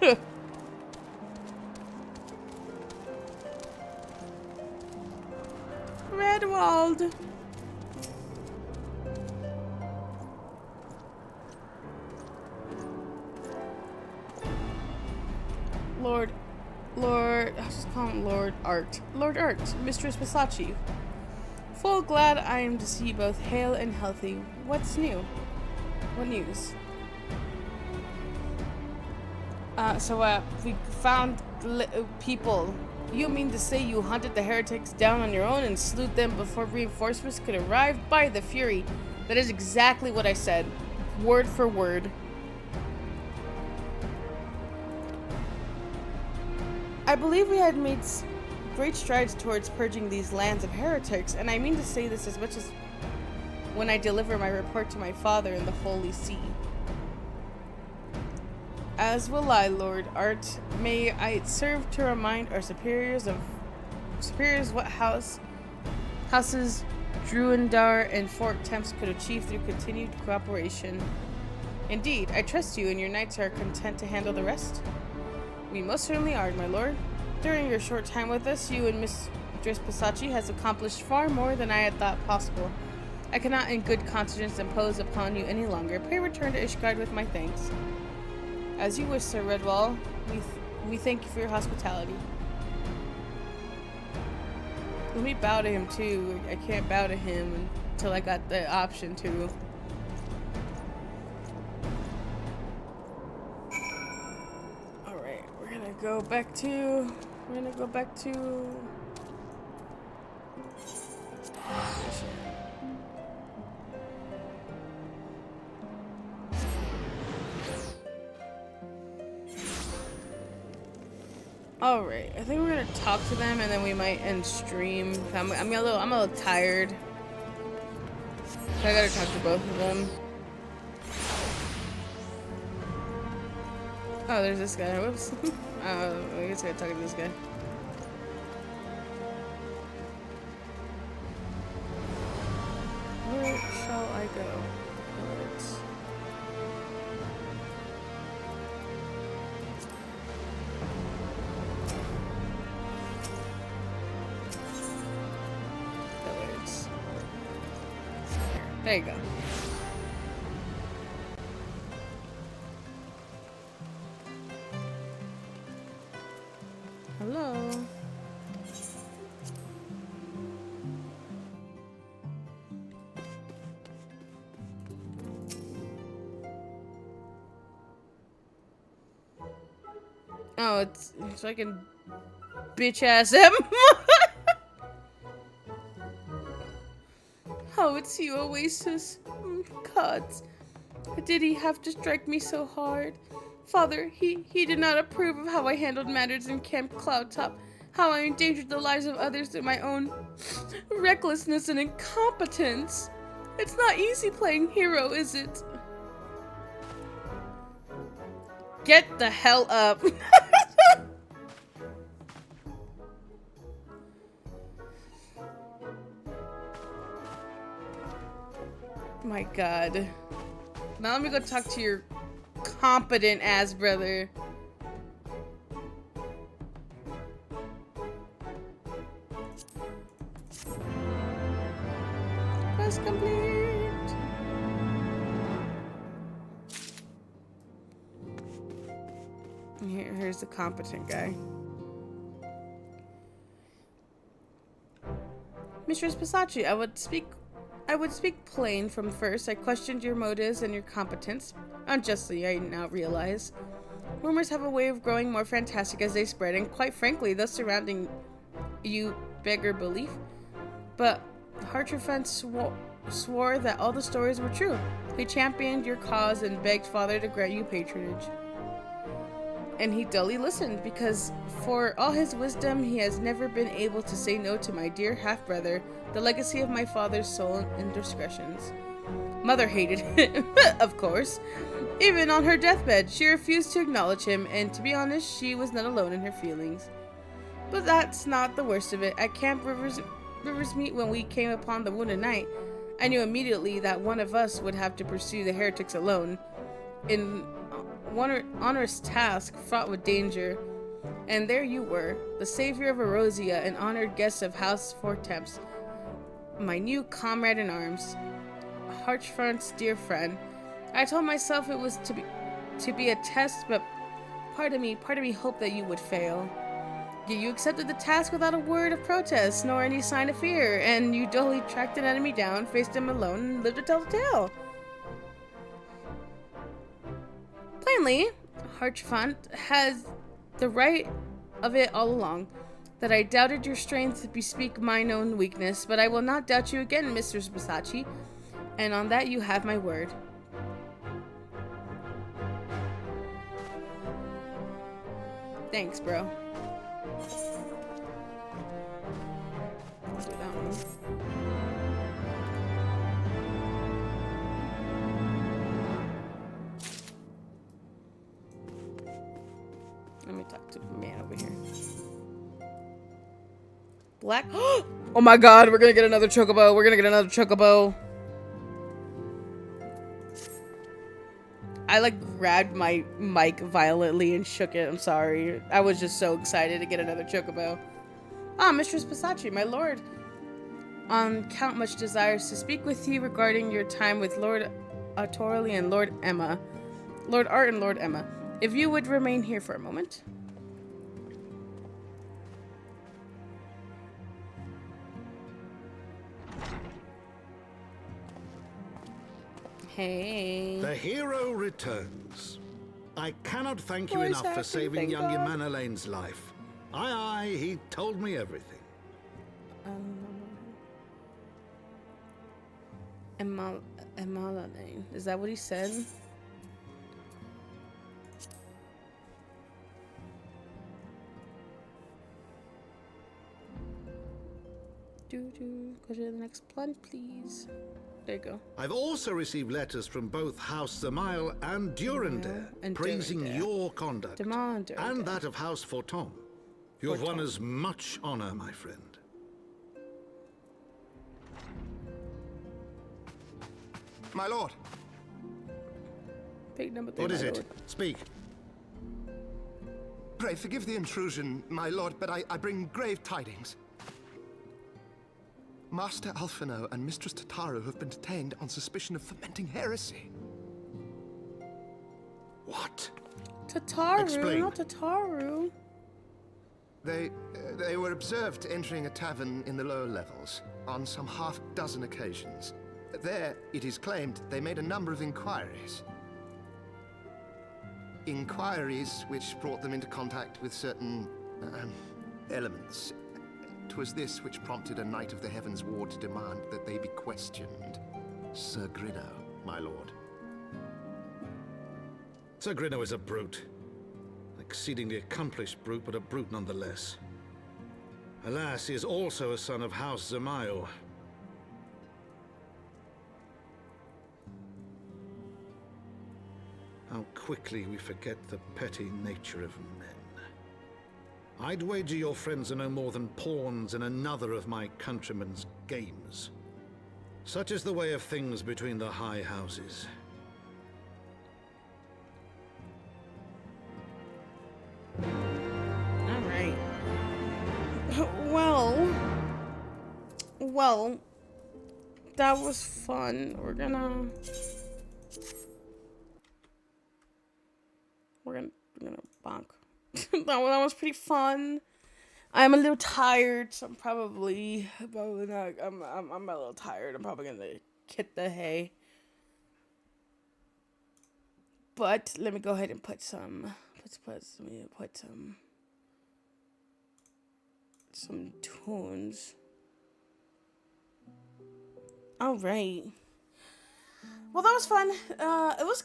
Redwalled. Lord, I'll just call him Lord Art. Lord Art, Mistress Versace. Full glad I am to see you both hale and healthy. What's new? What news? We found people. You mean to say you hunted the heretics down on your own and slew them before reinforcements could arrive? By the Fury. That is exactly what I said. Word for word. I believe we had made great strides towards purging these lands of heretics, and I mean to say this as much as when I deliver my report to my father in the Holy See. As will I, Lord Art. May I serve to remind our superiors what houses Druindar and Fort Temps could achieve through continued cooperation. Indeed, I trust you and your knights are content to handle the rest. We most certainly are, my lord. During your short time with us, you and Mistress Versace has accomplished far more than I had thought possible. I cannot in good conscience impose upon you any longer. Pray return to Ishgard with my thanks. As you wish, Sir Redwall. We thank you for your hospitality. Let me bow to him too. I can't bow to him until I got the option to. Alright, we're gonna go back to... Alright, I think we're gonna talk to them and then we might end stream. I'm a little tired. So I gotta talk to both of them. Oh, there's this guy. Whoops. I guess I gotta talk to this guy. Where shall I go? Let's... There you go. Hello. Oh, it's fucking bitch ass him. Oh, it's you, Oasis. Gods. Did he have to strike me so hard? Father, he did not approve of how I handled matters in Camp Cloudtop, how I endangered the lives of others through my own recklessness and incompetence. It's not easy playing hero, is it? Get the hell up. My god. Now let me go talk to your competent ass brother. Quest complete. Here's the competent guy. Mistress Pisachi, I would speak plain from first. I questioned your motives and your competence. Unjustly, I now realize. Rumors have a way of growing more fantastic as they spread, and quite frankly, those surrounding you beggar belief. But Hartrefant swore that all the stories were true. He championed your cause and begged Father to grant you patronage. And he dully listened, because for all his wisdom, he has never been able to say no to my dear half-brother, the legacy of my father's soul indiscretions. Mother hated him, of course. Even on her deathbed, she refused to acknowledge him, and to be honest, she was not alone in her feelings. But that's not the worst of it. At Camp Riversmeet, when we came upon the wounded knight, I knew immediately that one of us would have to pursue the heretics alone, in one onerous task fraught with danger. And there you were, the savior of Erosia, an honored guest of House Fortemps, my new comrade in arms, Harchfront's dear friend. I told myself it was to be a test, but part of me hoped that you would fail. Yet you accepted the task without a word of protest, nor any sign of fear, and you dully tracked an enemy down, faced him alone, and lived to tell the tale. Plainly, Harchfront has the right of it all along. That I doubted your strength bespeak mine own weakness, but I will not doubt you again, Mistress Pisachi, and on that you have my word. Thanks, bro. Let's do that one. Let me talk to the man over here. Black. Oh my god, we're gonna get another chocobo. We're gonna get another chocobo. I like grabbed my mic violently and shook it. I'm sorry. I was just so excited to get another chocobo. Ah, Mistress Pisachi, my lord. Count much desires to speak with you regarding your time with Lord Torley and Lord Emma. Lord Art and Lord Emma. If you would remain here for a moment. Hey. The hero returns. I cannot thank you Voice enough for acting, saving thank young God. Emanalane's life. Aye, he told me everything. Emalane. Is that what he said? Go to the next plant, please. There you go. I've also received letters from both House Zamail and Durandare and praising Durandare. your conduct Zamail and Durandare. and that of House Fortom. You have won us much honor, my friend. My lord. Big number 3. What is my it? lord. Speak. Pray forgive the intrusion, my lord, but I bring grave tidings. Master Alphino and Mistress Tataru have been detained on suspicion of fomenting heresy. What? Tataru, Explain. not Tataru. They were observed entering a tavern in the lower levels on some half-dozen occasions. There, it is claimed, they made a number of inquiries. Inquiries which brought them into contact with certain elements. 'Twas this which prompted a Knight of the Heavens Ward to demand that they be questioned. Sir Grinno, my lord. Sir Grinno is a brute. An exceedingly accomplished brute, but a brute nonetheless. Alas, he is also a son of House Zamail. How quickly we forget the petty nature of men. I'd wager your friends are no more than pawns in another of my countrymen's games. Such is the way of things between the high houses. All right. Well, that was fun. We're gonna bonk. That was pretty fun. I'm a little tired, so I'm probably not. I'm a little tired. I'm probably gonna hit the hay. But let me go ahead and put some tunes. All right. Well, that was fun.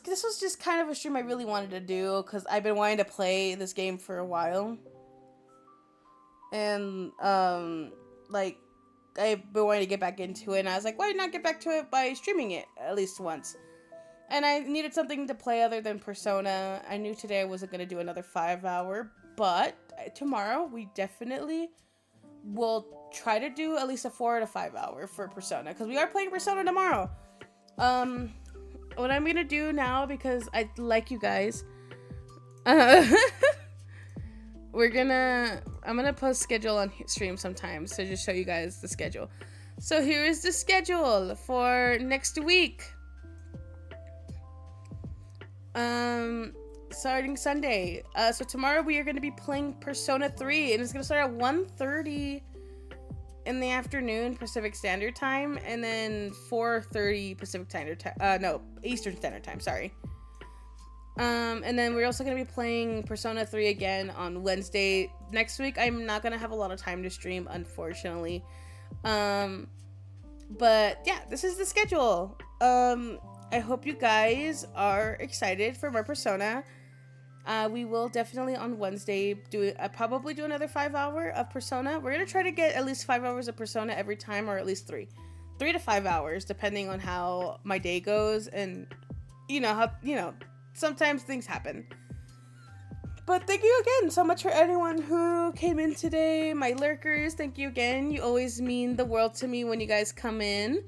This was just kind of a stream I really wanted to do because I've been wanting to play this game for a while. And like I've been wanting to get back into it, and I was like, why not get back to it by streaming it at least once? And I needed something to play other than Persona. I knew today I wasn't going to do another 5-hour, but tomorrow we definitely will try to do at least a 4 to 5 hour for Persona, because we are playing Persona tomorrow. What I'm going to do now, because I like you guys, I'm gonna post schedule on stream sometimes to just show you guys the schedule. So here is the schedule for next week. Starting Sunday. So tomorrow we are gonna be playing Persona 3, and it's gonna start at 1:30 in the afternoon Pacific Standard Time, and then 4:30 Pacific Standard Time. Eastern Standard Time. Sorry. And then we're also going to be playing Persona 3 again on Wednesday. Next week, I'm not going to have a lot of time to stream, unfortunately. But yeah, this is the schedule. I hope you guys are excited for more Persona. We will definitely on Wednesday probably do another 5-hour of Persona. We're going to try to get at least 5 hours of Persona every time, or at least 3 to 5 hours, depending on how my day goes. And sometimes things happen. But thank you again so much for anyone who came in today. My lurkers, thank you again. You always mean the world to me when you guys come in.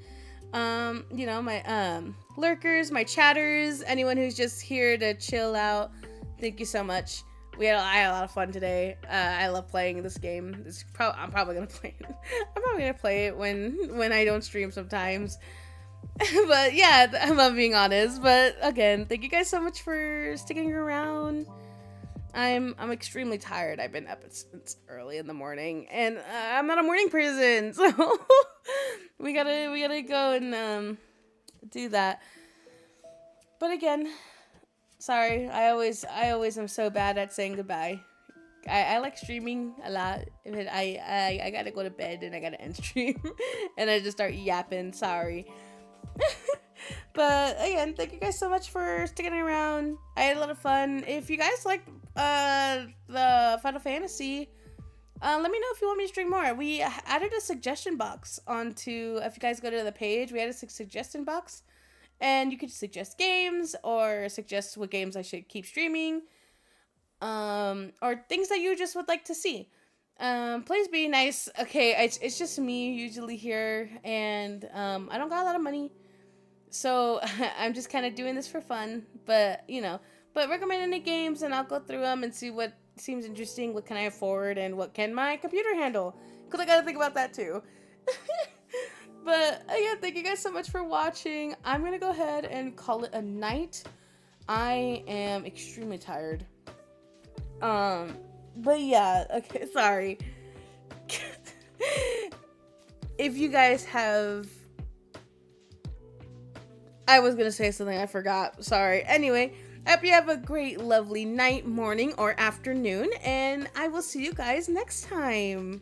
My lurkers, my chatters, anyone who's just here to chill out, thank you so much. I had a lot of fun today. I love playing this game. I'm probably gonna play it. I'm probably gonna play it when I don't stream sometimes. But yeah, I'm not being honest. But again, thank you guys so much for sticking around. I'm extremely tired. I've been up since early in the morning, and I'm not a morning person, so we gotta go and do that. But again, sorry. I always am so bad at saying goodbye. I like streaming a lot. I gotta go to bed and I gotta end stream, and I just start yapping. Sorry. But again, thank you guys so much for sticking around. I had a lot of fun. If you guys like the Final Fantasy, let me know if you want me to stream more. We added a suggestion box if you guys go to the page, we added a suggestion box, and you could suggest games or suggest what games I should keep streaming, or things that you just would like to see. Please be nice. Okay, it's just me usually here, and I don't got a lot of money, so I'm just kind of doing this for fun. But recommend any games, and I'll go through them and see what seems interesting, what can I afford, and what can my computer handle, because I gotta think about that too. But again, thank you guys so much for watching. I'm gonna go ahead and call it a night. I am extremely tired. But yeah, okay, sorry. If you guys have... I was gonna say something, I forgot. Sorry. Anyway, I hope you have a great, lovely night, morning, or afternoon, and I will see you guys next time.